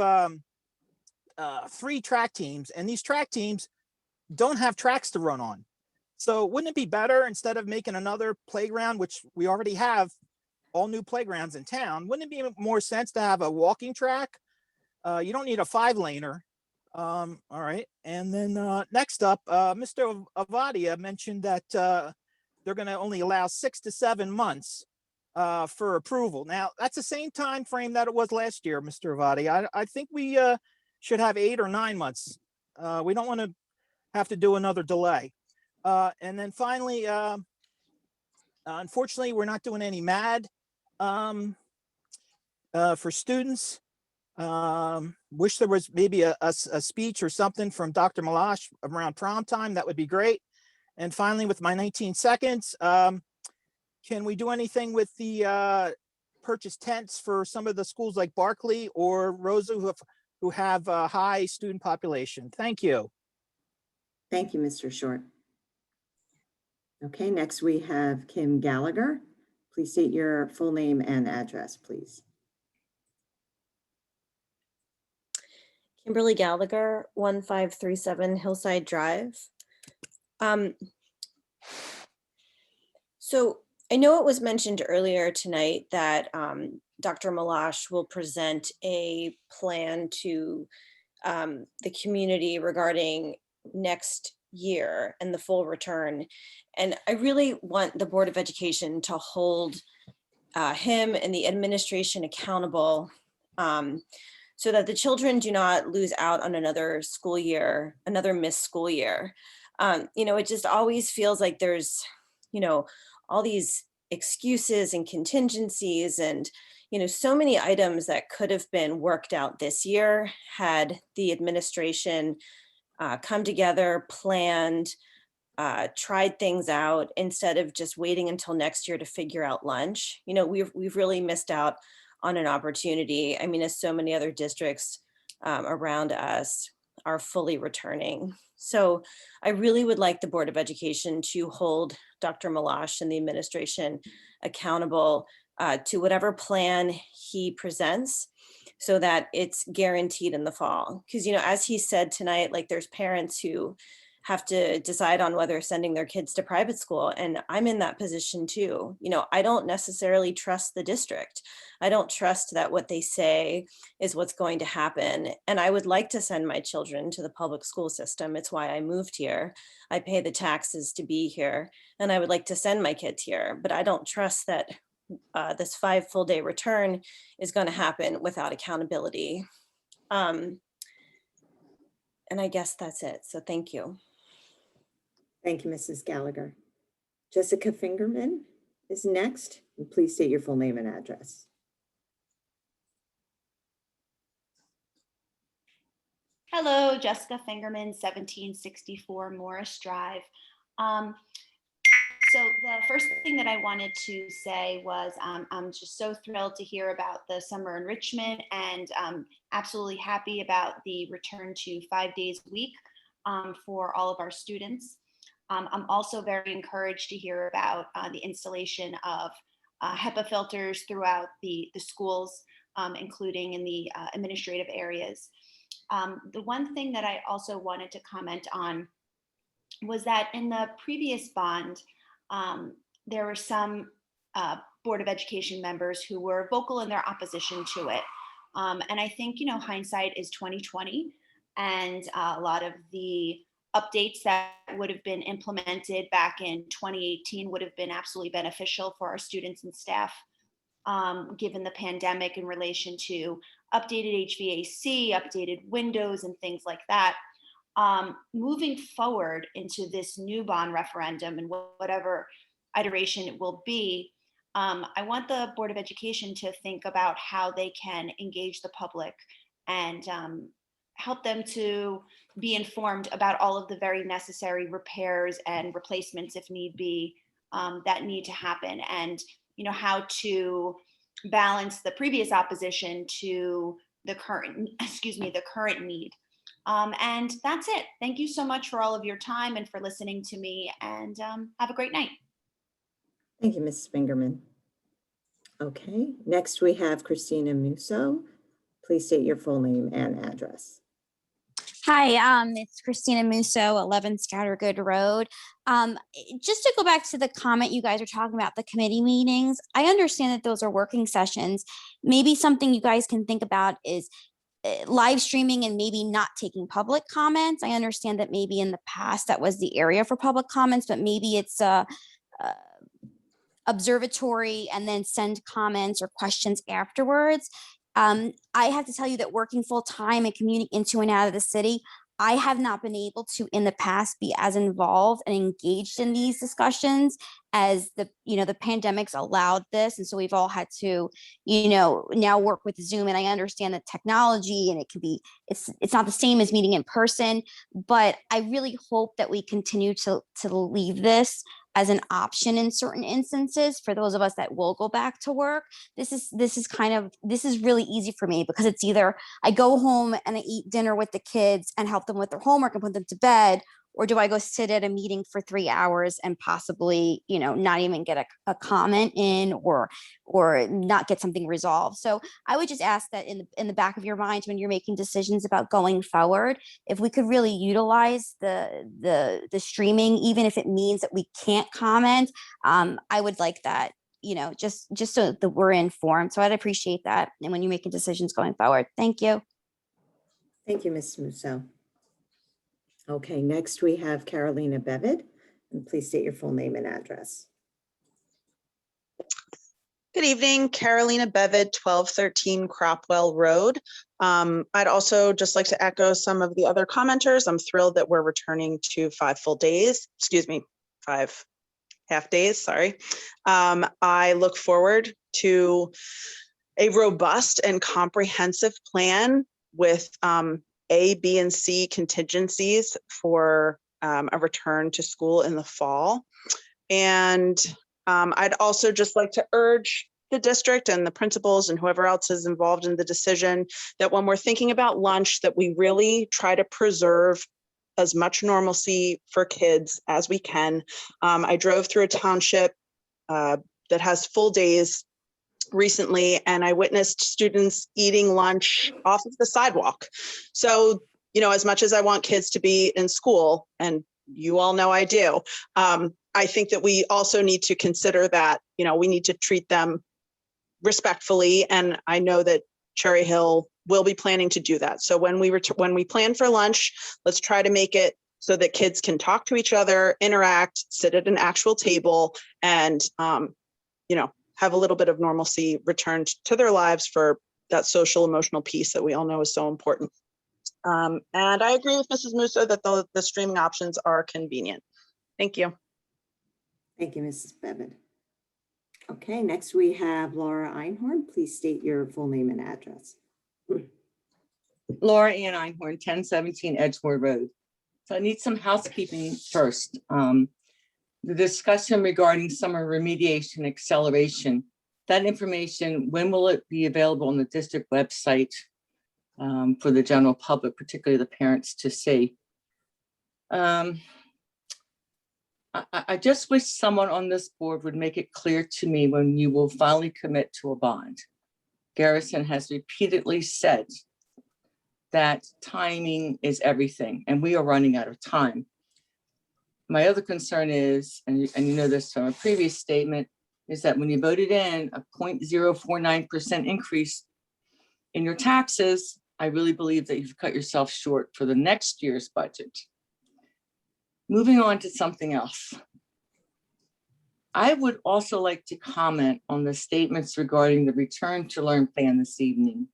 3 track teams, and these track teams don't have tracks to run on. So wouldn't it be better, instead of making another playground, which we already have all new playgrounds in town, wouldn't it be more sense to have a walking track? You don't need a 5-laner. All right. And then next up, Mr. Avadia mentioned that they're going to only allow 6 to 7 months for approval. Now, that's the same time frame that it was last year, Mr. Avadia. I think we should have 8 or 9 months. We don't want to have to do another delay. And then finally, unfortunately, we're not doing any MAD for students. Wish there was maybe a speech or something from Dr. Malash around prom time. That would be great. And finally, with my 19 seconds, can we do anything with the purchase tents for some of the schools like Barkley or Rosa who have a high student population? Thank you. Thank you, Mr. Short. Okay, next we have Kim Gallagher. Please state your full name and address, please. Kimberly Gallagher, 1537 Hillside Drive. So I know it was mentioned earlier tonight that Dr. Malash will present a plan to the community regarding next year and the full return. And I really want the Board of Education to hold him and the administration accountable so that the children do not lose out on another school year, another missed school year. You know, it just always feels like there's, you know, all these excuses and contingencies and, you know, so many items that could have been worked out this year had the administration come together, planned, tried things out instead of just waiting until next year to figure out lunch. You know, we've really missed out on an opportunity. I mean, as so many other districts around us are fully returning. So I really would like the Board of Education to hold Dr. Malash and the administration accountable to whatever plan he presents so that it's guaranteed in the fall. Because, you know, as he said tonight, like there's parents who have to decide on whether sending their kids to private school. And I'm in that position too. You know, I don't necessarily trust the district. I don't trust that what they say is what's going to happen. And I would like to send my children to the public school system. It's why I moved here. I pay the taxes to be here and I would like to send my kids here, but I don't trust that this 5 full day return is going to happen without accountability. And I guess that's it. So thank you. Thank you, Mrs. Gallagher. Jessica Fingerman is next. And please state your full name and address. Hello, Jessica Fingerman, 1764 Morris Drive. So the first thing that I wanted to say was I'm just so thrilled to hear about the summer enrichment and absolutely happy about the return to 5 days a week for all of our students. I'm also very encouraged to hear about the installation of HEPA filters throughout the schools, including in the administrative areas. The one thing that I also wanted to comment on was that in the previous bond, there were some Board of Education members who were vocal in their opposition to it. And I think, you know, hindsight is 20/20, and a lot of the updates that would have been implemented back in 2018 would have been absolutely beneficial for our students and staff, given the pandemic in relation to updated HVAC, updated windows, and things like that. Moving forward into this new bond referendum and whatever iteration it will be, I want the Board of Education to think about how they can engage the public and help them to be informed about all of the very necessary repairs and replacements, if need be, that need to happen, and you know how to balance the previous opposition to the current, the current need. And that's it. Thank you so much for all of your time and for listening to me, and have a great night. Thank you, Mrs. Fingerman. Okay, next we have Christina Musso. Please state your full name and address. Hi, it's Christina Musso, 11 Scattergood Road. Just to go back to the comment you guys are talking about, the committee meetings, I understand that those are working sessions. Maybe something you guys can think about is live streaming and maybe not taking public comments. I understand that maybe in the past that was the area for public comments, but maybe it's observatory and then send comments or questions afterwards. I have to tell you that working full time and commuting into and out of the city, I have not been able to in the past be as involved and engaged in these discussions as the pandemic's allowed this. And so we've all had to, now work with Zoom, and I understand that technology and it's not the same as meeting in person, but I really hope that we continue to leave this as an option in certain instances for those of us that will go back to work. This is really easy for me because it's either I go home and I eat dinner with the kids and help them with their homework and put them to bed, or do I go sit at a meeting for 3 hours and possibly, not even get a comment in or not get something resolved. So I would just ask that in the back of your minds when you're making decisions about going forward, if we could really utilize the streaming, even if it means that we can't comment, I would like that, just so that we're informed. So I'd appreciate that. And when you're making decisions going forward, thank you. Thank you, Ms. Musso. Okay, next we have Carolina Bevid, and please state your full name and address. Good evening, Carolina Bevid, 1213 Cropwell Road. I'd also just like to echo some of the other commenters. I'm thrilled that we're returning to 5 half days, sorry. I look forward to a robust and comprehensive plan with A, B, and C contingencies for a return to school in the fall. And I'd also just like to urge the district and the principals and whoever else is involved in the decision that when we're thinking about lunch, that we really try to preserve as much normalcy for kids as we can. I drove through a township that has full days recently, and I witnessed students eating lunch off of the sidewalk. So, as much as I want kids to be in school, and you all know I do, I think that we also need to consider that, we need to treat them respectfully. And I know that Cherry Hill will be planning to do that. So when we plan for lunch, let's try to make it so that kids can talk to each other, interact, sit at an actual table, and, have a little bit of normalcy returned to their lives for that social emotional piece that we all know is so important. And I agree with Mrs. Musso that the streaming options are convenient. Thank you. Thank you, Mrs. Bevid. Okay, next we have Laura Einhorn. Please state your full name and address. Laura Ann Einhorn, 1017 Edgemoor Road. So I need some housekeeping first. The discussion regarding summer remediation acceleration, that information, when will it be available on the district website for the general public, particularly the parents, to see? I just wish someone on this board would make it clear to me when you will finally commit to a bond. Garrison has repeatedly said that timing is everything, and we are running out of time. My other concern is, and you know this from a previous statement, is that when you voted in a 0.049% increase in your taxes, I really believe that you've cut yourself short for the next year's budget. Moving on to something else. I would also like to comment on the statements regarding the return to learn plan this evening.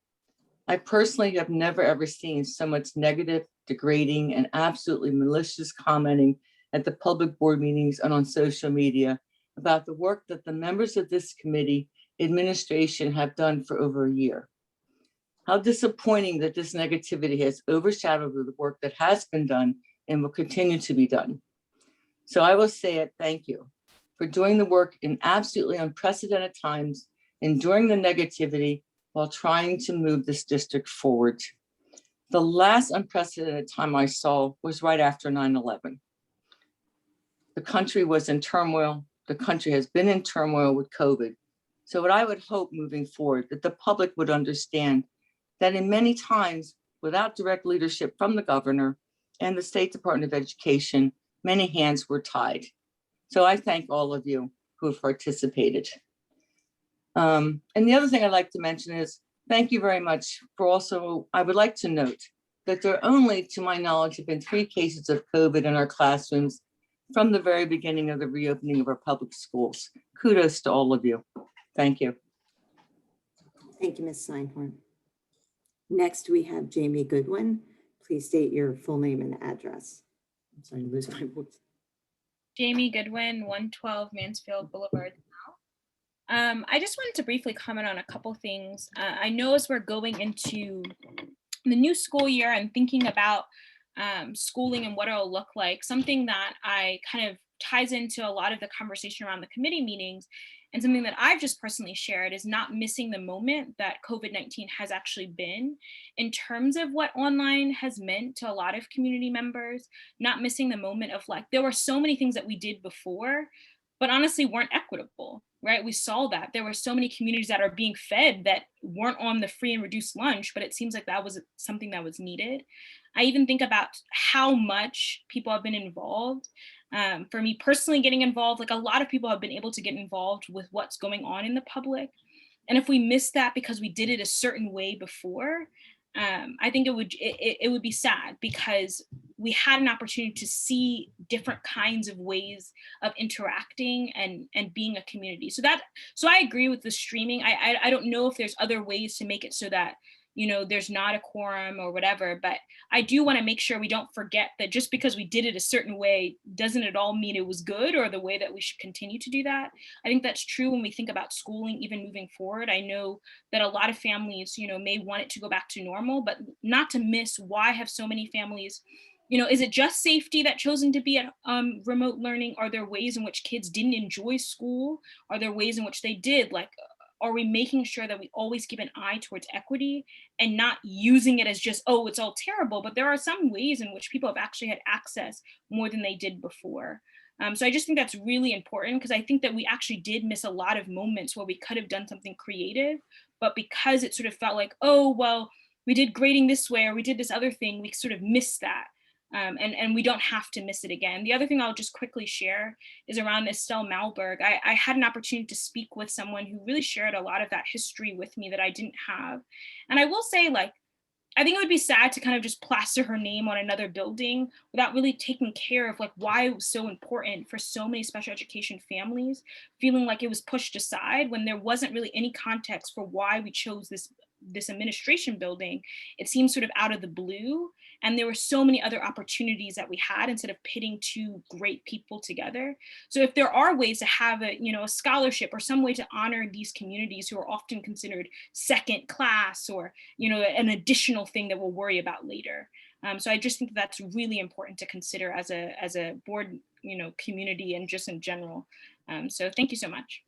I personally have never ever seen so much negative, degrading, and absolutely malicious commenting at the public board meetings and on social media about the work that the members of this committee administration have done for over a year. How disappointing that this negativity has overshadowed the work that has been done and will continue to be done. So I will say it, thank you for doing the work in absolutely unprecedented times, enduring the negativity while trying to move this district forward. The last unprecedented time I saw was right after 9/11. The country was in turmoil. The country has been in turmoil with COVID. So what I would hope moving forward, that the public would understand that in many times, without direct leadership from the governor and the State Department of Education, many hands were tied. So I thank all of you who have participated. And the other thing I'd like to mention is, thank you very much for also, I would like to note that there only, to my knowledge, have been 3 cases of COVID in our classrooms from the very beginning of the reopening of our public schools. Kudos to all of you. Thank you. Thank you, Ms. Einhorn. Next, we have Jamie Goodwin. please state your full name and address. I'm sorry to lose my voice. Jamie Goodwin, 112 Mansfield Boulevard. I just wanted to briefly comment on a couple things. I know as we're going into the new school year and thinking about schooling and what it'll look like, something that I kind of ties into a lot of the conversation around the committee meetings and something that I've just personally shared is not missing the moment that COVID-19 has actually been in terms of what online has meant to a lot of community members, not missing the moment of like, there were so many things that we did before, but honestly weren't equitable, right? We saw that there were so many communities that are being fed that weren't on the free and reduced lunch, but it seems like that was something that was needed. I even think about how much people have been involved. For me personally, getting involved, like a lot of people have been able to get involved with what's going on in the public. And if we miss that because we did it a certain way before, I think it would be sad because we had an opportunity to see different kinds of ways of interacting and being a community. So I agree with the streaming. I don't know if there's other ways to make it so that, you know, there's not a quorum or whatever, but I do want to make sure we don't forget that just because we did it a certain way, doesn't at all mean it was good or the way that we should continue to do that. I think that's true when we think about schooling, even moving forward. I know that a lot of families, you know, may want it to go back to normal, but not to miss why have so many families, you know, is it just safety that chosen to be at remote learning? Are there ways in which kids didn't enjoy school? Are there ways in which they did? Like, are we making sure that we always keep an eye towards equity and not using it as just, oh, it's all terrible, but there are some ways in which people have actually had access more than they did before. So I just think that's really important because I think that we actually did miss a lot of moments where we could have done something creative, but because it sort of felt like, oh, well, we did grading this way or we did this other thing, we sort of missed that. And we don't have to miss it again. The other thing I'll just quickly share is around Estelle Malberg. I had an opportunity to speak with someone who really shared a lot of that history with me that I didn't have. And I will say, like, I think it would be sad to kind of just plaster her name on another building without really taking care of like why it was so important for so many special education families, feeling like it was pushed aside when there wasn't really any context for why we chose this administration building. It seemed sort of out of the blue. And there were so many other opportunities that we had instead of pitting two great people together. So if there are ways to have a, you know, a scholarship or some way to honor these communities who are often considered second class or, you know, an additional thing that we'll worry about later. So I just think that's really important to consider as a board, you know, community and just in general. So thank you so much.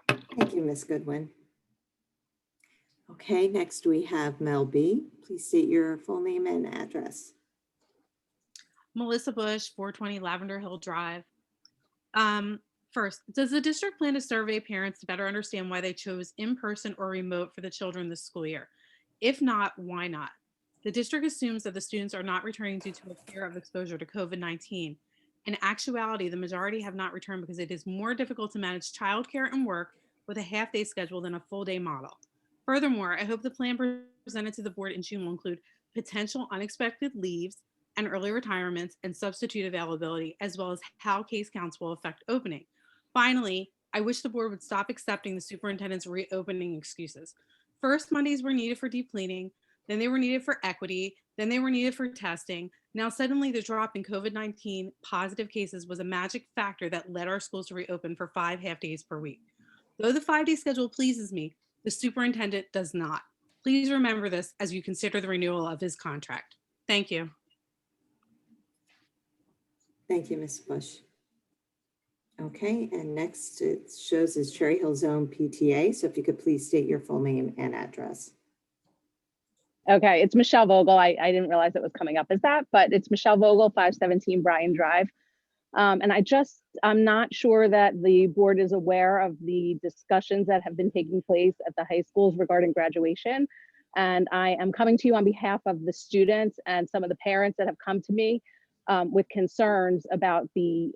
Thank you, Ms. Goodwin. Okay, next we have Mel B. Please state your full name and address. Melissa Bush, 420 Lavender Hill Drive. First, does the district plan to survey parents to better understand why they chose in-person or remote for the children this school year? If not, why not? The district assumes that the students are not returning due to a fear of exposure to COVID-19. In actuality, the majority have not returned because it is more difficult to manage childcare and work with a half-day schedule than a full-day model. Furthermore, I hope the plan presented to the board in June will include potential unexpected leaves and early retirements and substitute availability, as well as how case counts will affect opening. Finally, I wish the board would stop accepting the superintendent's reopening excuses. First, Mondays were needed for deep cleaning, then they were needed for equity, then they were needed for testing. Now suddenly the drop in COVID-19 positive cases was a magic factor that led our schools to reopen for 5 half days per week. Though the 5-day schedule pleases me, the superintendent does not. Please remember this as you consider the renewal of his contract. Thank you. Thank you, Ms. Bush. Okay, and next it shows as Cherry Hill Zone PTA. So if you could please state your full name and address. Okay, it's Michelle Vogel. I didn't realize it was coming up as that, but it's Michelle Vogel, 517 Bryan Drive. And I'm not sure that the board is aware of the discussions that have been taking place at the high schools regarding graduation. And I am coming to you on behalf of the students and some of the parents that have come to me with concerns about the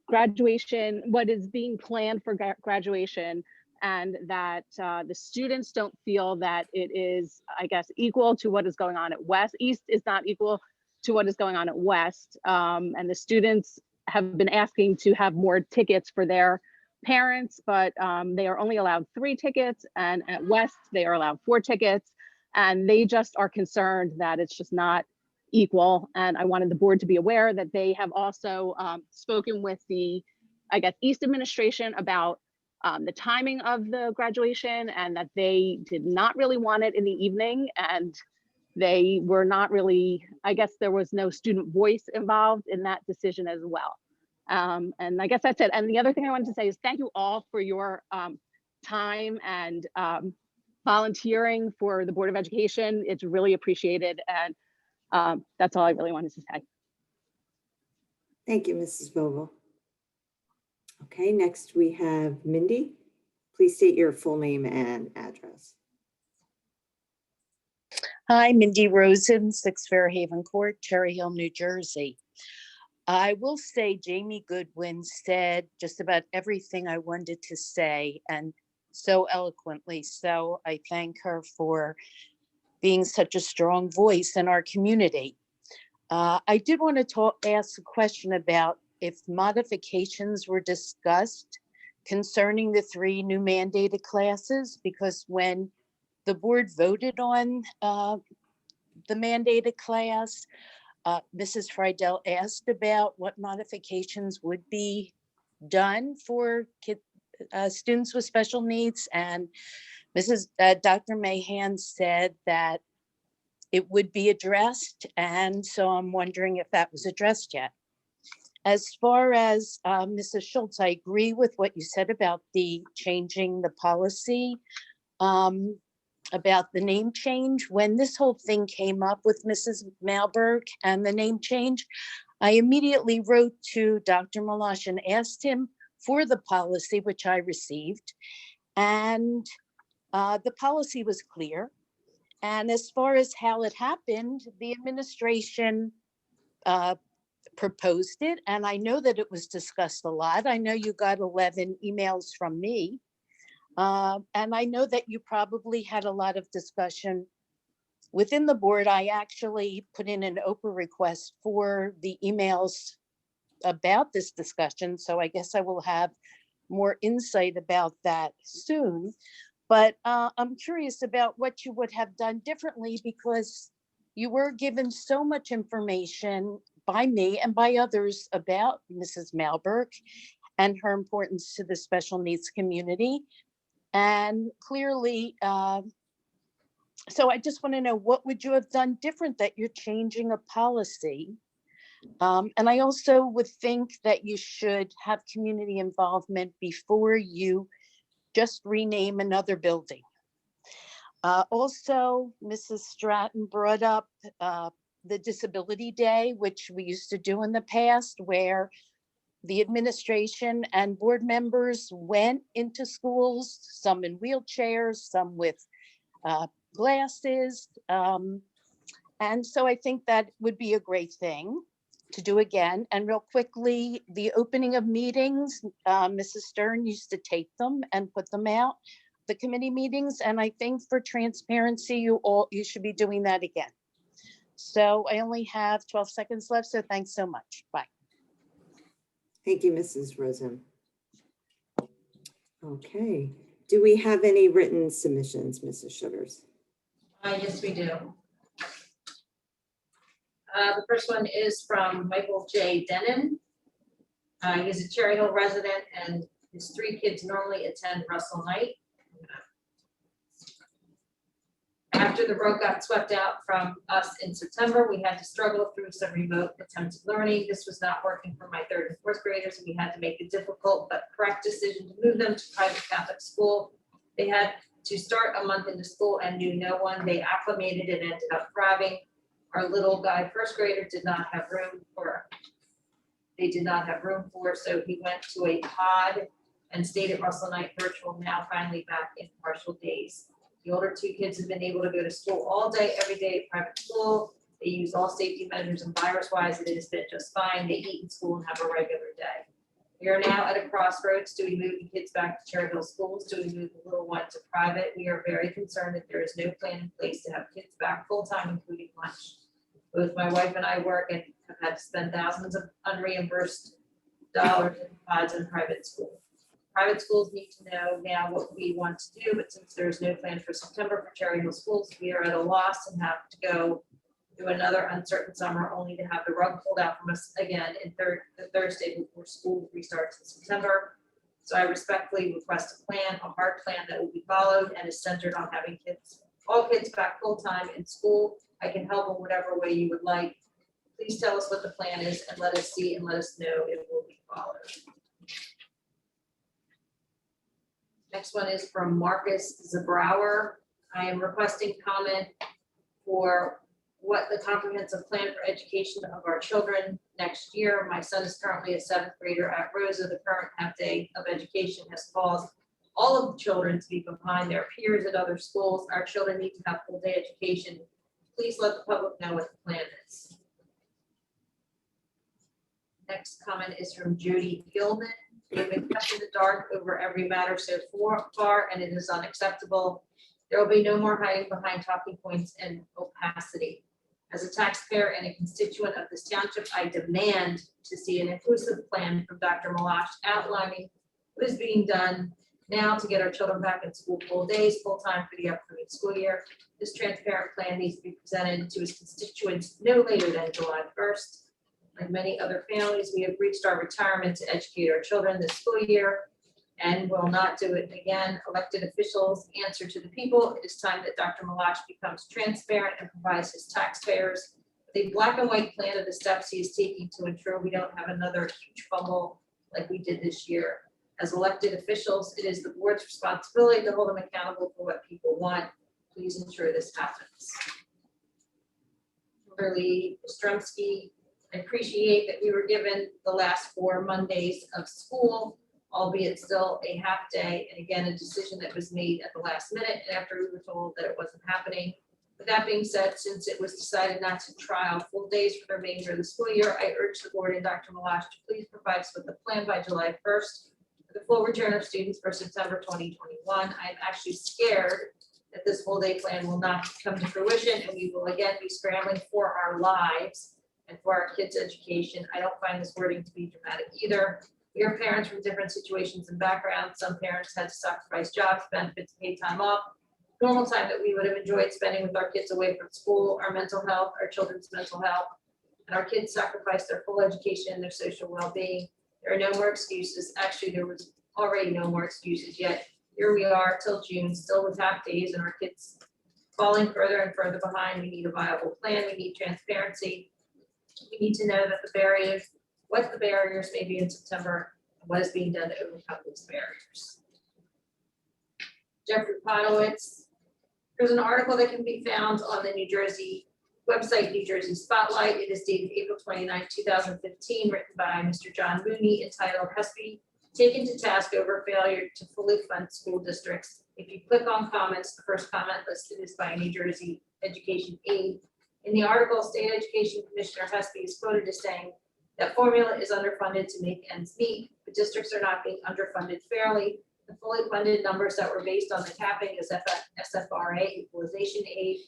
graduation, what is being planned for graduation, and that the students don't feel that it is, I guess, equal to what is going on at West. East is not equal to what is going on at West. And the students have been asking to have more tickets for their parents, but they are only allowed 3 tickets, and at West, they are allowed 4 tickets. And they just are concerned that it's just not equal. And I wanted the board to be aware that they have also spoken with the, I guess, East administration about the timing of the graduation, and that they did not really want it in the evening, and they were not really, I guess there was no student voice involved in that decision as well. And I guess that's it. And the other thing I wanted to say is thank you all for your time and volunteering for the Board of Education. It's really appreciated. And that's all I really wanted to say. Thank you, Mrs. Vogel. Okay, next we have Mindy. Please state your full name and address. Hi, Mindy Rosen, 6 Fairhaven Court, Cherry Hill, New Jersey. I will say Jamie Goodwin said just about everything I wanted to say, and so eloquently. So I thank her for being such a strong voice in our community. I did want to ask a question about if modifications were discussed concerning the 3 new mandated classes, because when the board voted on the mandated class, Mrs. Friedel asked about what modifications would be done for students with special needs, and Dr. Mahan said that it would be addressed, and so I'm wondering if that was addressed yet. As far as Mrs. Schultz, I agree with what you said about the changing the policy about the name change. When this whole thing came up with Mrs. Malberg and the name change, I immediately wrote to Dr. Malash and asked him for the policy, which I received. And the policy was clear. And as far as how it happened, the administration proposed it. And I know that it was discussed a lot. I know you got 11 emails from me. And I know that you probably had a lot of discussion within the board. I actually put in an Oprah request for the emails about this discussion. So I guess I will have more insight about that soon. But I'm curious about what you would have done differently, because you were given so much information by me and by others about Mrs. Malberg and her importance to the special needs community. And clearly, so I just want to know, what would you have done different that you're changing a policy? And I also would think that you should have community involvement before you just rename another building. Also, Mrs. Stratton brought up the Disability Day, which we used to do in the past, where the administration and board members went into schools, some in wheelchairs, some with glasses. And so I think that would be a great thing to do again. And real quickly, the opening of meetings, Mrs. Stern used to tape them and put them out, the committee meetings. And I think for transparency, you should be doing that again. So I only have 12 seconds left. So thanks so much. Bye. Thank you, Mrs. Rosen. Okay, do we have any written submissions, Mrs. Sugars? Yes, we do. The first one is from Michael J. Denon. He's a Cherry Hill resident, and his 3 kids normally attend Russell Night. After the rug got swept out from us in September, we had to struggle through some remote attempted learning. This was not working for my 3rd and 4th graders, and we had to make a difficult but correct decision to move them to private Catholic school. They had to start a month into school and knew no one. They acclimated and ended up thriving. Our little guy 1st grader did not have room for, so he went to a pod and stayed at Russell Night virtual, now finally back in partial days. The older 2 kids have been able to go to school all day, every day at private school. They use all safety measures, and virus-wise, it has been just fine. They eat in school and have a regular day. We are now at a crossroads. Do we move the kids back to Cherry Hill schools? Do we move the little one to private? We are very concerned that there is no plan in place to have kids back full-time, including lunch. Both my wife and I work and have had to spend thousands of unreimbursed dollars in pods in private school. Private schools need to know now what we want to do, but since there's no plan for September for Cherry Hill schools, we are at a loss and have to go through another uncertain summer, only to have the rug pulled out from us again in the Thursday before school restarts in September. So I respectfully request a plan, a hard plan that will be followed and is centered on having all kids back full-time in school. I can help in whatever way you would like. Please tell us what the plan is and let us see and let us know it will be followed. Next one is from Marcus Zabrauer. I am requesting comment for what the comprehensive plan for education of our children next year. My son is currently a 7th grader at Rosa. The current half day of education has caused all of the children to be behind their peers at other schools. Our children need to have full day education. Please let the public know what the plan is. Next comment is from Jody Gilman. We've been kept in the dark over every matter so far, and it is unacceptable. There will be no more hiding behind talking points and opacity. As a taxpayer and a constituent of this township, I demand to see an inclusive plan from Dr. Malash outlining what is being done now to get our children back in school full days, full time for the upcoming school year. This transparent plan needs to be presented to his constituents no later than July 1st. Like many other families, we have reached our retirement to educate our children this school year and will not do it again. Elected officials answer to the people. It is time that Dr. Malash becomes transparent and provides his taxpayers with a black and white plan of the steps he is taking to ensure we don't have another huge fumble like we did this year. As elected officials, it is the board's responsibility to hold them accountable for what people want. Please ensure this happens. Kimberly Ostromsky, I appreciate that we were given the last 4 Mondays of school, albeit still a half day, and again, a decision that was made at the last minute and after we were told that it wasn't happening. With that being said, since it was decided not to trial full days for the remainder of the school year, I urge the board and Dr. Malash to please provide us with a plan by July 1st for the full return of students for September 2021. I'm actually scared that this full day plan will not come to fruition and we will again be scrambling for our lives and for our kids' education. I don't find this wording to be dramatic either. We are parents from different situations and backgrounds. Some parents had to sacrifice jobs, benefits, paid time off, normal time that we would have enjoyed spending with our kids away from school, our mental health, our children's mental health, and our kids sacrificed their full education and their social well-being. There are no more excuses. Actually, there was already no more excuses yet. Here we are till June, still with half days and our kids falling further and further behind. We need a viable plan. We need transparency. We need to know that the barriers, what the barriers may be in September, and what is being done to overcome these barriers. Jeffrey Podowitz, there's an article that can be found on the New Jersey website, New Jersey Spotlight. It is dated April 29, 2015, written by Mr. John Mooney, entitled "Hespy Taken to Task Over Failure to Fully Fund School Districts." If you click on comments, the first comment listed is by New Jersey Education Aid. In the article, State Education Commissioner Hespy is quoted as saying that formula is underfunded to make ends meet. The districts are not being underfunded fairly. The fully funded numbers that were based on the capping is SFRA, equalization aid.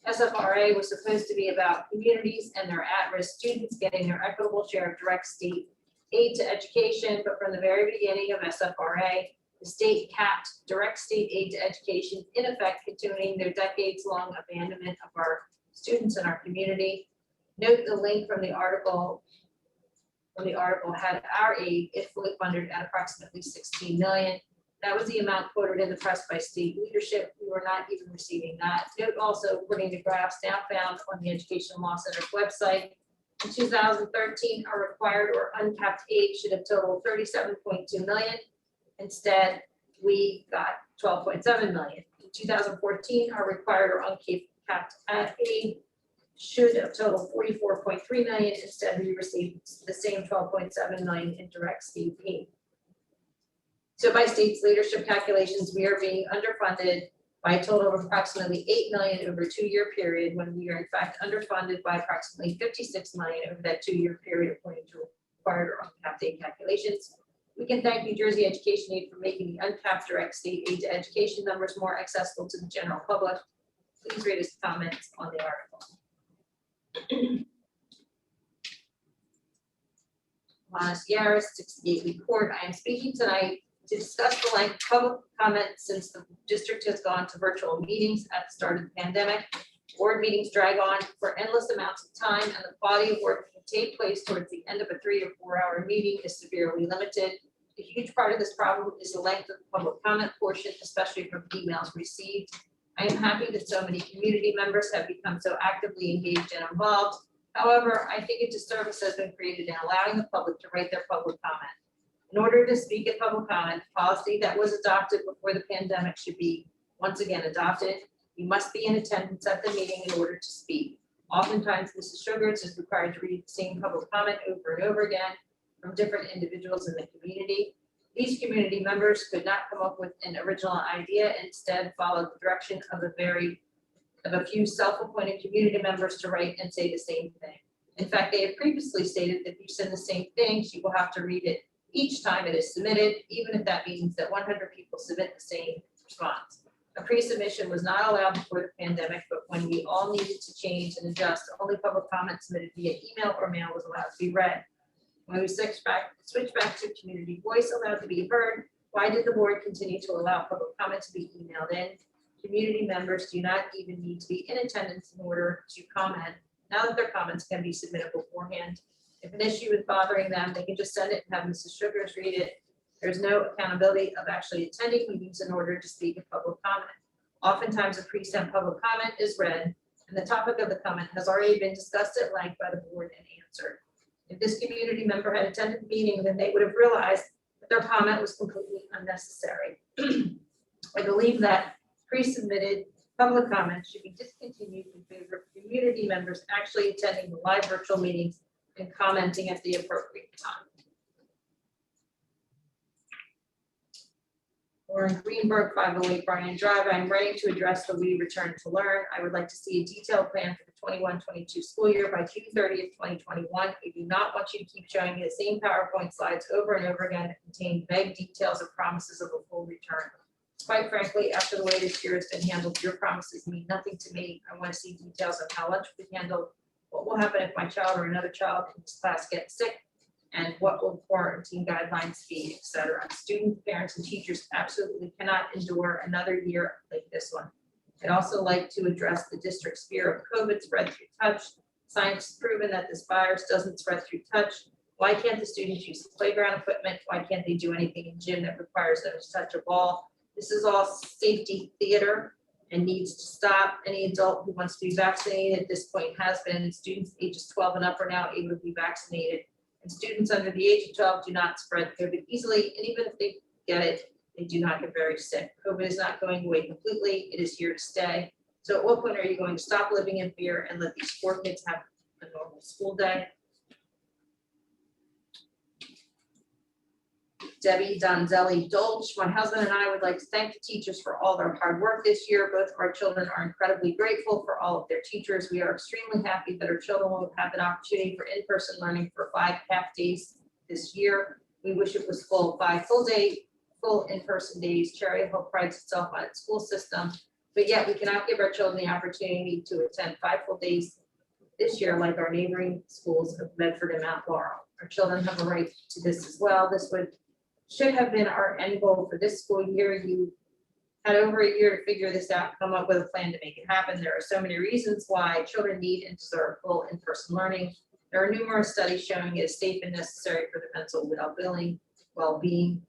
SFRA was supposed to be about communities and their at-risk students getting their equitable share of direct state aid to education, but from the very beginning of SFRA, the state capped direct state aid to education, in effect continuing their decades-long abandonment of our students in our community. Note the link from the article. Had our aid, if fully funded, at approximately 16 million. That was the amount quoted in the press by state leadership. We were not even receiving that. Note also, according to graphs now found on the Education Law Center's website, in 2013, our required or uncapped aid should have totaled 37.2 million. Instead, we got 12.7 million. In 2014, our required or uncapped aid should have totaled 44.3 million. Instead, we received the same 12.7 million in direct state aid. So by state's leadership calculations, we are being underfunded by a total of approximately 8 million over a 2-year period, when we are in fact underfunded by approximately 56 million over that 2-year period, according to required or uncapped aid calculations. We can thank New Jersey Education Aid for making the uncapped direct state aid to education numbers more accessible to the general public. Please read his comments on the article. Yaris, 68 Week Court. I am speaking tonight to discuss the length of public comment since the district has gone to virtual meetings at the start of the pandemic. Board meetings drag on for endless amounts of time, and the quality of work that can take place towards the end of a 3 or 4 hour meeting is severely limited. A huge part of this problem is the length of the public comment portion, especially from emails received. I am happy that so many community members have become so actively engaged and involved. However, I think a disservice has been created in allowing the public to write their public comment. In order to speak at public comment, policy that was adopted before the pandemic should be once again adopted. You must be in attendance at the meeting in order to speak. Oftentimes, Mrs. Sugars is required to read the same public comment over and over again from different individuals in the community. These community members could not come up with an original idea, and instead followed the direction of a few self-appointed community members to write and say the same thing. In fact, they have previously stated that if you send the same thing, you will have to read it each time it is submitted, even if that means that 100 people submit the same response. A pre-submission was not allowed before the pandemic, but when we all needed to change and adjust, only public comment submitted via email or mail was allowed to be read. When we switched back to community voice allowed to be heard, why did the board continue to allow public comment to be emailed in? Community members do not even need to be in attendance in order to comment, now that their comments can be submitted beforehand. If an issue is bothering them, they can just send it and have Mrs. Sugars read it. There's no accountability of actually attending meetings in order to speak at public comment. Oftentimes a pre-sent public comment is read and the topic of the comment has already been discussed at length by the board and answered. If this community member had attended the meeting, then they would have realized that their comment was completely unnecessary. I believe that pre-submitted public comments should be discontinued in favor of community members actually attending the live virtual meetings and commenting at the appropriate time. Lauren Greenberg, 508 Bryan Drive. I'm ready to address the We Return to Learn. I would like to see a detailed plan for the 21-22 school year by June 30th, 2021. I do not want you to keep showing me the same PowerPoint slides over and over again that contain vague details or promises of a full return. Quite frankly, after the way this year has been handled, your promises mean nothing to me. I want to see details of how lunch will be handled, what will happen if my child or another child in this class gets sick, and what will quarantine guidelines be, etc. Students, parents, and teachers absolutely cannot endure another year like this one. I'd also like to address the district's fear of COVID spread through touch. Science has proven that this virus doesn't spread through touch. Why can't the students use the playground equipment? Why can't they do anything in gym that requires them to touch a ball? This is all safety theater and needs to stop. Any adult who wants to be vaccinated at this point has been. Students ages 12 and up are now able to be vaccinated. And students under the age of 12 do not spread COVID easily. And even if they get it, they do not get very sick. COVID is not going away completely. It is here to stay. So at what point are you going to stop living in fear and let these poor kids have a normal school day? Debbie Donzelli Dolch, my husband and I would like to thank the teachers for all their hard work this year. Both of our children are incredibly grateful for all of their teachers. We are extremely happy that our children will have an opportunity for in-person learning for 5 half days this year. We wish it was 5 full in-person days. Cherry Hill prides itself on its school system, but yet we cannot give our children the opportunity to attend 5 full days this year like our neighboring schools of Medford and Mount Laurel. Our children have a right to this as well. This should have been our end goal for this school year. You had over a year to figure this out, come up with a plan to make it happen. There are so many reasons why children need and deserve full in-person learning. There are numerous studies showing it is safe and necessary for the mental well-being.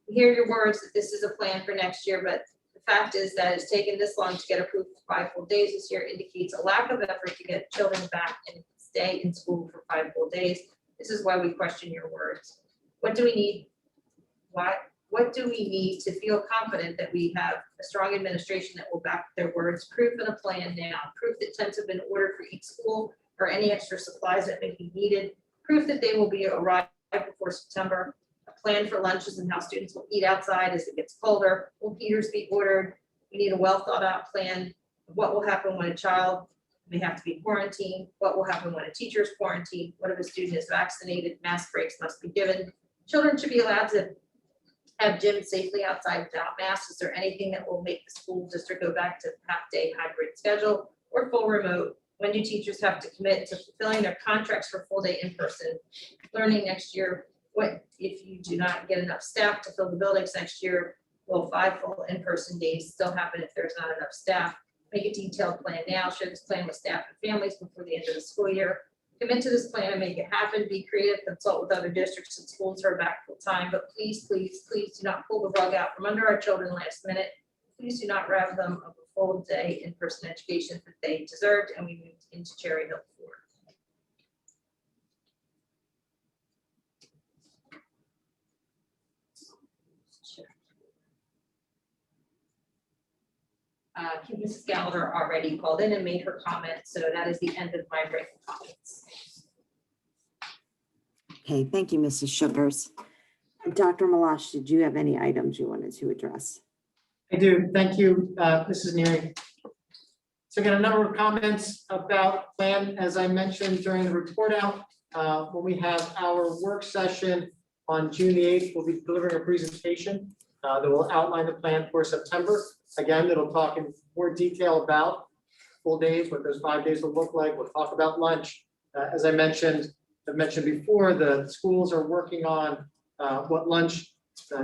We hear your words that this is a plan for next year, but the fact is that it's taken this long to get approved for 5 full days this year indicates a lack of effort to get children back and stay in school for 5 full days. This is why we question your words. What do we need? What do we need to feel confident that we have a strong administration that will back their words? Proof and a plan now. Proof that tents have been ordered for each school or any extra supplies that may be needed. Proof that they will be arrived before September. A plan for lunches and how students will eat outside as it gets colder. Will heaters be ordered? We need a well thought out plan of what will happen when a child may have to be quarantined. What will happen when a teacher is quarantined? What if a student is vaccinated? Mask breaks must be given. Children should be allowed to have gyms safely outside without masks. Is there anything that will make the school district go back to half-day hybrid schedule or full remote? When do teachers have to commit to fulfilling their contracts for full-day in-person learning next year? if you do not get enough staff to fill the buildings next year, will 5 full in-person days still happen if there's not enough staff? Make a detailed plan now, share this plan with staff and families before the end of the school year. Commit to this plan and make it happen, be creative, consult with other districts and schools who are back full time, but please, please, please do not pull the rug out from under our children last minute. Please do not rob them of a full day in-person education that they deserved, and we moved into Cherry Hill for. Mrs. Gallagher already called in and made her comment, so that is the end of my written comments. Okay, thank you, Mrs. Sugars. Dr. Malash, did you have any items you wanted to address? I do. Thank you, Mrs. Neary. So I got a number of comments about plan, as I mentioned during the report out. When we have our work session on June the 8th, we'll be delivering a presentation that will outline the plan for September. Again, it'll talk in more detail about full days, what those 5 days will look like. We'll talk about lunch. As I've mentioned before, the schools are working on what lunch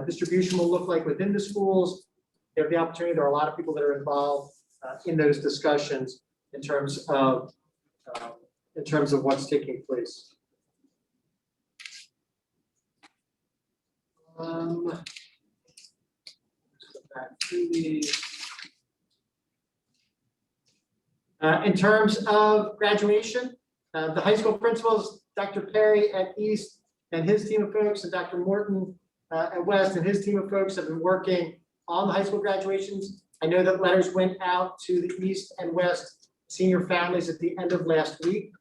distribution will look like within the schools. You have the opportunity, there are a lot of people that are involved in those discussions in terms of what's taking place. Let's go back to these. In terms of graduation, the high school principals, Dr. Perry at East and his team of folks, and Dr. Morton at West and his team of folks have been working on the high school graduations. I know that letters went out to the East and West senior families at the end of last week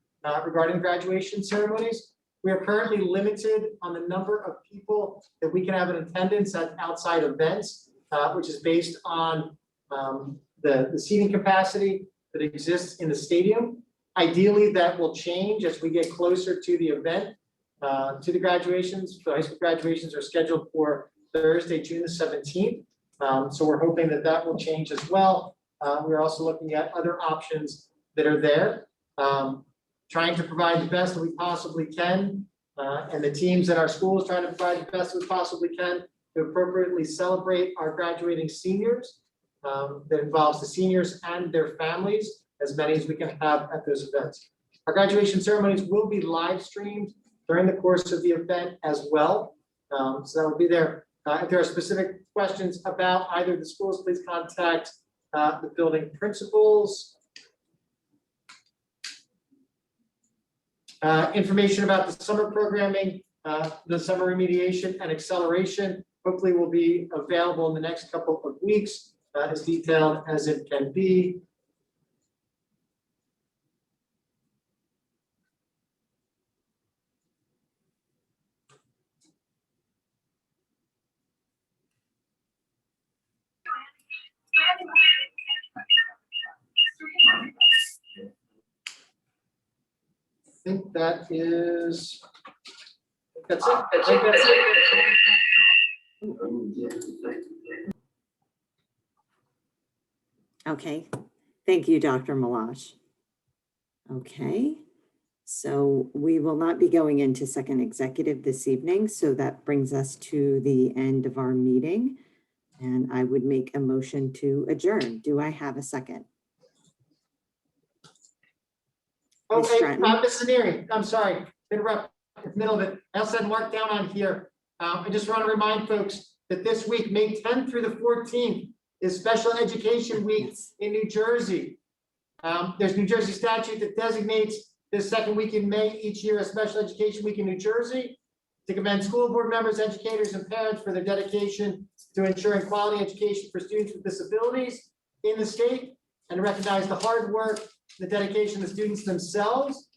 regarding graduation ceremonies. We are currently limited on the number of people that we can have in attendance at outside events, which is based on the seating capacity that exists in the stadium. Ideally, that will change as we get closer to the event, to the graduations. The high school graduations are scheduled for Thursday, June the 17th. So we're hoping that that will change as well. We're also looking at other options that are there, trying to provide the best that we possibly can, and the teams at our schools trying to provide the best we possibly can to appropriately celebrate our graduating seniors. That involves the seniors and their families, as many as we can have at those events. Our graduation ceremonies will be live streamed during the course of the event as well. So that will be there. If there are specific questions about either of the schools, please contact the building principals. Information about the summer programming, the summer remediation and acceleration, hopefully will be available in the next couple of weeks, as detailed as it can be. I think that is, that's it. I think that's it. Okay, thank you, Dr. Malash. Okay, so we will not be going into second executive this evening, so that brings us to the end of our meeting. And I would make a motion to adjourn. Do I have a second? Ms. Okay, Stratton? Mrs. Neary, I'm sorry, interrupt in the middle of it. I also had marked down on here. I just want to remind folks that this week, May 10th through the 14th, is Special Education Week in New Jersey. There's New Jersey statute that designates this second week in May each year as Special Education Week in New Jersey, to commend school board members, educators, and parents for their dedication to ensuring quality education for students with disabilities in the state, and to recognize the hard work, the dedication of the students themselves.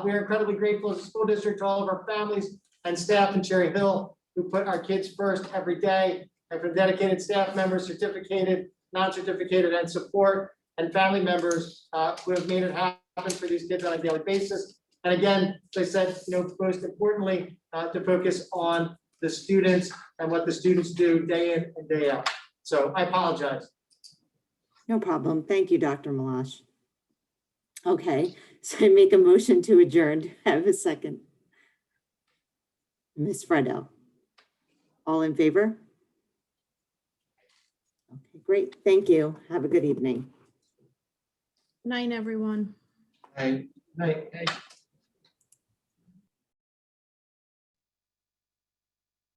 We are incredibly grateful as a school district to all of our families and staff in Cherry Hill who put our kids first every day, and for dedicated staff members, certificated, non-certificated, and support, and family members who have made it happen for these kids on a daily basis. And again, as I said, most importantly, to focus on the students and what the students do day in and day out. So I apologize. No problem. Thank you, Dr. Malash. Okay, so I make a motion to adjourn. Do I have a second? Ms. Friedel. All in favor? Okay, great. Thank you. Have a good evening. Night, everyone. Right. Right.